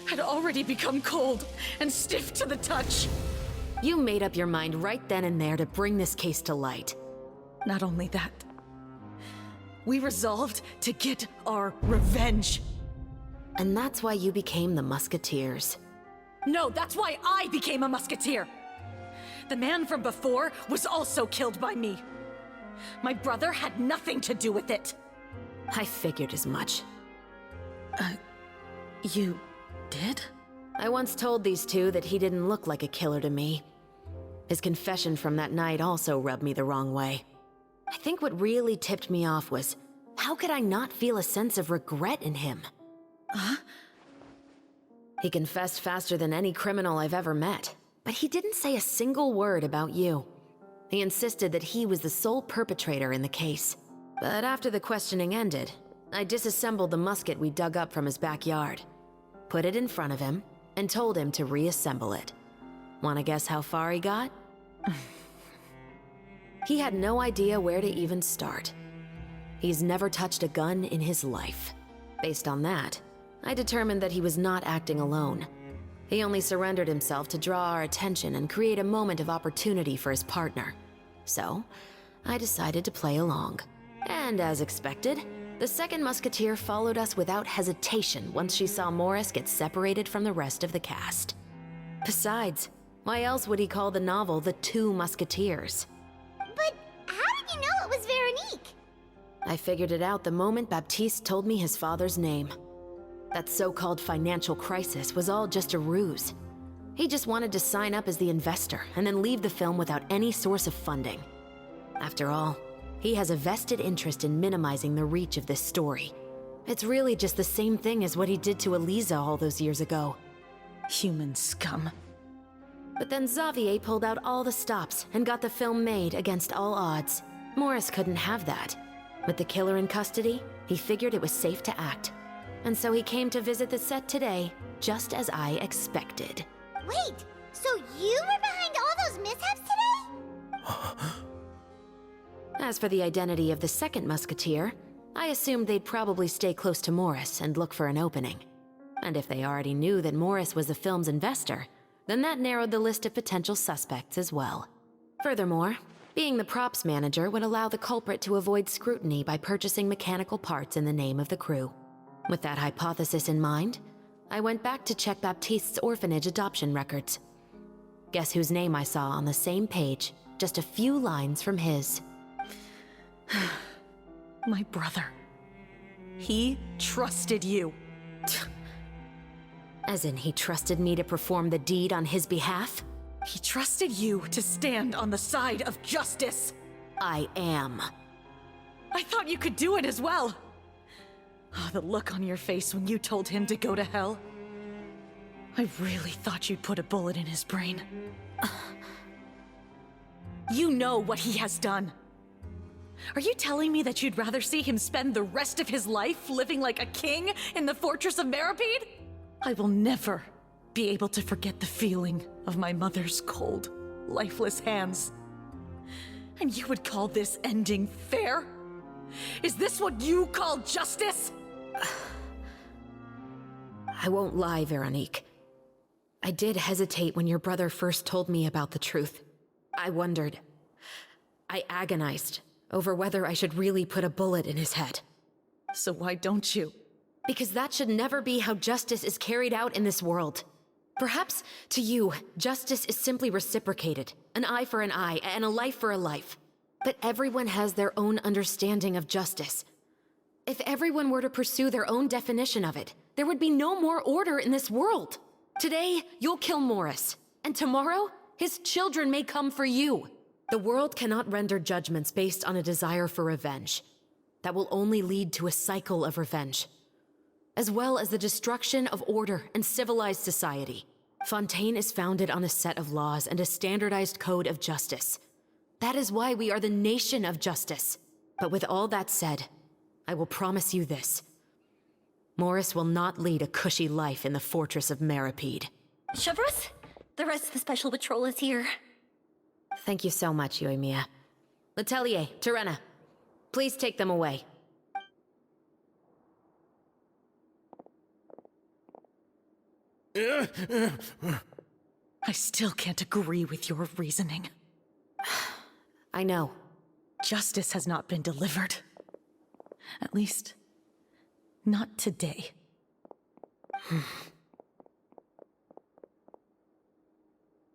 had already become cold and stiff to the touch. You made up your mind right then and there to bring this case to light. Not only that, we resolved to get our revenge. And that's why you became the Musketeers. No, that's why I became a Musketeer. The man from before was also killed by me. My brother had nothing to do with it. I figured as much. You did? I once told these 2 that he didn't look like a killer to me. His confession from that night also rubbed me the wrong way. I think what really tipped me off was, how could I not feel a sense of regret in him? Huh? He confessed faster than any criminal I've ever met, but he didn't say a single word about you. He insisted that he was the sole perpetrator in the case. But after the questioning ended, I disassembled the musket we dug up from his backyard, put it in front of him, and told him to reassemble it. Wanna guess how far he got? He had no idea where to even start. He's never touched a gun in his life. Based on that, I determined that he was not acting alone. He only surrendered himself to draw our attention and create a moment of opportunity for his partner. So, I decided to play along. And as expected, the second Musketeer followed us without hesitation once she saw Morris get separated from the rest of the cast. Besides, why else would he call the novel The 2 Musketeers? But how did you know it was Veronique? I figured it out the moment Baptiste told me his father's name. That so-called financial crisis was all just a ruse. He just wanted to sign up as the investor and then leave the film without any source of funding. After all, he has a vested interest in minimizing the reach of this story. It's really just the same thing as what he did to Elisa all those years ago. Human scum. But then Xavier pulled out all the stops and got the film made against all odds. Morris couldn't have that. With the killer in custody, he figured it was safe to act. And so he came to visit the set today, just as I expected. Wait, so you were behind all those mishaps today? As for the identity of the second Musketeer, I assumed they'd probably stay close to Morris and look for an opening. And if they already knew that Morris was the film's investor, then that narrowed the list of potential suspects as well. Furthermore, being the props manager would allow the culprit to avoid scrutiny by purchasing mechanical parts in the name of the crew. With that hypothesis in mind, I went back to check Baptiste's orphanage adoption records. Guess whose name I saw on the same page, just a few lines from his. My brother. He trusted you. As in, he trusted me to perform the deed on his behalf? He trusted you to stand on the side of justice. I am. I thought you could do it as well. Oh, the look on your face when you told him to go to hell. I really thought you'd put a bullet in his brain. You know what he has done. Are you telling me that you'd rather see him spend the rest of his life living like a king in the fortress of Meripede? I will never be able to forget the feeling of my mother's cold, lifeless hands. And you would call this ending fair? Is this what you call justice? I won't lie, Veronique. I did hesitate when your brother first told me about the truth. I wondered. I agonized over whether I should really put a bullet in his head. So why don't you? Because that should never be how justice is carried out in this world. Perhaps, to you, justice is simply reciprocated. An eye for an eye, and a life for a life. But everyone has their own understanding of justice. If everyone were to pursue their own definition of it, there would be no more order in this world. Today, you'll kill Morris, and tomorrow, his children may come for you. The world cannot render judgments based on a desire for revenge. That will only lead to a cycle of revenge, as well as the destruction of order and civilized society. Fontaine is founded on a set of laws and a standardized code of justice. That is why we are the nation of justice. But with all that said, I will promise you this. Morris will not lead a cushy life in the fortress of Meripede. Chevreuse, the rest of the special patrol is here. Thank you so much, Yoimiya. Letelier, Terena, please take them away. I still can't agree with your reasoning. I know. Justice has not been delivered. At least, not today.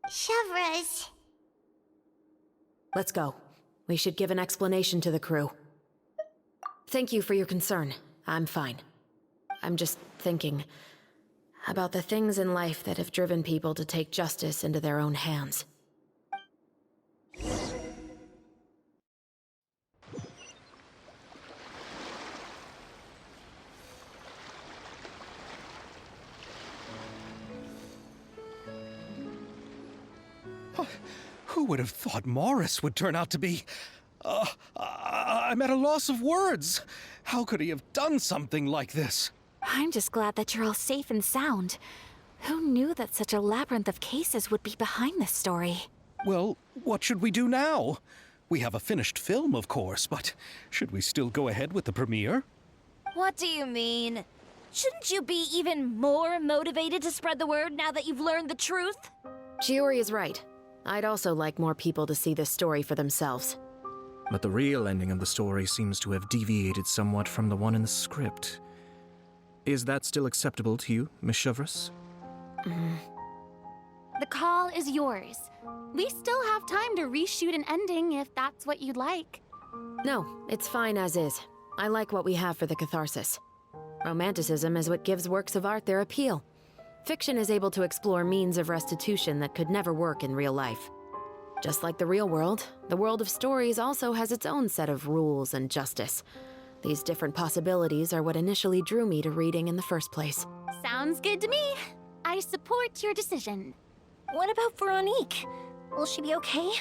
Chevreuse. Let's go. We should give an explanation to the crew. Thank you for your concern. I'm fine. I'm just thinking about the things in life that have driven people to take justice into their own hands. Who would have thought Morris would turn out to be... I'm at a loss of words. How could he have done something like this? I'm just glad that you're all safe and sound. Who knew that such a labyrinth of cases would be behind this story? Well, what should we do now? We have a finished film, of course, but should we still go ahead with the premiere? What do you mean? Shouldn't you be even more motivated to spread the word now that you've learned the truth? Chiori is right. I'd also like more people to see this story for themselves. But the real ending of the story seems to have deviated somewhat from the one in the script. Is that still acceptable to you, Miss Chevreuse? The call is yours. We still have time to reshoot an ending if that's what you'd like. No, it's fine as is. I like what we have for the catharsis. Romanticism is what gives works of art their appeal. Fiction is able to explore means of restitution that could never work in real life. Just like the real world, the world of stories also has its own set of rules and justice. These different possibilities are what initially drew me to reading in the first place. Sounds good to me. I support your decision. What about Veronique? Will she be okay?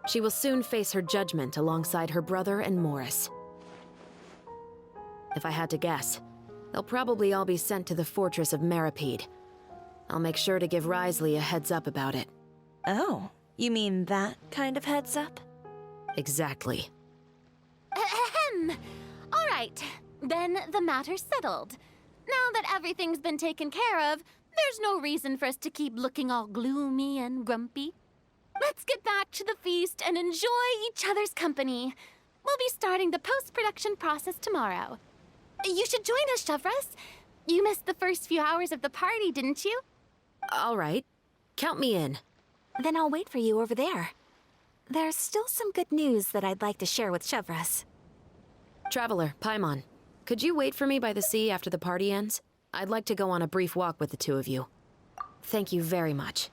She will soon face her judgment alongside her brother and Morris. If I had to guess, they'll probably all be sent to the fortress of Meripede. I'll make sure to give Risley a heads up about it. Oh, you mean that kind of heads up? Exactly. Ahem. All right, then the matter's settled. Now that everything's been taken care of, there's no reason for us to keep looking all gloomy and grumpy. Let's get back to the feast and enjoy each other's company. We'll be starting the post-production process tomorrow. You should join us, Chevreuse. You missed the first few hours of the party, didn't you? All right. Count me in. Then I'll wait for you over there. There's still some good news that I'd like to share with Chevreuse. Traveler, Paimon, could you wait for me by the sea after the party ends? I'd like to go on a brief walk with the two of you. Thank you very much.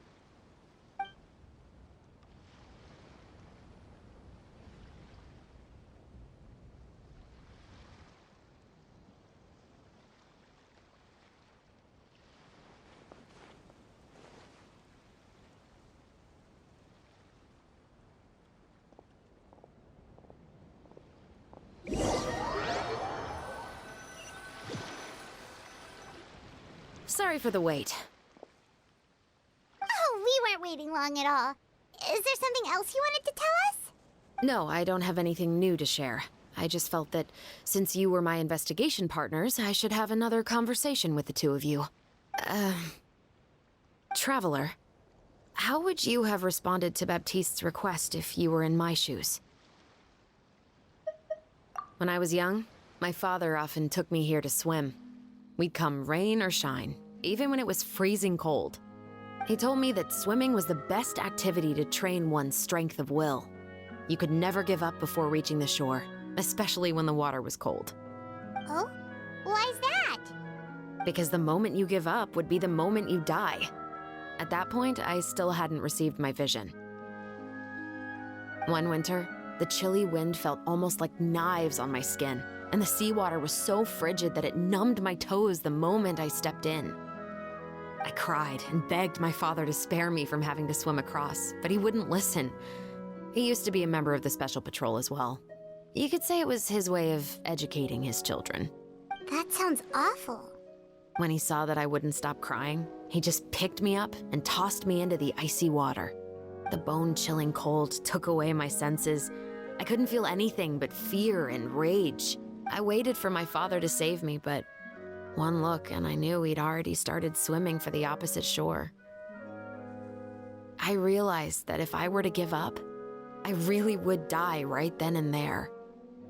Sorry for the wait. Oh, we weren't waiting long at all. Is there something else you wanted to tell us? No, I don't have anything new to share. I just felt that since you were my investigation partners, I should have another conversation with the two of you. Traveler, how would you have responded to Baptiste's request if you were in my shoes? When I was young, my father often took me here to swim. We'd come rain or shine, even when it was freezing cold. He told me that swimming was the best activity to train one's strength of will. You could never give up before reaching the shore, especially when the water was cold. Oh? Why's that? Because the moment you give up would be the moment you die. At that point, I still hadn't received my vision. One winter, the chilly wind felt almost like knives on my skin, and the seawater was so frigid that it numbed my toes the moment I stepped in. I cried and begged my father to spare me from having to swim across, but he wouldn't listen. He used to be a member of the Special Patrol as well. You could say it was his way of educating his children. That sounds awful. When he saw that I wouldn't stop crying, he just picked me up and tossed me into the icy water. The bone-chilling cold took away my senses. I couldn't feel anything but fear and rage. I waited for my father to save me, but one look and I knew he'd already started swimming for the opposite shore. I realized that if I were to give up, I really would die right then and there.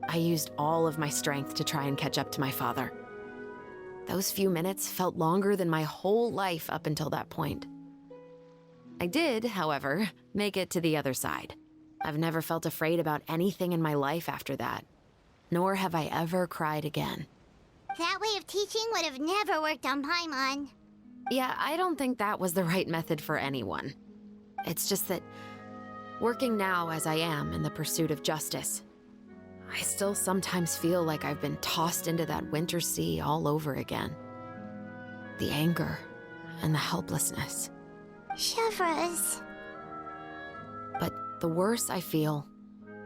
I used all of my strength to try and catch up to my father. Those few minutes felt longer than my whole life up until that point. I did, however, make it to the other side. I've never felt afraid about anything in my life after that, nor have I ever cried again. That way of teaching would have never worked on Paimon. Yeah, I don't think that was the right method for anyone. It's just that, working now as I am in the pursuit of justice, I still sometimes feel like I've been tossed into that winter sea all over again. The anger and the helplessness. Chevreuse. But the worse I feel,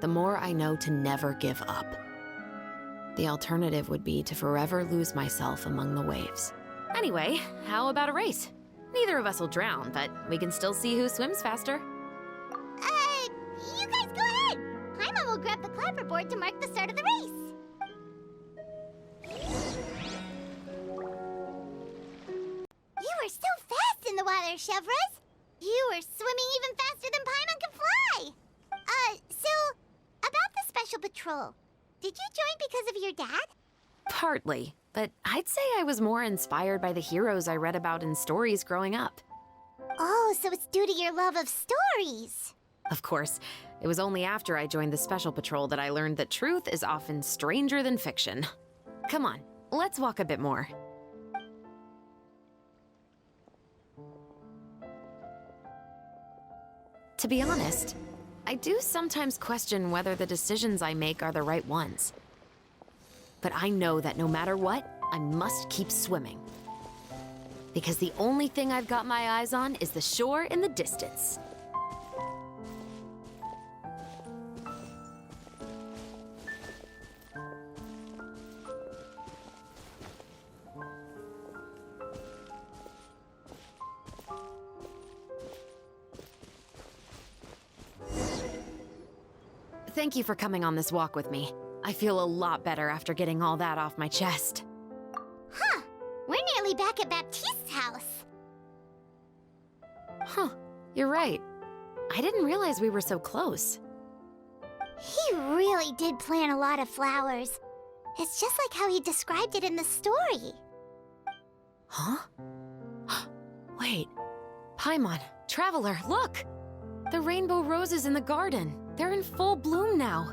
the more I know to never give up. The alternative would be to forever lose myself among the waves. Anyway, how about a race? Neither of us will drown, but we can still see who swims faster. You guys go ahead! Paimon will grab the clapperboard to mark the start of the race. You were so fast in the water, Chevreuse! You were swimming even faster than Paimon can fly! So, about the Special Patrol, did you join because of your dad? Partly, but I'd say I was more inspired by the heroes I read about in stories growing up. Oh, so it's due to your love of stories. Of course, it was only after I joined the Special Patrol that I learned that truth is often stranger than fiction. Come on, let's walk a bit more. To be honest, I do sometimes question whether the decisions I make are the right ones. But I know that no matter what, I must keep swimming. Because the only thing I've got my eyes on is the shore in the distance. Thank you for coming on this walk with me. I feel a lot better after getting all that off my chest. Huh. We're nearly back at Baptiste's house. Huh, you're right. I didn't realize we were so close. He really did plant a lot of flowers. It's just like how he described it in the story. Huh? Wait. Paimon, Traveler, look! The rainbow roses in the garden. They're in full bloom now.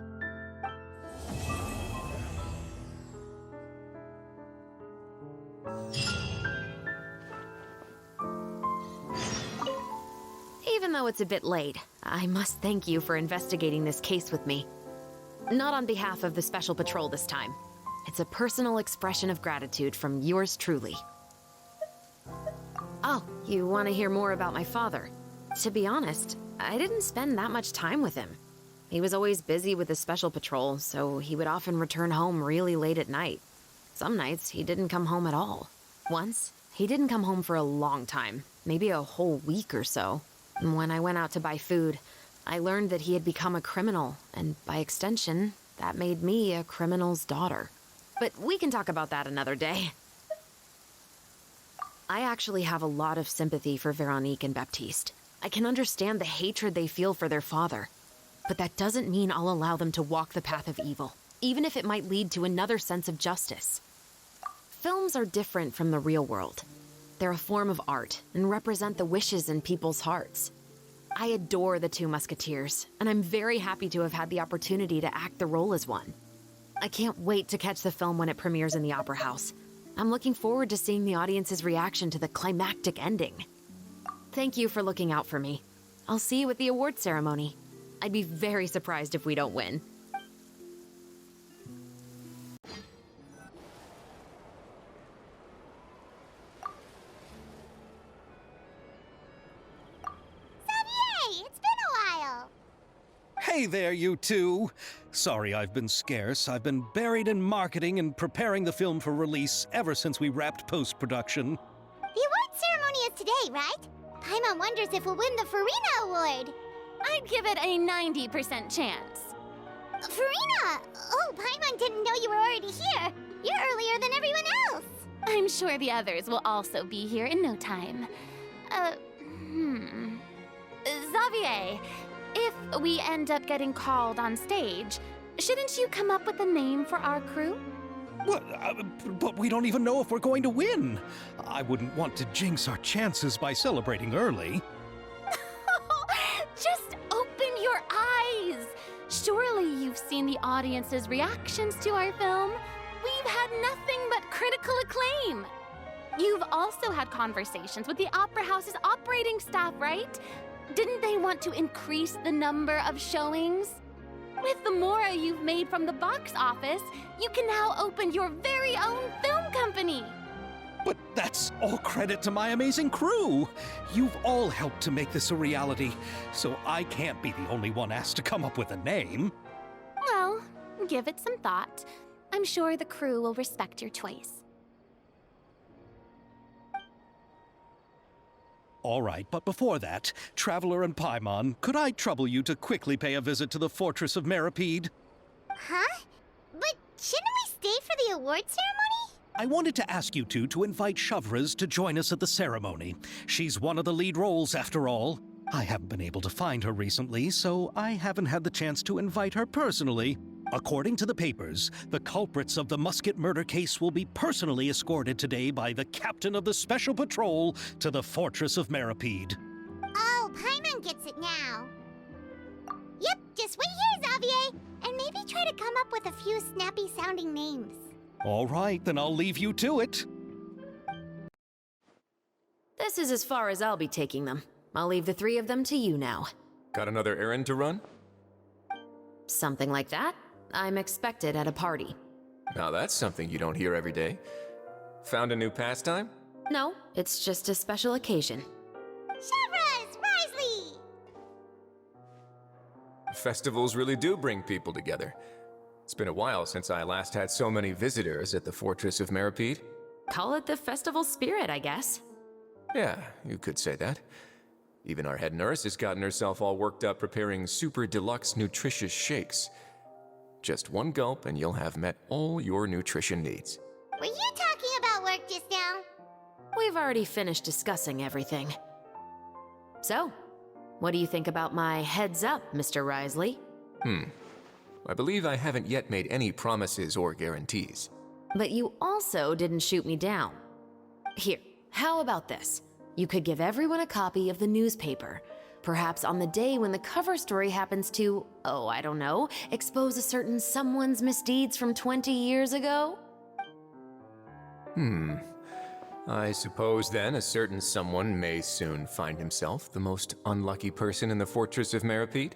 Even though it's a bit late, I must thank you for investigating this case with me. Not on behalf of the Special Patrol this time. It's a personal expression of gratitude from yours truly. Oh, you want to hear more about my father? To be honest, I didn't spend that much time with him. He was always busy with the Special Patrol, so he would often return home really late at night. Some nights, he didn't come home at all. Once, he didn't come home for a long time, maybe a whole week or so. When I went out to buy food, I learned that he had become a criminal, and by extension, that made me a criminal's daughter. But we can talk about that another day. I actually have a lot of sympathy for Veronique and Baptiste. I can understand the hatred they feel for their father. But that doesn't mean I'll allow them to walk the path of evil, even if it might lead to another sense of justice. Films are different from the real world. They're a form of art and represent the wishes in people's hearts. I adore the two Musketeers, and I'm very happy to have had the opportunity to act the role as one. I can't wait to catch the film when it premieres in the Opera House. I'm looking forward to seeing the audience's reaction to the climactic ending. Thank you for looking out for me. I'll see you at the award ceremony. I'd be very surprised if we don't win. Xavier, it's been a while. Hey there, you two! Sorry I've been scarce. I've been buried in marketing and preparing the film for release ever since we wrapped post-production. The award ceremony is today, right? Paimon wonders if we'll win the Farina Award. I'd give it a 90% chance. Farina! Oh, Paimon didn't know you were already here. You're earlier than everyone else. I'm sure the others will also be here in no time. Xavier, if we end up getting called on stage, shouldn't you come up with a name for our crew? What? But we don't even know if we're going to win. I wouldn't want to jinx our chances by celebrating early. Just open your eyes! Surely you've seen the audience's reactions to our film. We've had nothing but critical acclaim. You've also had conversations with the Opera House's operating staff, right? Didn't they want to increase the number of showings? With the mora you've made from the box office, you can now open your very own film company. But that's all credit to my amazing crew. You've all helped to make this a reality, so I can't be the only one asked to come up with a name. Well, give it some thought. I'm sure the crew will respect your choice. All right, but before that, Traveler and Paimon, could I trouble you to quickly pay a visit to the Fortress of Meripede? Huh? But shouldn't we stay for the award ceremony? I wanted to ask you two to invite Chevreuse to join us at the ceremony. She's one of the lead roles, after all. I haven't been able to find her recently, so I haven't had the chance to invite her personally. According to the papers, the culprits of the Musket murder case will be personally escorted today by the captain of the Special Patrol to the Fortress of Meripede. Oh, Paimon gets it now. Yep, just wait here, Xavier, and maybe try to come up with a few snappy-sounding names. All right, then I'll leave you to it. This is as far as I'll be taking them. I'll leave the three of them to you now. Got another errand to run? Something like that. I'm expected at a party. Now that's something you don't hear every day. Found a new pastime? No, it's just a special occasion. Chevreuse! Risley! Festivals really do bring people together. It's been a while since I last had so many visitors at the Fortress of Meripede. Call it the festival spirit, I guess. Yeah, you could say that. Even our head nurse has gotten herself all worked up preparing super deluxe nutritious shakes. Just one gulp and you'll have met all your nutrition needs. Were you talking about work just now? we've already finished discussing everything. So, what do you think about my heads up, Mr. Risley? I believe I haven't yet made any promises or guarantees. But you also didn't shoot me down. Here, how about this? You could give everyone a copy of the newspaper. Perhaps on the day when the cover story happens to, oh, I don't know, expose a certain someone's misdeeds from 20 years ago? I suppose then a certain someone may soon find himself the most unlucky person in the fortress of Meripede?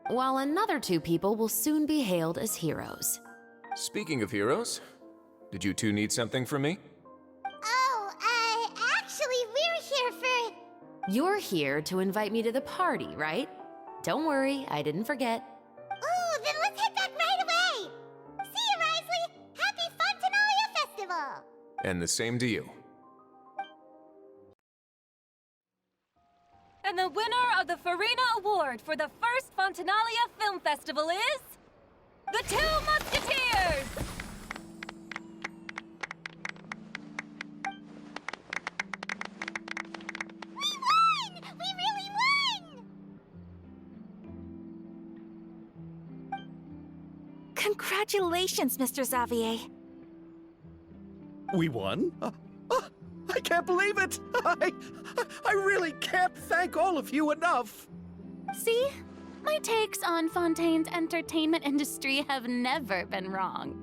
While another 2 people will soon be hailed as heroes. Speaking of heroes, did you two need something from me? Oh, actually, we're here for... You're here to invite me to the party, right? Don't worry, I didn't forget. Ooh, then let's head back right away! See you, Risley! Happy Fontanalia Festival! And the same to you. And the winner of the Farina Award for the first Fontanalia Film Festival is... the Two Musketeers! We won! We really won! Congratulations, Mr. Xavier. We won? I can't believe it! I really can't thank all of you enough! See? My takes on Fontaine's entertainment industry have never been wrong.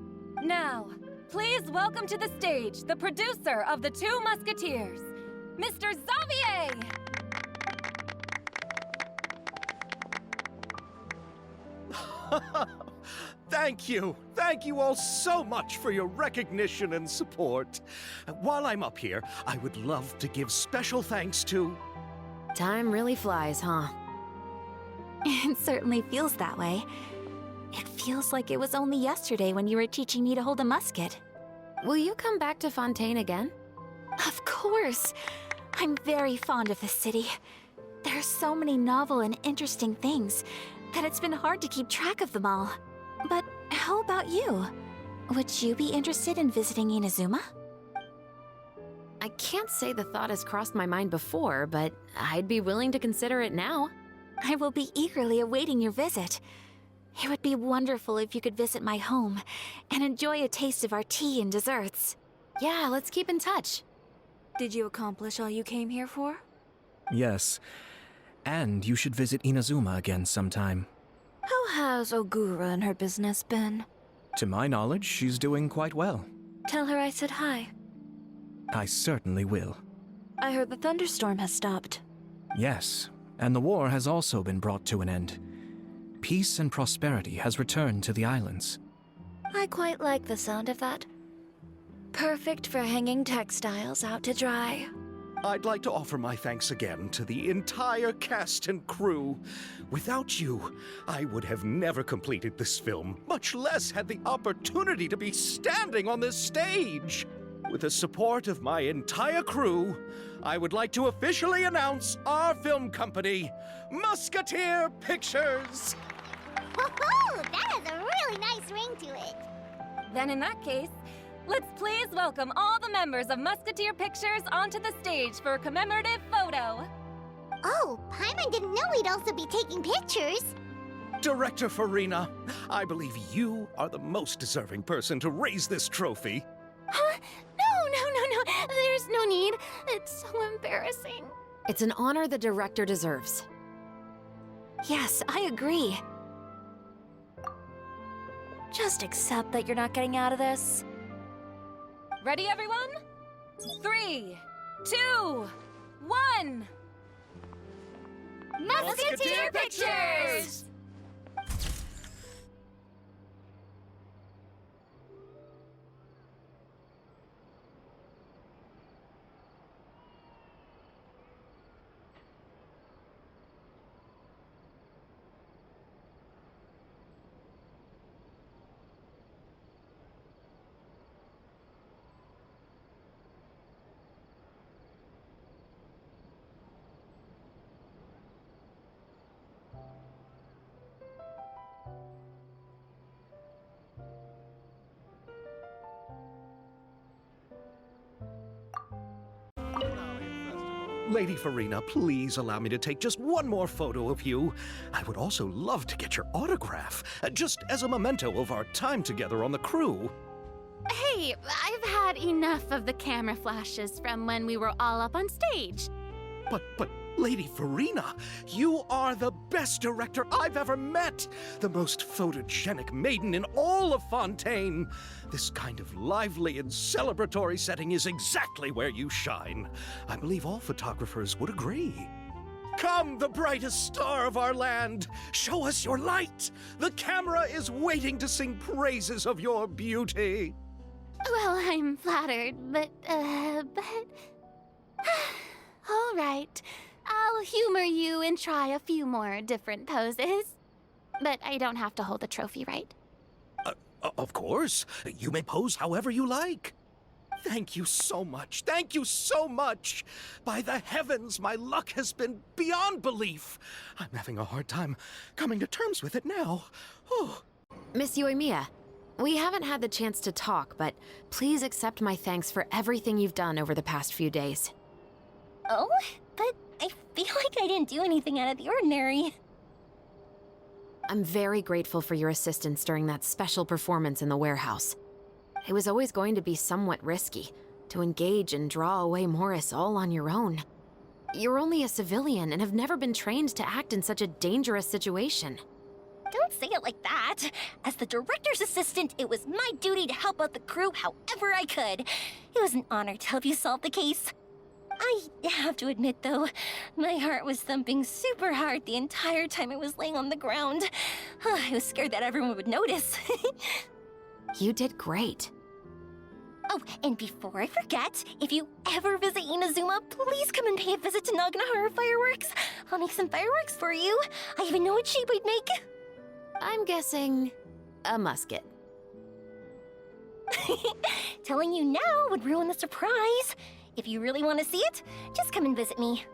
Now, please welcome to the stage the producer of the Two Musketeers, Mr. Xavier! Thank you. Thank you all so much for your recognition and support. While I'm up here, I would love to give special thanks to... Time really flies, huh? It certainly feels that way. It feels like it was only yesterday when you were teaching me to hold a musket. Will you come back to Fontaine again? Of course! I'm very fond of this city. There are so many novel and interesting things that it's been hard to keep track of them all. But how about you? Would you be interested in visiting Inazuma? I can't say the thought has crossed my mind before, but I'd be willing to consider it now. I will be eagerly awaiting your visit. It would be wonderful if you could visit my home and enjoy a taste of our tea and desserts. Yeah, let's keep in touch. Did you accomplish all you came here for? Yes. And you should visit Inazuma again sometime. How has Ogura and her business been? To my knowledge, she's doing quite well. Tell her I said hi. I certainly will. I heard the thunderstorm has stopped. Yes, and the war has also been brought to an end. Peace and prosperity has returned to the islands. I quite like the sound of that. Perfect for hanging textiles out to dry. I'd like to offer my thanks again to the entire cast and crew. Without you, I would have never completed this film, much less had the opportunity to be standing on this stage. With the support of my entire crew, I would like to officially announce our film company, Musketeer Pictures. Woohoo! That has a really nice ring to it. Then in that case, let's please welcome all the members of Musketeer Pictures onto the stage for a commemorative photo. Oh, Paimon didn't know we'd also be taking pictures. Director Farina, I believe you are the most deserving person to raise this trophy. Huh? No. There's no need. It's so embarrassing. It's an honor the director deserves. Yes, I agree. Just accept that you're not getting out of this. Ready, everyone? 3, 2, 1. Musketeer Pictures! Lady Farina, please allow me to take just one more photo of you. I would also love to get your autograph, just as a memento of our time together on the crew. Hey, I've had enough of the camera flashes from when we were all up on stage. But, Lady Farina, you are the best director I've ever met! The most photogenic maiden in all of Fontaine! This kind of lively and celebratory setting is exactly where you shine. I believe all photographers would agree. Come, the brightest star of our land! Show us your light! The camera is waiting to sing praises of your beauty! Well, I'm flattered, but... All right. I'll humor you and try a few more different poses. But I don't have to hold the trophy, right? Of course. You may pose however you like. Thank you so much. Thank you so much. By the heavens, my luck has been beyond belief. I'm having a hard time coming to terms with it now. Oh. Miss Yoimiya, we haven't had the chance to talk, but please accept my thanks for everything you've done over the past few days. Oh, but I feel like I didn't do anything out of the ordinary. I'm very grateful for your assistance during that special performance in the warehouse. It was always going to be somewhat risky, to engage and draw away Morris all on your own. You're only a civilian and have never been trained to act in such a dangerous situation. Don't say it like that. As the director's assistant, it was my duty to help out the crew however I could. It was an honor to help you solve the case. I have to admit, though, my heart was thumping super hard the entire time I was laying on the ground. I was scared that everyone would notice. You did great. Oh, and before I forget, if you ever visit Inazuma, please come and pay a visit to Naganohara Fireworks. I'll make some fireworks for you. I even know what shape we'd make. I'm guessing a musket. Telling you now would ruin the surprise. If you really want to see it, just come and visit me.